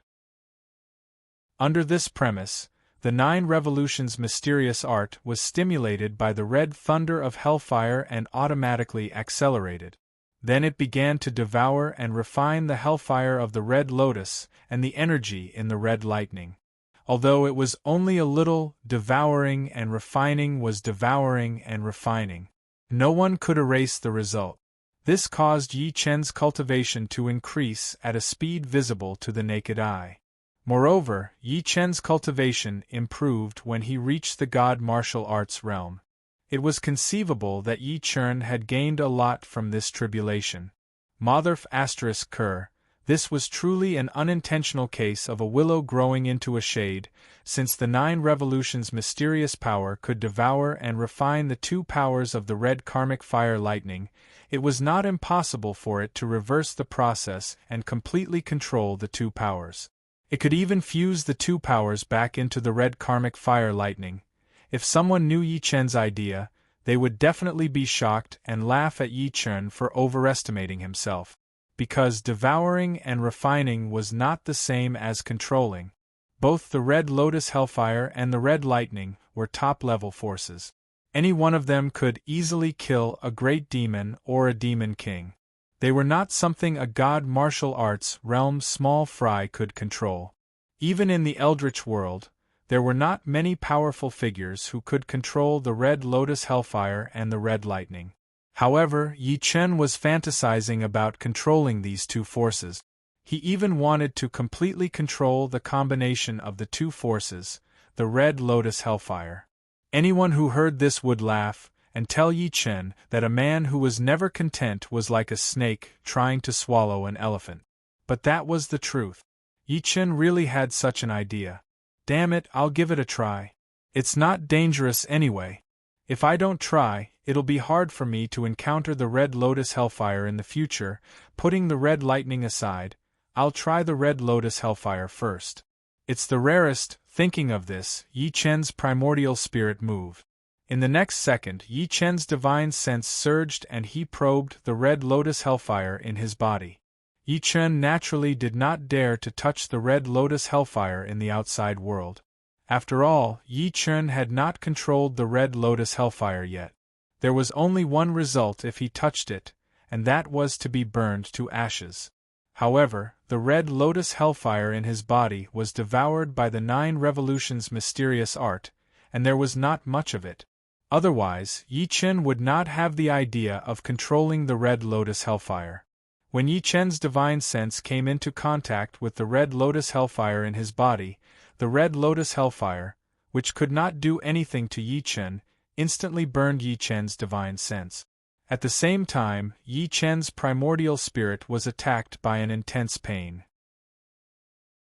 Under this premise, the 9 Revolutions' mysterious art was stimulated by the red thunder of hellfire and automatically accelerated. Then it began to devour and refine the hellfire of the red lotus and the energy in the red lightning. Although it was only a little, devouring and refining was devouring and refining. No one could erase the result. This caused Yi Chen's cultivation to increase at a speed visible to the naked eye. Moreover, Yi Chen's cultivation improved when he reached the god martial arts realm. It was conceivable that Yi Chen had gained a lot from this tribulation. Motherf *******, this was truly an unintentional case of a willow growing into a shade, since the 9 Revolutions' mysterious power could devour and refine the 2 powers of the red karmic fire lightning. It was not impossible for it to reverse the process and completely control the 2 powers. It could even fuse the 2 powers back into the red karmic fire lightning. If someone knew Yi Chen's idea, they would definitely be shocked and laugh at Yi Chen for overestimating himself. Because devouring and refining was not the same as controlling. Both the red lotus hellfire and the red lightning were top-level forces. Any one of them could easily kill a great demon or a demon king. They were not something a god martial arts realm small fry could control. Even in the Eldritch world, there were not many powerful figures who could control the red lotus hellfire and the red lightning. However, Yi Chen was fantasizing about controlling these 2 forces. He even wanted to completely control the combination of the 2 forces, the red lotus hellfire. Anyone who heard this would laugh and tell Yi Chen that a man who was never content was like a snake trying to swallow an elephant. But that was the truth. Yi Chen really had such an idea. Damn it, I'll give it a try. It's not dangerous anyway. If I don't try, it'll be hard for me to encounter the red lotus hellfire in the future. Putting the red lightning aside, I'll try the red lotus hellfire first. It's the rarest. Thinking of this, Yi Chen's primordial spirit moved. In the next second, Yi Chen's divine sense surged and he probed the red lotus hellfire in his body. Yi Chen naturally did not dare to touch the red lotus hellfire in the outside world. After all, Yi Chen had not controlled the red lotus hellfire yet. There was only one result if he touched it, and that was to be burned to ashes. However, the red lotus hellfire in his body was devoured by the 9 Revolutions' mysterious art, and there was not much of it. Otherwise, Yi Chen would not have the idea of controlling the red lotus hellfire. When Yi Chen's divine sense came into contact with the red lotus hellfire in his body, the red lotus hellfire, which could not do anything to Yi Chen, instantly burned Yi Chen's divine sense. At the same time, Yi Chen's primordial spirit was attacked by an intense pain.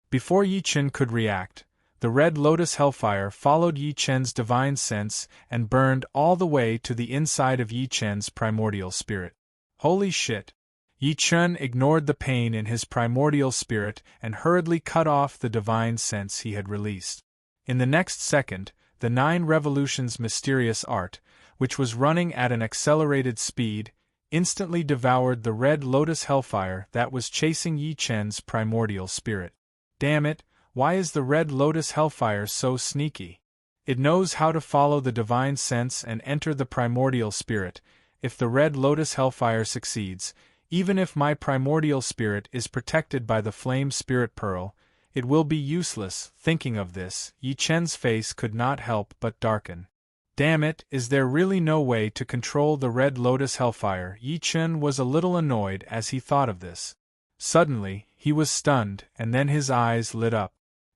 Before Yi Chen could react, the red lotus hellfire followed Yi Chen's divine sense and burned all the way to the inside of Yi Chen's primordial spirit. Holy shit! Yi Chen ignored the pain in his primordial spirit and hurriedly cut off the divine sense he had released. In the next second, the 9 Revolutions' mysterious art, which was running at an accelerated speed, instantly devoured the red lotus hellfire that was chasing Yi Chen's primordial spirit. Damn it, why is the red lotus hellfire so sneaky? It knows how to follow the divine sense and enter the primordial spirit. If the red lotus hellfire succeeds, even if my primordial spirit is protected by the flame spirit pearl, it will be useless. Thinking of this, Yi Chen's face could not help but darken. Damn it, is there really no way to control the red lotus hellfire? Yi Chen was a little annoyed as he thought of this. Suddenly, he was stunned, and then his eyes lit up.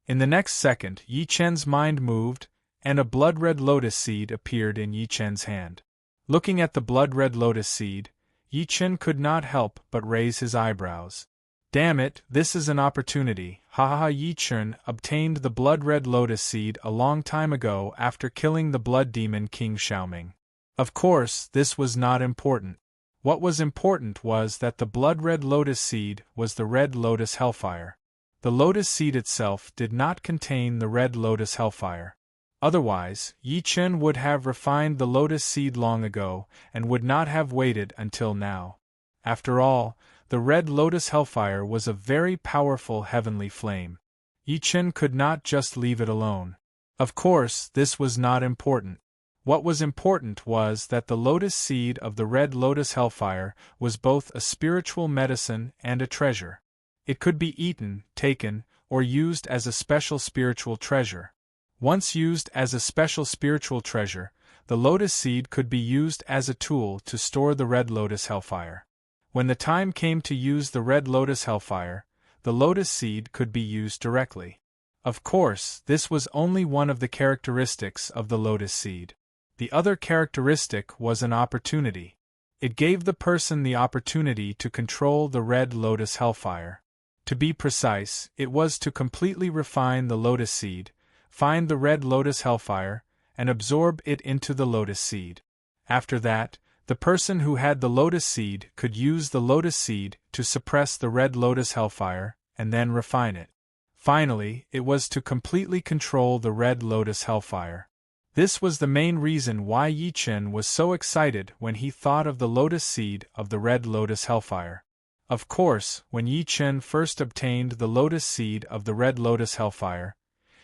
In the next second, Yi Chen's mind moved, and a blood-red lotus seed appeared in Yi Chen's hand. Looking at the blood-red lotus seed, Yi Chen could not help but raise his eyebrows. Damn it, this is an opportunity. Haha, Yi Chen obtained the blood-red lotus seed a long time ago after killing the blood demon King Xiaoming. Of course, this was not important. What was important was that the blood-red lotus seed was the red lotus hellfire. The lotus seed itself did not contain the red lotus hellfire. Otherwise, Yi Chen would have refined the lotus seed long ago, and would not have waited until now. After all, the red lotus hellfire was a very powerful heavenly flame. Yi Chen could not just leave it alone. Of course, this was not important. What was important was that the lotus seed of the red lotus hellfire was both a spiritual medicine and a treasure. It could be eaten, taken, or used as a special spiritual treasure. Once used as a special spiritual treasure, the lotus seed could be used as a tool to store the red lotus hellfire. When the time came to use the red lotus hellfire, the lotus seed could be used directly. Of course, this was only one of the characteristics of the lotus seed. The other characteristic was an opportunity. It gave the person the opportunity to control the red lotus hellfire. To be precise, it was to completely refine the lotus seed, find the red lotus hellfire, and absorb it into the lotus seed. After that, the person who had the lotus seed could use the lotus seed to suppress the red lotus hellfire, and then refine it. Finally, it was to completely control the red lotus hellfire. This was the main reason why Yi Chen was so excited when he thought of the lotus seed of the red lotus hellfire. Of course, when Yi Chen first obtained the lotus seed of the red lotus hellfire,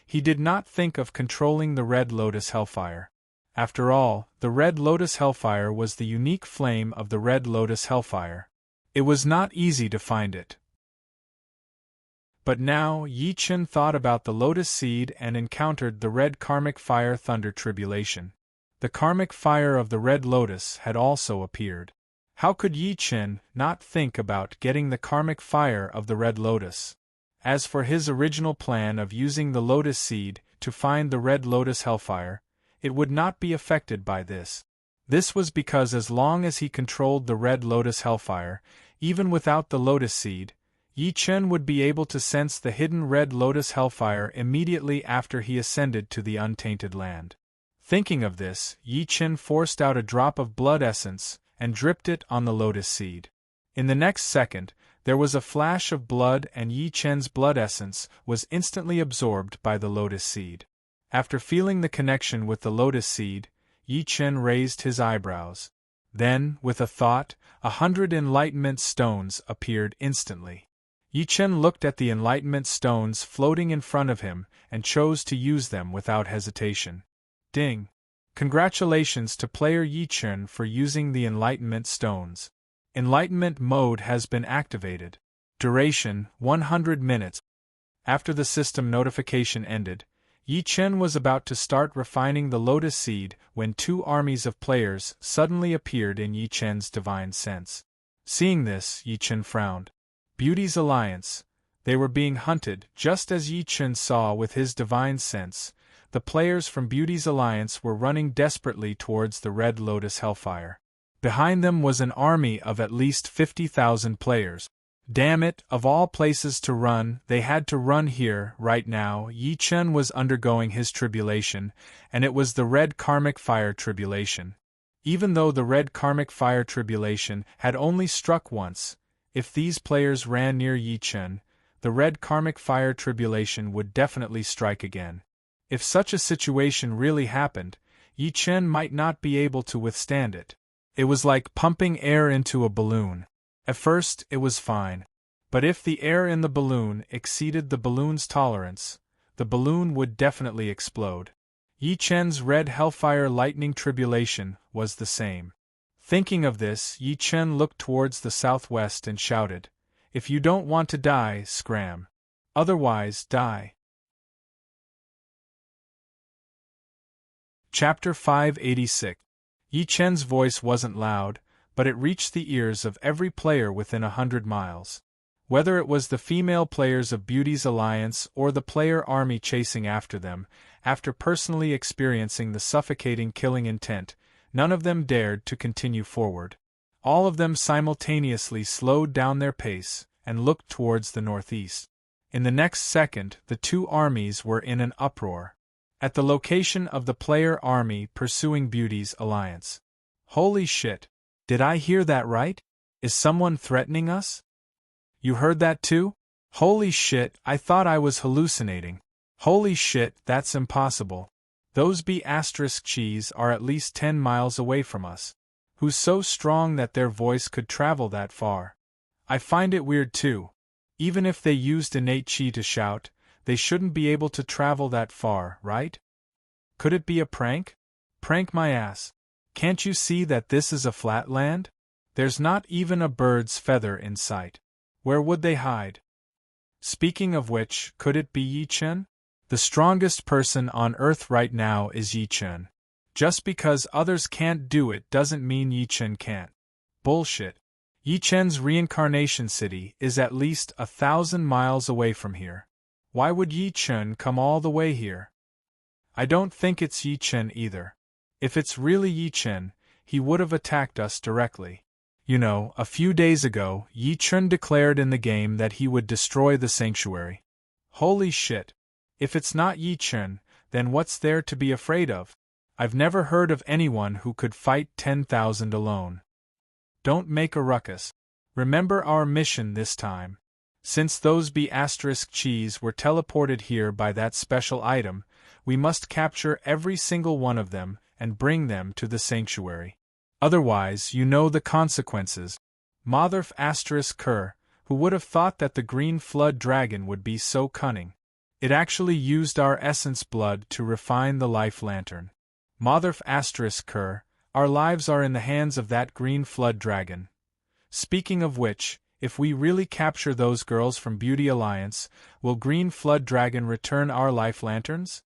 he did not think of controlling the red lotus hellfire. After all, the red lotus hellfire was the unique flame of the red lotus hellfire. It was not easy to find it. But now Yi Chen thought about the lotus seed and encountered the red karmic fire thunder tribulation. The karmic fire of the red lotus had also appeared. How could Yi Chen not think about getting the karmic fire of the red lotus? As for his original plan of using the lotus seed to find the red lotus hellfire, it would not be affected by this. This was because as long as he controlled the red lotus hellfire, even without the lotus seed, Yi Chen would be able to sense the hidden red lotus hellfire immediately after he ascended to the untainted land. Thinking of this, Yi Chen forced out a drop of blood essence and dripped it on the lotus seed. In the next second, there was a flash of blood and Yi Chen's blood essence was instantly absorbed by the lotus seed. After feeling the connection with the lotus seed, Yi Chen raised his eyebrows. Then, with a thought, 100 enlightenment stones appeared instantly. Yi Chen looked at the enlightenment stones floating in front of him and chose to use them without hesitation. Ding! Congratulations to player Yi Chen for using the enlightenment stones. Enlightenment mode has been activated. Duration, 100 minutes. After the system notification ended, Yi Chen was about to start refining the lotus seed when 2 armies of players suddenly appeared in Yi Chen's divine sense. Seeing this, Yi Chen frowned. Beauty's alliance. They were being hunted, just as Yi Chen saw with his divine sense. The players from Beauty's alliance were running desperately towards the red lotus hellfire. Behind them was an army of at least 50,000 players. Damn it, of all places to run, they had to run here, right now. Yi Chen was undergoing his tribulation, and it was the red karmic fire tribulation. Even though the red karmic fire tribulation had only struck once, if these players ran near Yi Chen, the red karmic fire tribulation would definitely strike again. If such a situation really happened, Yi Chen might not be able to withstand it. It was like pumping air into a balloon. At first, it was fine. But if the air in the balloon exceeded the balloon's tolerance, the balloon would definitely explode. Yi Chen's red hellfire lightning tribulation was the same. Thinking of this, Yi Chen looked towards the southwest and shouted, "If you don't want to die, scram. Otherwise, die." Chapter 586. Yi Chen's voice wasn't loud, but it reached the ears of every player within 100 miles. Whether it was the female players of Beauty's alliance or the player army chasing after them, after personally experiencing the suffocating killing intent, none of them dared to continue forward. All of them simultaneously slowed down their pace and looked towards the northeast. In the next second, the 2 armies were in an uproar. At the location of the player army pursuing Beauty's alliance, Holy shit! Did I hear that right? Is someone threatening us? You heard that too? Holy shit, I thought I was hallucinating. Holy shit, that's impossible. Those B***cheese are at least 10 miles away from us. Who's so strong that their voice could travel that far? I find it weird too. Even if they used innate chi to shout, they shouldn't be able to travel that far, right? Could it be a prank? Prank my ass. Can't you see that this is a flat land? There's not even a bird's feather in sight. Where would they hide? Speaking of which, could it be Yi Chen? The strongest person on Earth right now is Yi Chen. Just because others can't do it doesn't mean Yi Chen can't. Bullshit. Yi Chen's reincarnation city is at least 1,000 miles away from here. Why would Yi Chen come all the way here? I don't think it's Yi Chen either. If it's really Yi Chen, he would have attacked us directly. You know, a few days ago, Yi Chen declared in the game that he would destroy the sanctuary. Holy shit. If it's not Yi Chen, then what's there to be afraid of? I've never heard of anyone who could fight 10,000 alone. Don't make a ruckus. Remember our mission this time. Since those B***cheese were teleported here by that special item, we must capture every single one of them and bring them to the sanctuary. Otherwise, you know the consequences. Motherf***ker, who would have thought that the green flood dragon would be so cunning? It actually used our essence blood to refine the life lantern. Motherf***ker, our lives are in the hands of that green flood dragon. Speaking of which, if we really capture those girls from Beauty Alliance, will Green Flood Dragon return our life lanterns?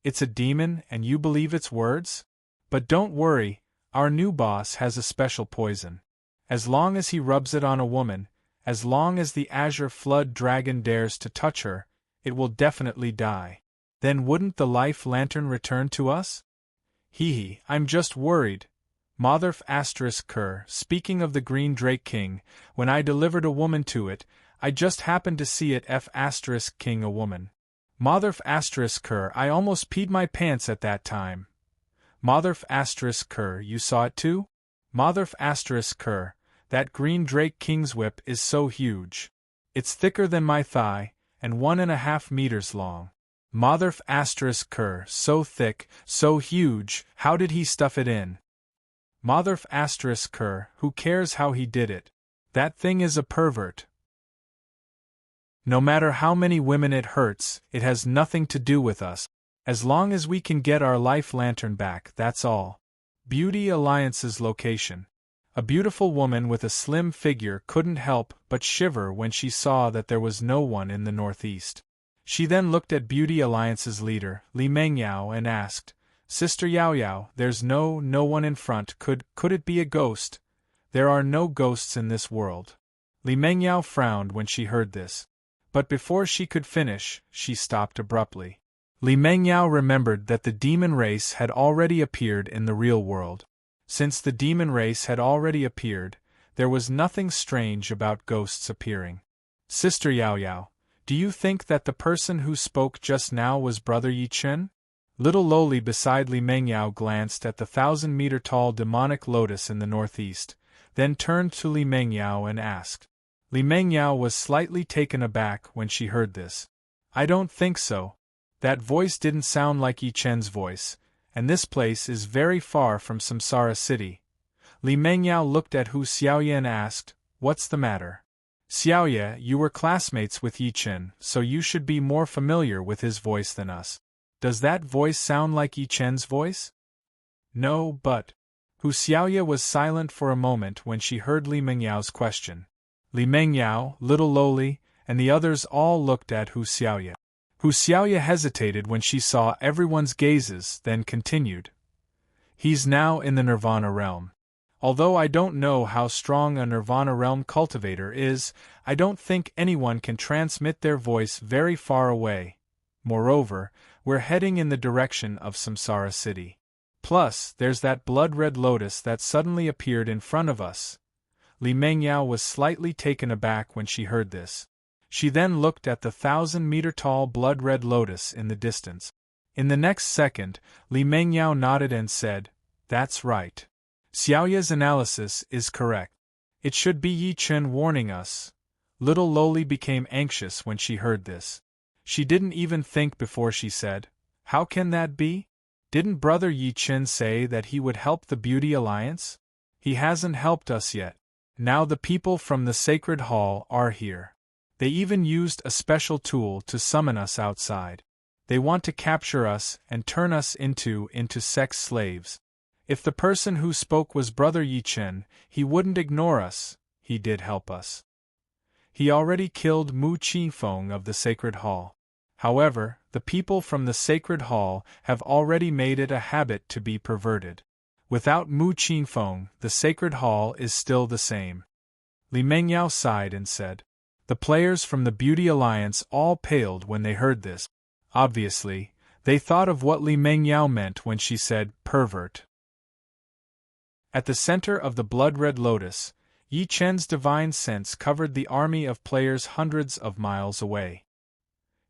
It's a demon and you believe its words? But don't worry, our new boss has a special poison. As long as he rubs it on a woman, as long as the Azure Flood Dragon dares to touch her, it will definitely die. Then wouldn't the life lantern return to us? Hee, I'm just worried. Motherf***ker, speaking of the Green Drake King, when I delivered a woman to it, I just happened to see it F***king a woman. Motherf***ker, I almost peed my pants at that time. Motherf***ker, you saw it too? Motherf***ker, that Green Drake King's whip is so huge. It's thicker than my thigh, and 1.5 meters long. Motherf***ker, so thick, so huge, how did he stuff it in? Motherf***ker, who cares how he did it? That thing is a pervert. No matter how many women it hurts, it has nothing to do with us. As long as we can get our life lantern back, that's all. Beauty Alliance's location. A beautiful woman with a slim figure couldn't help but shiver when she saw that there was no one in the northeast. She then looked at Beauty Alliance's leader, Li Mengyao, and asked, Sister Yao Yao, there's no one in front, could it be a ghost? There are no ghosts in this world. Li Mengyao frowned when she heard this. But before she could finish, she stopped abruptly. Li Mengyao remembered that the demon race had already appeared in the real world. Since the demon race had already appeared, there was nothing strange about ghosts appearing. Sister Yao Yao, do you think that the person who spoke just now was Brother Yi Chen? Little Loli beside Li Mengyao glanced at the 1,000-meter-tall demonic lotus in the northeast, then turned to Li Mengyao and asked. Li Mengyao was slightly taken aback when she heard this. I don't think so. That voice didn't sound like Yi Chen's voice, and this place is very far from Samsara City. Li Mengyao looked at Hu Xiaoye and asked, What's the matter? Xiaoye, you were classmates with Yi Chen, so you should be more familiar with his voice than us. Does that voice sound like Yi Chen's voice? No, but... Hu Xiaoye was silent for a moment when she heard Li Mengyao's question. Li Mengyao, Little Loli, and the others all looked at Hu Xiaoye. Hu Xiaoye hesitated when she saw everyone's gazes, then continued. He's now in the Nirvana realm. Although I don't know how strong a Nirvana realm cultivator is, I don't think anyone can transmit their voice very far away. Moreover, we're heading in the direction of Samsara City. Plus, there's that blood-red lotus that suddenly appeared in front of us. Li Mengyao was slightly taken aback when she heard this. She then looked at the 1,000-meter-tall blood-red lotus in the distance. In the next second, Li Mengyao nodded and said, That's right. Xiaoya's analysis is correct. It should be Yi Chen warning us. Little Loli became anxious when she heard this. She didn't even think before she said, "How can that be? Didn't Brother Yi Chen say that he would help the Beauty Alliance? He hasn't helped us yet. Now the people from the Sacred Hall are here. They even used a special tool to summon us outside. They want to capture us and turn us into sex slaves. If the person who spoke was Brother Yi Chen, he wouldn't ignore us. He did help us. He already killed Mu Qifeng of the Sacred Hall. However, the people from the Sacred Hall have already made it a habit to be perverted. Without Mu Qifeng, the Sacred Hall is still the same." Li Mengyao sighed and said. The players from the Beauty Alliance all paled when they heard this. Obviously, they thought of what Li Mengyao meant when she said, pervert. At the center of the blood-red lotus, Yi Chen's divine sense covered the army of players hundreds of miles away.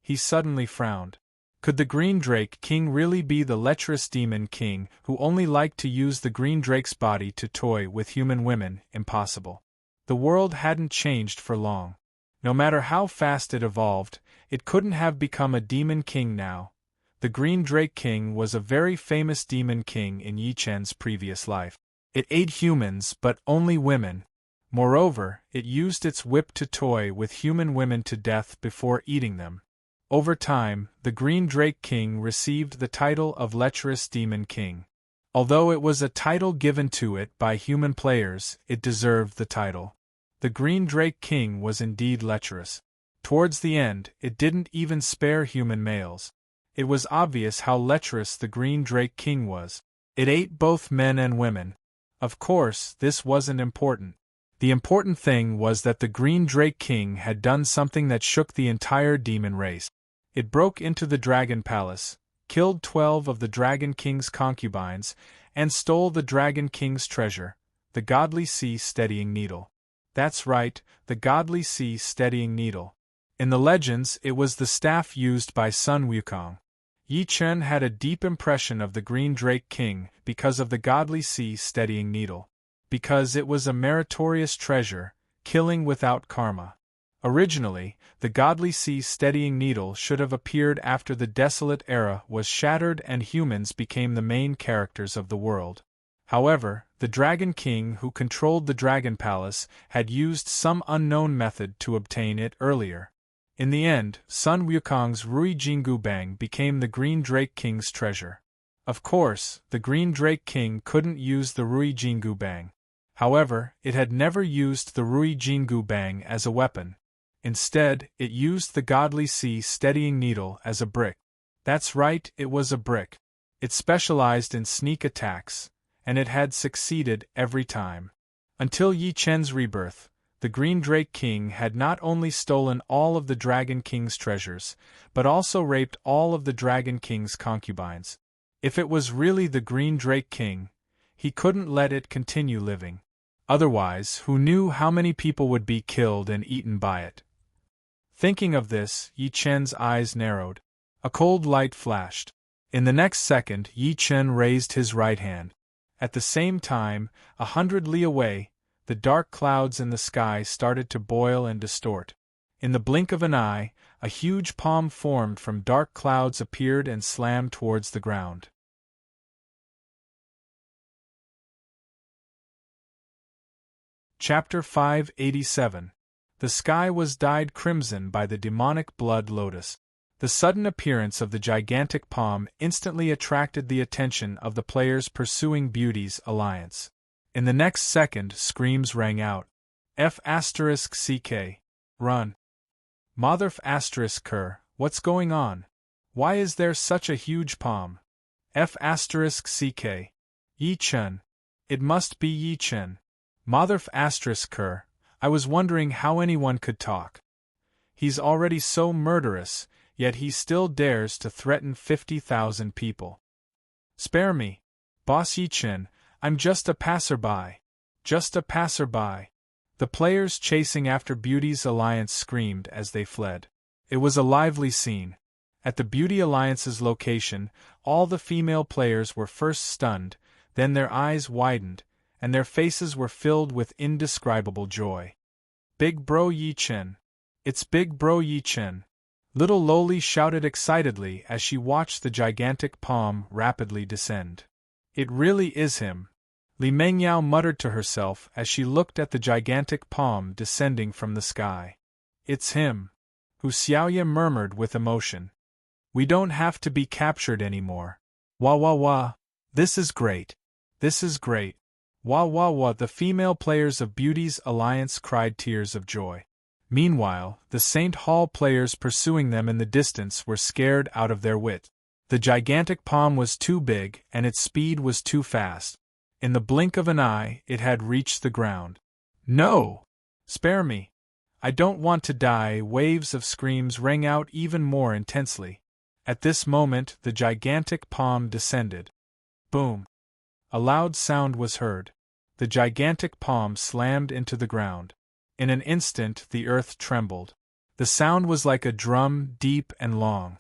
He suddenly frowned. Could the Green Drake King really be the lecherous demon king who only liked to use the Green Drake's body to toy with human women? Impossible. The world hadn't changed for long. No matter how fast it evolved, it couldn't have become a demon king now. The Green Drake King was a very famous demon king in Yi Chen's previous life. It ate humans but only women. Moreover, it used its whip to toy with human women to death before eating them. Over time, the Green Drake King received the title of Lecherous Demon King. Although it was a title given to it by human players, it deserved the title. The Green Drake King was indeed lecherous. Towards the end, it didn't even spare human males. It was obvious how lecherous the Green Drake King was. It ate both men and women. Of course, this wasn't important. The important thing was that the Green Drake King had done something that shook the entire demon race. It broke into the Dragon Palace, killed 12 of the Dragon King's concubines, and stole the Dragon King's treasure, the Godly Sea Steadying Needle. That's right, the Godly Sea Steadying Needle. In the legends, it was the staff used by Sun Wukong. Yi Chen had a deep impression of the Green Drake King because of the Godly Sea Steadying Needle. Because it was a meritorious treasure, killing without karma. Originally, the Godly Sea Steadying Needle should have appeared after the Desolate Era was shattered and humans became the main characters of the world. However, the Dragon King who controlled the Dragon Palace had used some unknown method to obtain it earlier. In the end, Sun Wukong's Rui Jingu Bang became the Green Drake King's treasure. Of course, the Green Drake King couldn't use the Rui Jingu Bang. However, it had never used the Rui Jingu Bang as a weapon. Instead, it used the Godly Sea Steadying Needle as a brick. That's right, it was a brick. It specialized in sneak attacks, and it had succeeded every time. Until Yi Chen's rebirth, the Green Drake King had not only stolen all of the Dragon King's treasures, but also raped all of the Dragon King's concubines. If it was really the Green Drake King, he couldn't let it continue living. Otherwise, who knew how many people would be killed and eaten by it? Thinking of this, Yi Chen's eyes narrowed. A cold light flashed. In the next second, Yi Chen raised his right hand. At the same time, 100 li away, the dark clouds in the sky started to boil and distort. In the blink of an eye, a huge palm formed from dark clouds appeared and slammed towards the ground. Chapter 587. The sky was dyed crimson by the demonic blood lotus. The sudden appearance of the gigantic palm instantly attracted the attention of the players pursuing Beauty's alliance. In the next second, screams rang out. F***ck. Run. Mother***ker, what's going on? Why is there such a huge palm? F***ck. Yi Chen. It must be Yi Chen. Mother***ker, I was wondering how anyone could talk. He's already so murderous, yet he still dares to threaten 50,000 people. Spare me. Boss Yi Chen, I'm just a passerby. Just a passerby. The players chasing after Beauty's alliance screamed as they fled. It was a lively scene. At the Beauty Alliance's location, all the female players were first stunned, then their eyes widened, and their faces were filled with indescribable joy. Big Bro Yi Chen! It's Big Bro Yi Chen! Little Loli shouted excitedly as she watched the gigantic palm rapidly descend. It really is him, Li Mengyao muttered to herself as she looked at the gigantic palm descending from the sky. It's him, Hu Xiaoye murmured with emotion. We don't have to be captured anymore. Wah wah wah! This is great! This is great! Wah wah wah! The female players of Beauty's Alliance cried tears of joy. Meanwhile, the St. Hall players pursuing them in the distance were scared out of their wit. The gigantic palm was too big and its speed was too fast. In the blink of an eye, it had reached the ground. No! Spare me! I don't want to die! Waves of screams rang out even more intensely. At this moment, the gigantic palm descended. Boom! A loud sound was heard. The gigantic palm slammed into the ground. In an instant, the earth trembled. The sound was like a drum, deep and long.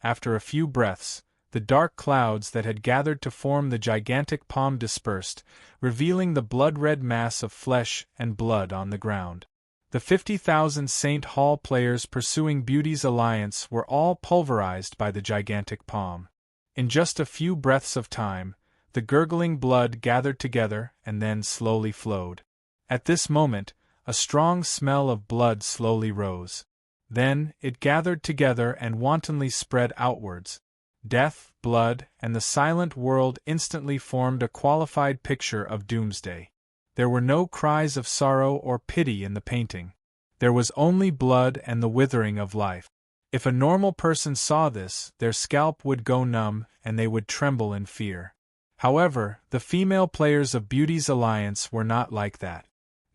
After a few breaths, the dark clouds that had gathered to form the gigantic palm dispersed, revealing the blood-red mass of flesh and blood on the ground. The 50,000 St. Hall players pursuing Beauty's Alliance were all pulverized by the gigantic palm. In just a few breaths of time, the gurgling blood gathered together and then slowly flowed. At this moment, a strong smell of blood slowly rose. Then, it gathered together and wantonly spread outwards. Death, blood, and the silent world instantly formed a qualified picture of doomsday. There were no cries of sorrow or pity in the painting. There was only blood and the withering of life. If a normal person saw this, their scalp would go numb and they would tremble in fear. However, the female players of Beauty's Alliance were not like that.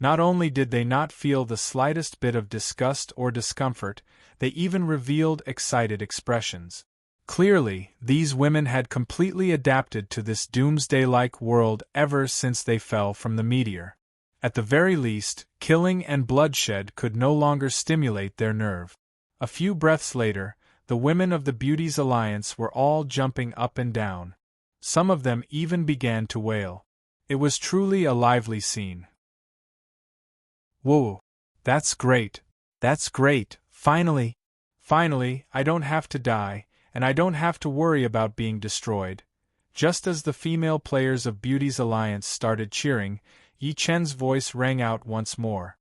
Not only did they not feel the slightest bit of disgust or discomfort, they even revealed excited expressions. Clearly, these women had completely adapted to this doomsday-like world ever since they fell from the meteor. At the very least, killing and bloodshed could no longer stimulate their nerve. A few breaths later, the women of the Beauty's Alliance were all jumping up and down. Some of them even began to wail. It was truly a lively scene. Whoa! That's great! That's great! Finally! Finally, I don't have to die, and I don't have to worry about being destroyed. Just as the female players of Beauty's Alliance started cheering, Yi Chen's voice rang out once more.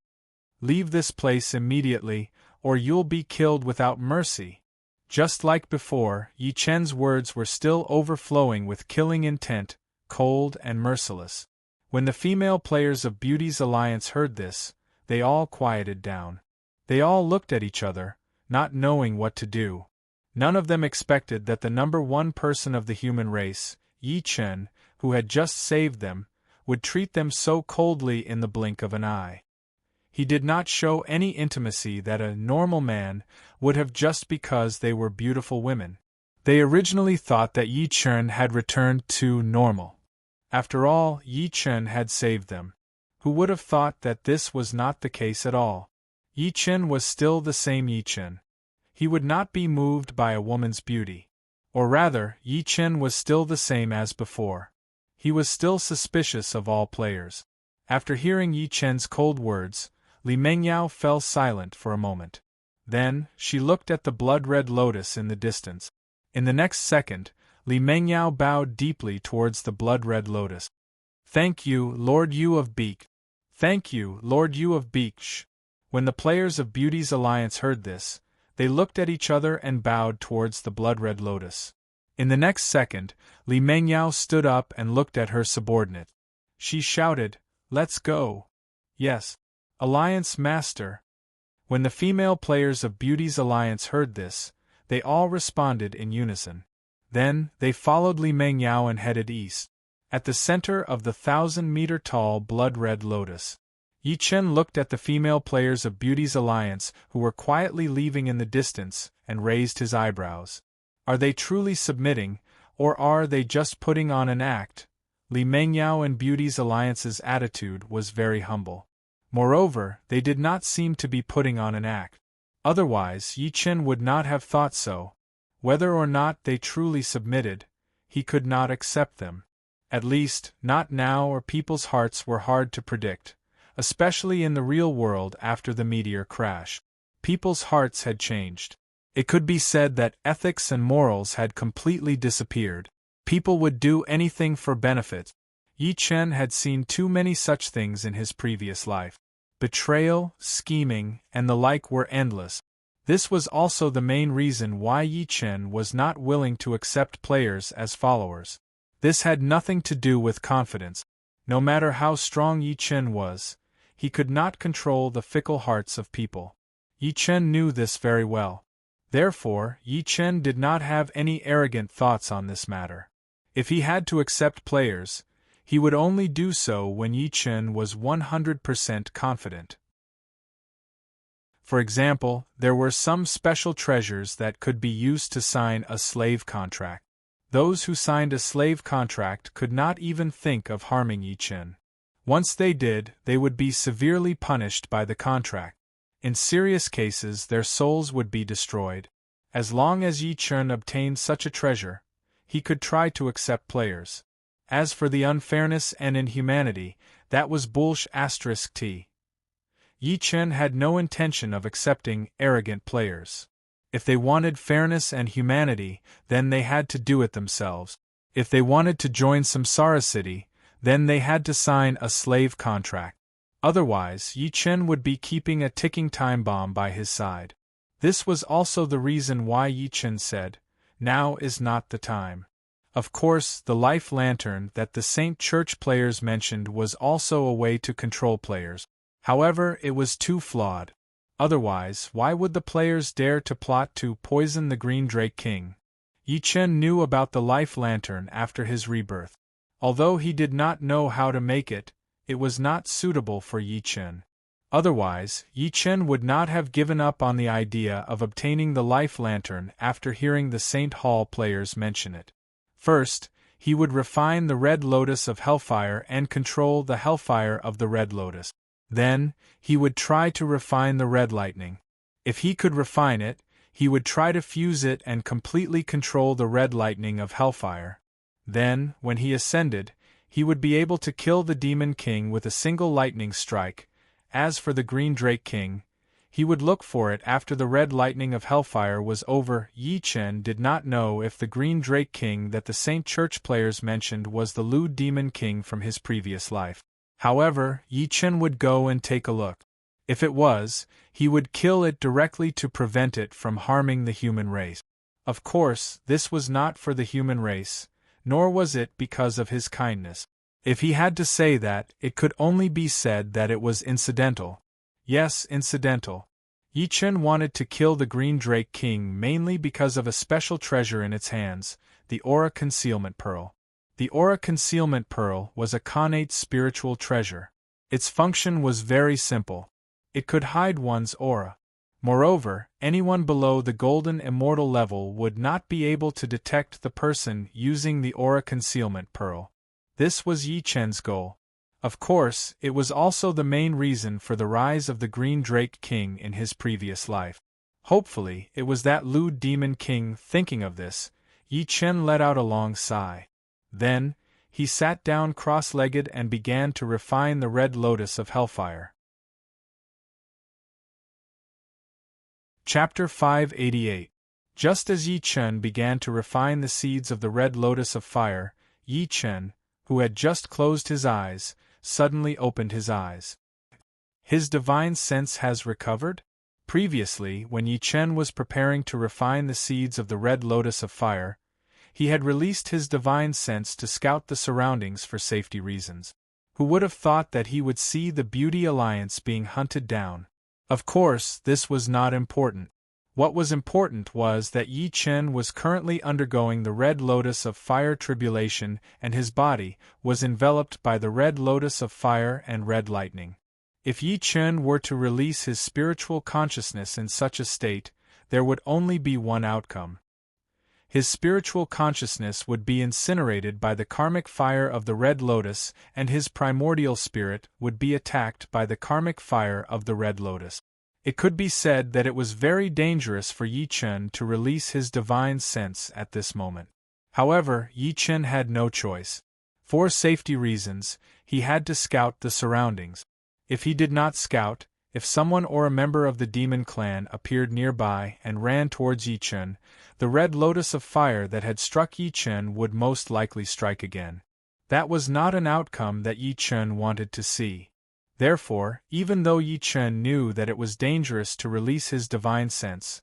Leave this place immediately, or you'll be killed without mercy. Just like before, Yi Chen's words were still overflowing with killing intent, cold and merciless. When the female players of Beauty's Alliance heard this, they all quieted down. They all looked at each other, not knowing what to do. None of them expected that the number one person of the human race, Yi Chen, who had just saved them, would treat them so coldly in the blink of an eye. He did not show any intimacy that a normal man would have just because they were beautiful women. They originally thought that Yi Chen had returned to normal. After all, Yi Chen had saved them. Who would have thought that this was not the case at all? Yi Chen was still the same Yi Chen. He would not be moved by a woman's beauty. Or rather, Yi Chen was still the same as before. He was still suspicious of all players. After hearing Yi Chen's cold words, Li Mengyao fell silent for a moment. Then, she looked at the blood-red lotus in the distance. In the next second, Li Mengyao bowed deeply towards the blood-red lotus. Thank you, Lord Yu of Beek. Thank you, Lord Yu of Beek. When the players of Beauty's Alliance heard this, they looked at each other and bowed towards the blood-red lotus. In the next second, Li Mengyao stood up and looked at her subordinate. She shouted, "Let's go!" Yes, Alliance Master. When the female players of Beauty's Alliance heard this, they all responded in unison. Then, they followed Li Mengyao and headed east. At the center of the 1,000-meter-tall blood-red lotus, Yi Chen looked at the female players of Beauty's Alliance who were quietly leaving in the distance and raised his eyebrows. Are they truly submitting, or are they just putting on an act? Li Mengyao and Beauty's Alliance's attitude was very humble. Moreover, they did not seem to be putting on an act. Otherwise, Yi Chen would not have thought so. Whether or not they truly submitted, he could not accept them. At least, not now, or people's hearts were hard to predict, especially in the real world after the meteor crash. People's hearts had changed. It could be said that ethics and morals had completely disappeared. People would do anything for benefit. Yi Chen had seen too many such things in his previous life. Betrayal, scheming, and the like were endless. This was also the main reason why Yi Chen was not willing to accept players as followers. This had nothing to do with confidence. No matter how strong Yi Chen was, he could not control the fickle hearts of people. Yi Chen knew this very well. Therefore, Yi Chen did not have any arrogant thoughts on this matter. If he had to accept players, he would only do so when Yi Chen was 100% confident. For example, there were some special treasures that could be used to sign a slave contract. Those who signed a slave contract could not even think of harming Yi Chen. Once they did, they would be severely punished by the contract. In serious cases, their souls would be destroyed. As long as Yi Chen obtained such a treasure, he could try to accept players. As for the unfairness and inhumanity, that was bullsh*t. Yi Chen had no intention of accepting arrogant players. If they wanted fairness and humanity, then they had to do it themselves. If they wanted to join Samsara City, then they had to sign a slave contract. Otherwise, Yi Chen would be keeping a ticking time bomb by his side. This was also the reason why Yi Chen said, "Now is not the time." Of course, the life lantern that the Saint Church players mentioned was also a way to control players. However, it was too flawed. Otherwise, why would the players dare to plot to poison the Green Drake King? Yi Chen knew about the life lantern after his rebirth. Although he did not know how to make it, it was not suitable for Yi Chen. Otherwise, Yi Chen would not have given up on the idea of obtaining the life lantern after hearing the St. Hall players mention it. First, he would refine the Red Lotus of Hellfire and control the Hellfire of the Red Lotus. Then, he would try to refine the Red Lightning. If he could refine it, he would try to fuse it and completely control the Red Lightning of Hellfire. Then, when he ascended, he would be able to kill the Demon King with a single lightning strike. As for the Green Drake King, he would look for it after the Red Lightning of Hellfire was over. Yi Chen did not know if the Green Drake King that the Saint Church players mentioned was the lewd Demon King from his previous life. However, Yi Chen would go and take a look. If it was, he would kill it directly to prevent it from harming the human race. Of course, this was not for the human race, nor was it because of his kindness. If he had to say that, it could only be said that it was incidental. Yes, incidental. Yi Chen wanted to kill the Green Drake King mainly because of a special treasure in its hands, the Aura Concealment Pearl. The Aura Concealment Pearl was a connate spiritual treasure. Its function was very simple. It could hide one's aura. Moreover, anyone below the Golden Immortal level would not be able to detect the person using the Aura Concealment Pearl. This was Yi Chen's goal. Of course, it was also the main reason for the rise of the Green Drake King in his previous life. Hopefully, it was that lewd Demon King. Thinking of this, Yi Chen let out a long sigh. Then, he sat down cross-legged and began to refine the Red Lotus of Hellfire. Chapter 588. Just as Yi Chen began to refine the seeds of the Red Lotus of Fire, Yi Chen, who had just closed his eyes, suddenly opened his eyes. His divine sense has recovered? Previously, when Yi Chen was preparing to refine the seeds of the Red Lotus of Fire, he had released his divine sense to scout the surroundings for safety reasons. Who would have thought that he would see the Beauty Alliance being hunted down? Of course, this was not important. What was important was that Yi Chen was currently undergoing the Red Lotus of Fire tribulation and his body was enveloped by the Red Lotus of Fire and Red Lightning. If Yi Chen were to release his spiritual consciousness in such a state, there would only be one outcome. His spiritual consciousness would be incinerated by the karmic fire of the Red Lotus and his primordial spirit would be attacked by the karmic fire of the Red Lotus. It could be said that it was very dangerous for Yi Chen to release his divine sense at this moment. However, Yi Chen had no choice. For safety reasons, he had to scout the surroundings. If he did not scout, if someone or a member of the demon clan appeared nearby and ran towards Yi Chun, the red lotus of fire that had struck Yi Chun would most likely strike again. That was not an outcome that Yi Chun wanted to see. Therefore, even though Yi Chun knew that it was dangerous to release his divine sense,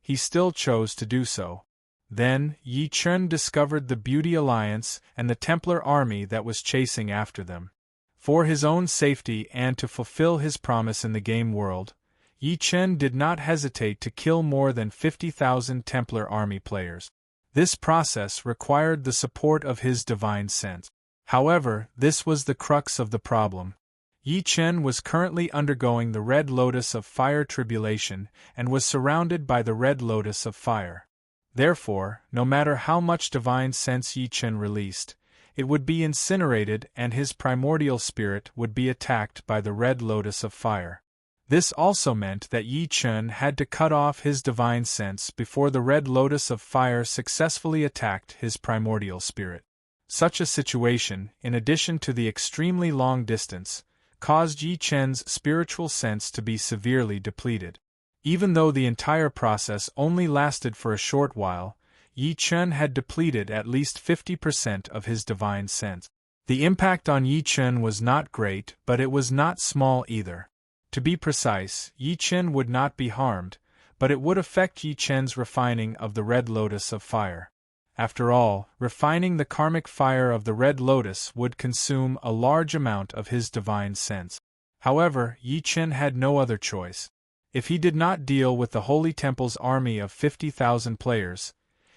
he still chose to do so. Then, Yi Chun discovered the Beauty Alliance and the Templar army that was chasing after them. For his own safety and to fulfill his promise in the game world, Yi Chun did not hesitate to kill more than 50,000 Templar army players. This process required the support of his divine sense. However, this was the crux of the problem. Yi Chun was currently undergoing the Red Lotus of Fire tribulation and was surrounded by the Red Lotus of Fire. Therefore, no matter how much divine sense Yi Chun released, it would be incinerated and his primordial spirit would be attacked by the Red Lotus of Fire. This also meant that Yi Chun had to cut off his divine sense before the Red Lotus of Fire successfully attacked his primordial spirit. Such a situation, in addition to the extremely long distance, caused Yi Chun's spiritual sense to be severely depleted. Even though the entire process only lasted for a short while, Yi Chun had depleted at least 50% of his divine sense. The impact on Yi Chun was not great, but it was not small either. To be precise, Yi Chun would not be harmed, but it would affect Yi Chun's refining of the Red Lotus of Fire. After all, refining the karmic fire of the Red Lotus would consume a large amount of his divine sense. However, Yi Chun had no other choice. If he did not deal with the Holy Temple's army of 50,000 players,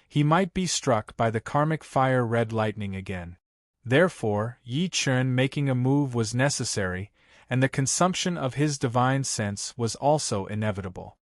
he might be struck by the karmic fire Red Lightning again. Therefore, Yi Chun making a move was necessary, and the consumption of his divine sense was also inevitable.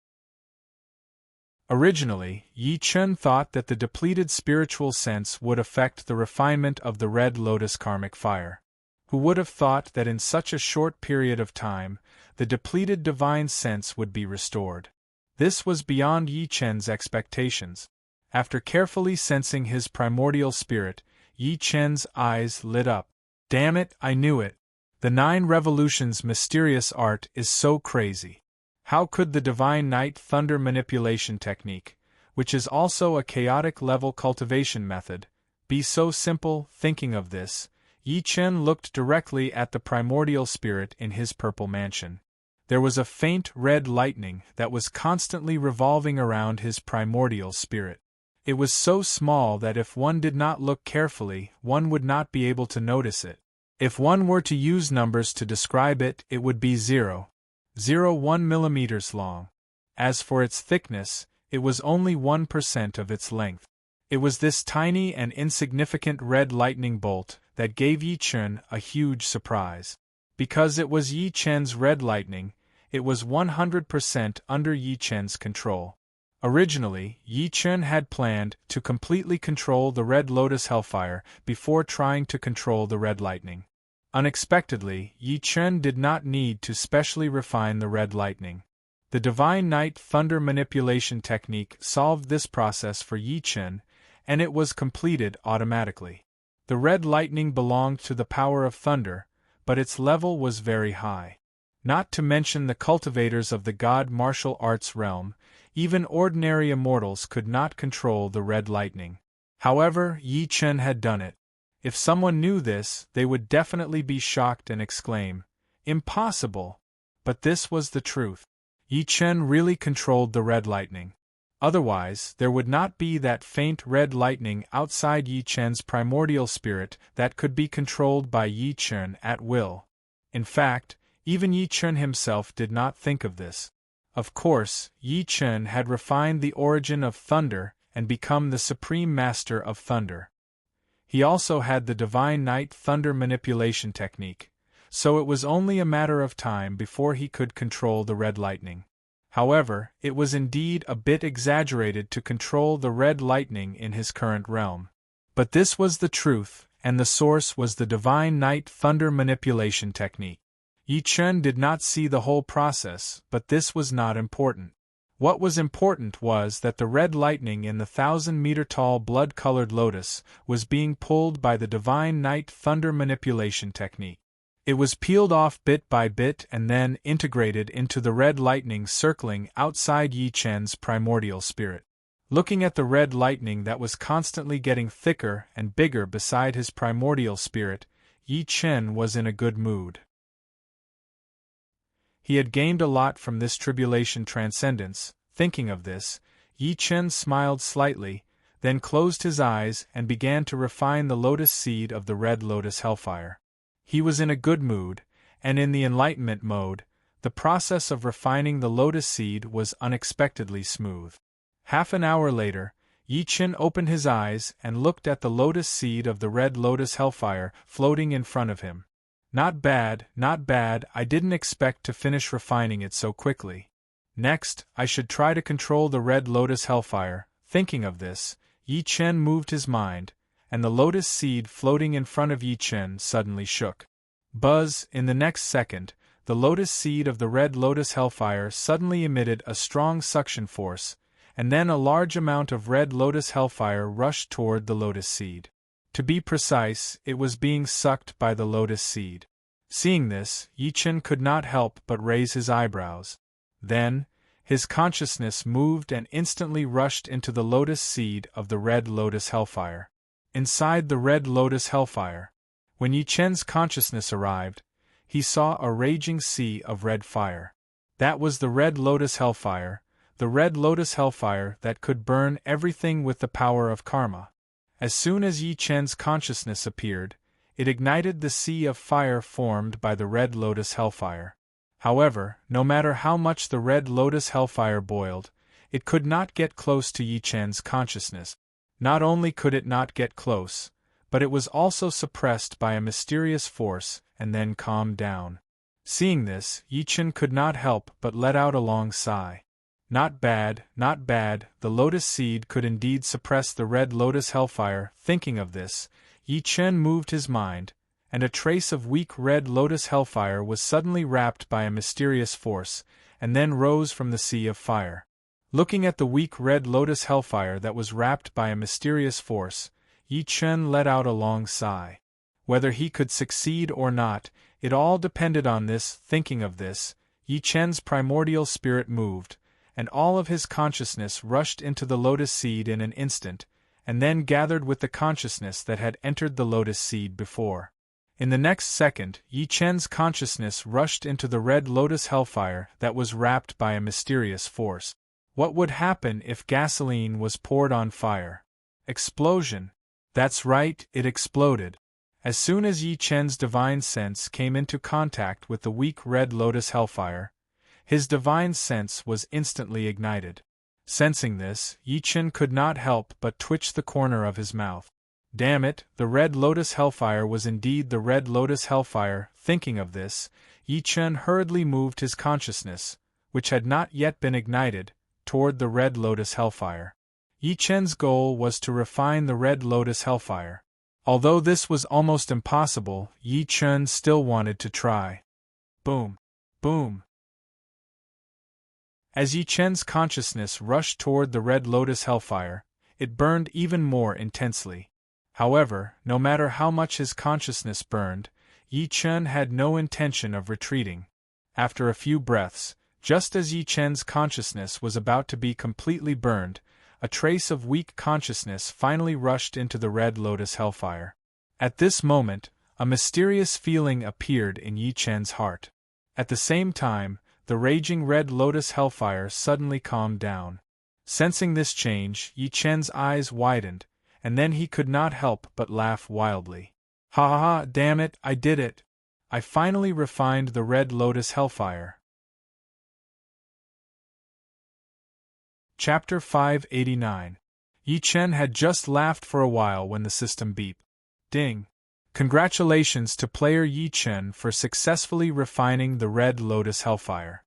Originally, Yi Chun thought that the depleted spiritual sense would affect the refinement of the Red Lotus karmic fire. Who would have thought that in such a short period of time, the depleted divine sense would be restored? This was beyond Yi Chun's expectations. After carefully sensing his primordial spirit, Yi Chun's eyes lit up. Damn it, I knew it. The 9 Revolutions mysterious art is so crazy. How could the Divine Night Thunder manipulation technique, which is also a chaotic level cultivation method, be so simple? Thinking of this, Yi Chun looked directly at the primordial spirit in his purple mansion. There was a faint red lightning that was constantly revolving around his primordial spirit. It was so small that if one did not look carefully, one would not be able to notice it. If one were to use numbers to describe it, it would be 0.01 millimeters long. As for its thickness, it was only 1% of its length. It was this tiny and insignificant red lightning bolt that gave Yi Chun a huge surprise. Because it was Yi Chun's red lightning, it was 100% under Yi Chun's control. Originally, Yi Chun had planned to completely control the Red Lotus Hellfire before trying to control the Red Lightning. Unexpectedly, Yi Chun did not need to specially refine the Red Lightning. The Divine Night Thunder manipulation technique solved this process for Yi Chun, and it was completed automatically. The Red Lightning belonged to the power of thunder, but its level was very high. Not to mention the cultivators of the God martial arts realm, even ordinary immortals could not control the Red Lightning. However, Yi Chun had done it. If someone knew this, they would definitely be shocked and exclaim, "Impossible!" But this was the truth. Yi Chun really controlled the Red Lightning. Otherwise, there would not be that faint red lightning outside Yi Chun's primordial spirit that could be controlled by Yi Chun at will. In fact, even Yi Chun himself did not think of this. Of course, Yi Chun had refined the origin of thunder and become the supreme master of thunder. He also had the Divine Night Thunder manipulation technique, so it was only a matter of time before he could control the Red Lightning. However, it was indeed a bit exaggerated to control the Red Lightning in his current realm. But this was the truth, and the source was the Divine Night Thunder manipulation technique. Yi Chun did not see the whole process, but this was not important. What was important was that the red lightning in the 1,000-meter-tall blood-colored lotus was being pulled by the divine night thunder manipulation technique. It was peeled off bit by bit and then integrated into the red lightning circling outside Yi Chen's primordial spirit. Looking at the red lightning that was constantly getting thicker and bigger beside his primordial spirit, Yi Chen was in a good mood. He had gained a lot from this tribulation transcendence. Thinking of this, Yi Chen smiled slightly, then closed his eyes and began to refine the lotus seed of the red lotus hellfire. He was in a good mood, and in the enlightenment mode, the process of refining the lotus seed was unexpectedly smooth. Half an hour later, Yi Chen opened his eyes and looked at the lotus seed of the red lotus hellfire floating in front of him. Not bad, not bad, I didn't expect to finish refining it so quickly. Next, I should try to control the red lotus hellfire. Thinking of this, Yi Chen moved his mind, and the lotus seed floating in front of Yi Chen suddenly shook. Buzz, in the next second, the lotus seed of the red lotus hellfire suddenly emitted a strong suction force, and then a large amount of red lotus hellfire rushed toward the lotus seed. To be precise, it was being sucked by the lotus seed. Seeing this, Yi Chen could not help but raise his eyebrows. Then, his consciousness moved and instantly rushed into the lotus seed of the red lotus hellfire. Inside the red lotus hellfire, when Yi Chen's consciousness arrived, he saw a raging sea of red fire. That was the red lotus hellfire, the red lotus hellfire that could burn everything with the power of karma. As soon as Yi Chen's consciousness appeared, it ignited the sea of fire formed by the red lotus hellfire. However, no matter how much the red lotus hellfire boiled, it could not get close to Yi Chen's consciousness. Not only could it not get close, but it was also suppressed by a mysterious force and then calmed down. Seeing this, Yi Chen could not help but let out a long sigh. Not bad, not bad, the lotus seed could indeed suppress the red lotus hellfire. Thinking of this, Yi Chen moved his mind, and a trace of weak red lotus hellfire was suddenly wrapped by a mysterious force, and then rose from the sea of fire. Looking at the weak red lotus hellfire that was wrapped by a mysterious force, Yi Chen let out a long sigh. Whether he could succeed or not, it all depended on this. Thinking of this, Yi Chen's primordial spirit moved, and all of his consciousness rushed into the lotus seed in an instant, and then gathered with the consciousness that had entered the lotus seed before. In the next second, Yi Chen's consciousness rushed into the red lotus hellfire that was wrapped by a mysterious force. What would happen if gasoline was poured on fire? Explosion. That's right, it exploded. As soon as Yi Chen's divine sense came into contact with the weak red lotus hellfire, his divine sense was instantly ignited. Sensing this, Yi Chen could not help but twitch the corner of his mouth. Damn it, the red lotus hellfire was indeed the red lotus hellfire. Thinking of this, Yi Chen hurriedly moved his consciousness, which had not yet been ignited, toward the red lotus hellfire. Yi Chen's goal was to refine the red lotus hellfire. Although this was almost impossible, Yi Chen still wanted to try. Boom! Boom! As Yi Chen's consciousness rushed toward the red lotus hellfire, it burned even more intensely. However, no matter how much his consciousness burned, Yi Chen had no intention of retreating. After a few breaths, just as Yi Chen's consciousness was about to be completely burned, a trace of weak consciousness finally rushed into the red lotus hellfire. At this moment, a mysterious feeling appeared in Yi Chen's heart. At the same time, the raging red lotus hellfire suddenly calmed down. Sensing this change, Yi Chen's eyes widened, and then he could not help but laugh wildly. Ha ha ha, damn it, I did it! I finally refined the red lotus hellfire. Chapter 589. Yi Chen had just laughed for a while when the system beeped. Ding! Congratulations to player Yi Chen for successfully refining the red lotus hellfire.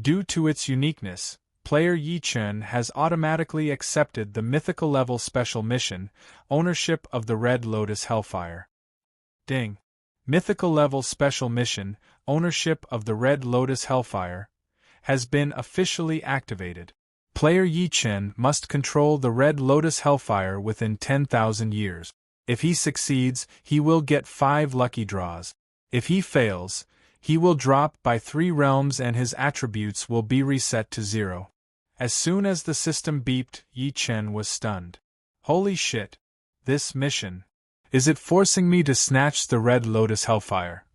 Due to its uniqueness, player Yi Chen has automatically accepted the mythical level special mission, Ownership of the Red Lotus Hellfire. Ding! Mythical level special mission, Ownership of the Red Lotus Hellfire, has been officially activated. player Yi Chen must control the Red Lotus Hellfire within 10,000 years. If he succeeds, he will get 5 lucky draws. If he fails, he will drop by 3 realms and his attributes will be reset to 0. As soon as the system beeped, Yi Chen was stunned. Holy shit! This mission. Is it forcing me to snatch the Red Lotus Hellfire?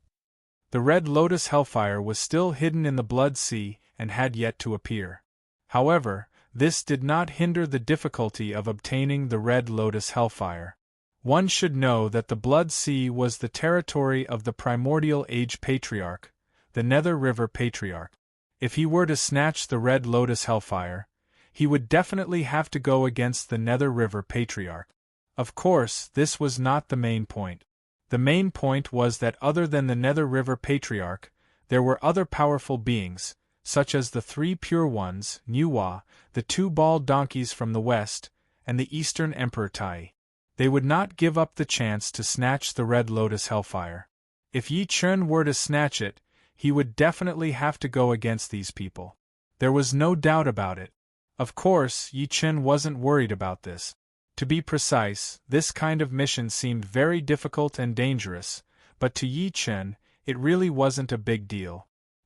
The Red Lotus Hellfire was still hidden in the Blood Sea and had yet to appear. However, this did not hinder the difficulty of obtaining the Red Lotus Hellfire. One should know that the Blood Sea was the territory of the Primordial Age Patriarch, the Nether River Patriarch. If he were to snatch the Red Lotus Hellfire, he would definitely have to go against the Nether River Patriarch. Of course, this was not the main point. The main point was that other than the Nether River Patriarch, there were other powerful beings, such as the 3 Pure Ones, Nuwa, the 2 bald donkeys from the west, and the Eastern Emperor Tai. They would not give up the chance to snatch the Red Lotus Hellfire. If Yi Chen were to snatch it, he would definitely have to go against these people. There was no doubt about it. Of course, Yi Chen wasn't worried about this. To be precise, this kind of mission seemed very difficult and dangerous, but to Yi Chen, it really wasn't a big deal.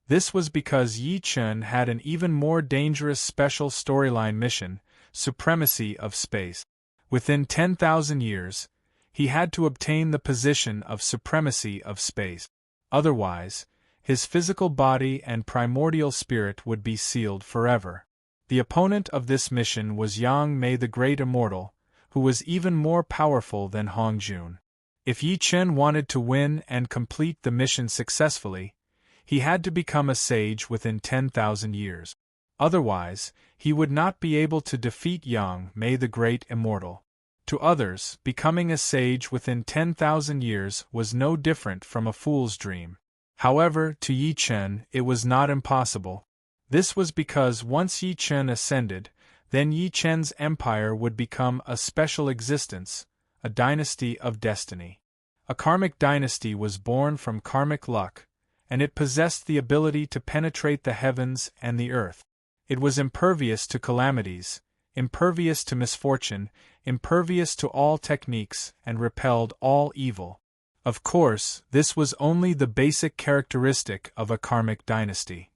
This was because Yi Chen had an even more dangerous special storyline mission, Supremacy of Space. Within 10,000 years, he had to obtain the position of Supremacy of Space. Otherwise, his physical body and primordial spirit would be sealed forever. The opponent of this mission was Yang Mei the Great Immortal, who was even more powerful than Hong Jun. If Yi Chen wanted to win and complete the mission successfully, he had to become a sage within 10,000 years. Otherwise, he would not be able to defeat Yang Mei the Great Immortal. To others, becoming a sage within 10,000 years was no different from a fool's dream. However, to Yi Chen, it was not impossible. This was because once Yi Chen ascended, then Yi Chen's empire would become a special existence, a dynasty of destiny. A karmic dynasty was born from karmic luck, and it possessed the ability to penetrate the heavens and the earth. It was impervious to calamities, impervious to misfortune, impervious to all techniques, and repelled all evil. Of course, this was only the basic characteristic of a karmic dynasty.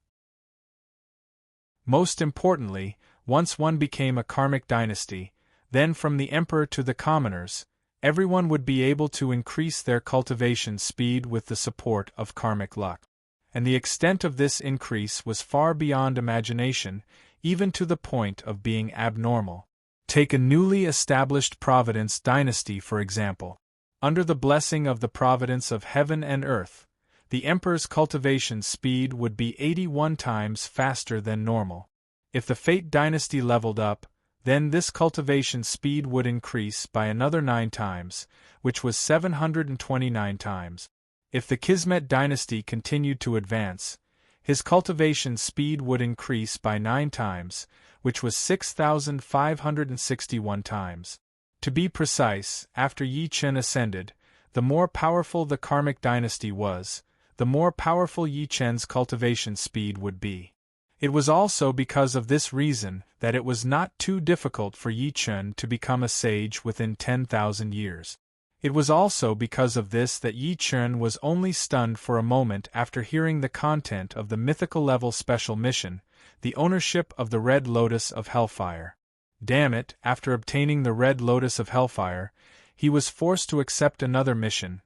Most importantly, once one became a karmic dynasty, then from the emperor to the commoners, everyone would be able to increase their cultivation speed with the support of karmic luck. And the extent of this increase was far beyond imagination, even to the point of being abnormal. Take a newly established Providence dynasty for example. Under the blessing of the providence of heaven and earth, the emperor's cultivation speed would be 81 times faster than normal. If the Fate dynasty leveled up, then this cultivation speed would increase by another 9 times, which was 729 times. If the Kismet dynasty continued to advance, his cultivation speed would increase by 9 times, which was 6,561 times. To be precise, after Yi Chen ascended, the more powerful the karmic dynasty was, the more powerful Yi Chen's cultivation speed would be. It was also because of this reason that it was not too difficult for Yi Chen to become a sage within 10,000 years. It was also because of this that Yi Chen was only stunned for a moment after hearing the content of the mythical level special mission, the ownership of the Red Lotus of Hellfire. Damn it, after obtaining the Red Lotus of Hellfire, he was forced to accept another mission.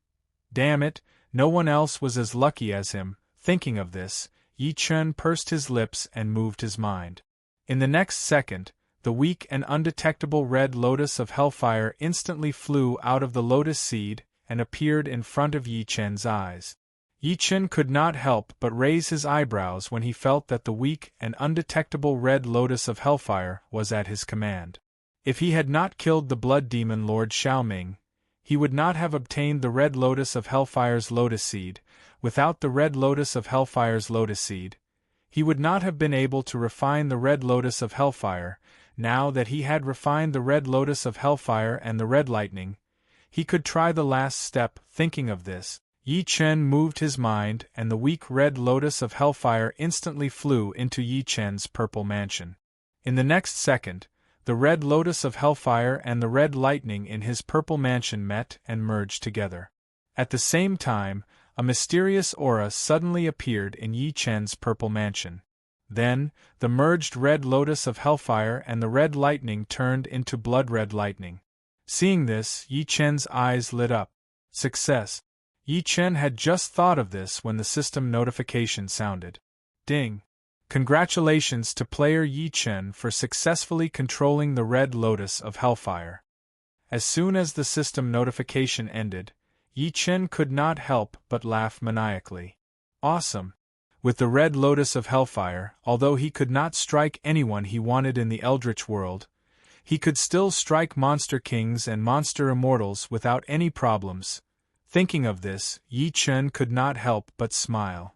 Damn it, no one else was as lucky as him. Thinking of this, Yi Chen pursed his lips and moved his mind. In the next second, the weak and undetectable Red Lotus of Hellfire instantly flew out of the lotus seed and appeared in front of Yi Chen's eyes. Yi Chen could not help but raise his eyebrows when he felt that the weak and undetectable Red Lotus of Hellfire was at his command. If he had not killed the blood demon Lord Xiaoming, he would not have obtained the Red Lotus of Hellfire's lotus seed. Without the Red Lotus of Hellfire's lotus seed, he would not have been able to refine the Red Lotus of Hellfire. Now that he had refined the Red Lotus of Hellfire and the Red Lightning, he could try the last step. Thinking of this, Yi Chen moved his mind and the weak Red Lotus of Hellfire instantly flew into Yi Chen's purple mansion. In the next second, the red lotus of hellfire and the red lightning in his purple mansion met and merged together. At the same time, a mysterious aura suddenly appeared in Yi Chen's purple mansion. Then, the merged red lotus of hellfire and the red lightning turned into blood-red lightning. Seeing this, Yi Chen's eyes lit up. Success! Yi Chen had just thought of this when the system notification sounded. Ding! Congratulations to player Yi Chen for successfully controlling the red lotus of hellfire. As soon as the system notification ended, Yi Chen could not help but laugh maniacally. Awesome! With the red lotus of hellfire, although he could not strike anyone he wanted in the Eldritch world, he could still strike monster kings and monster immortals without any problems. Thinking of this, Yi Chen could not help but smile.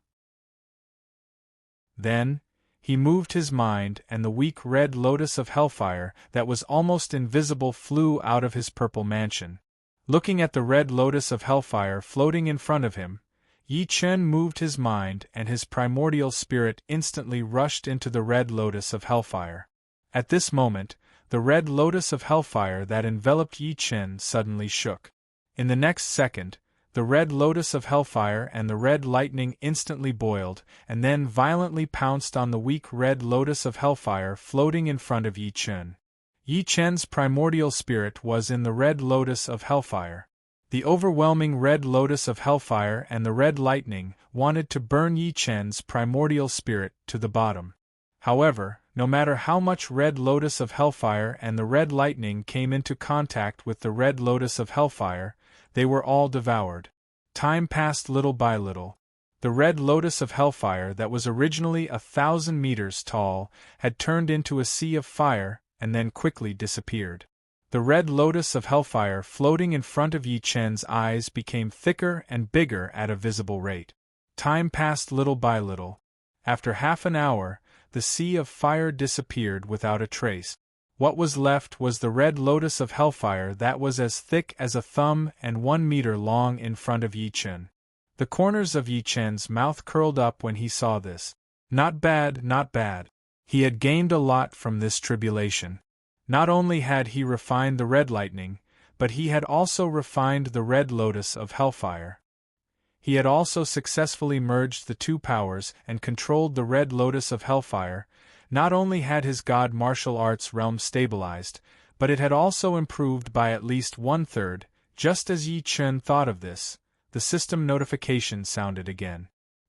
Then, he moved his mind and the weak red lotus of hellfire that was almost invisible flew out of his purple mansion. Looking at the red lotus of hellfire floating in front of him, Yi Chen moved his mind and his primordial spirit instantly rushed into the red lotus of hellfire. At this moment, the red lotus of hellfire that enveloped Yi Chen suddenly shook. In the next second, the red lotus of hellfire and the red lightning instantly boiled, and then violently pounced on the weak red lotus of hellfire floating in front of Yi Chen. Yi Chen's primordial spirit was in the red lotus of hellfire. The overwhelming red lotus of hellfire and the red lightning wanted to burn Yi Chen's primordial spirit to the bottom. However, no matter how much red lotus of hellfire and the red lightning came into contact with the red lotus of hellfire, they were all devoured. Time passed little by little. The red lotus of hellfire that was originally 1,000 meters tall had turned into a sea of fire and then quickly disappeared. The red lotus of hellfire floating in front of Yi Chen's eyes became thicker and bigger at a visible rate. Time passed little by little. After half an hour, the sea of fire disappeared without a trace. What was left was the red lotus of hellfire that was as thick as a thumb and 1 meter long in front of Yi Chen. The corners of Yi Chen's mouth curled up when he saw this. Not bad, not bad. He had gained a lot from this tribulation. Not only had he refined the red lightning, but he had also refined the red lotus of hellfire. He had also successfully merged the two powers and controlled the red lotus of hellfire. Not only had his god martial arts realm stabilized, but it had also improved by at least 1/3. Just as Yi Chen thought of this, the system notification sounded again.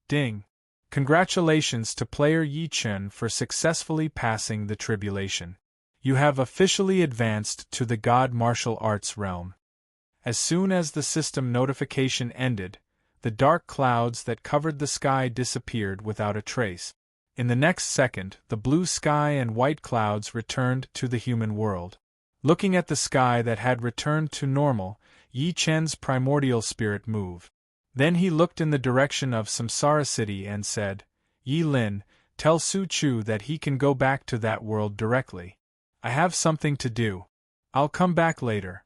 Ding! Congratulations to player Yi Chen for successfully passing the tribulation. You have officially advanced to the God Martial Arts realm. As soon as the system notification ended, the dark clouds that covered the sky disappeared without a trace. In the next second, the blue sky and white clouds returned to the human world. Looking at the sky that had returned to normal, Yi Chen's primordial spirit moved. Then he looked in the direction of Samsara City and said, Yi Lin, tell Su Chu that he can go back to that world directly. I have something to do. I'll come back later.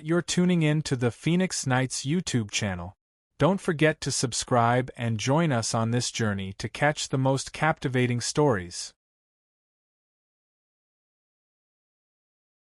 You're tuning in to the Phoenix Knights YouTube channel. Don't forget to subscribe and join us on this journey to catch the most captivating stories.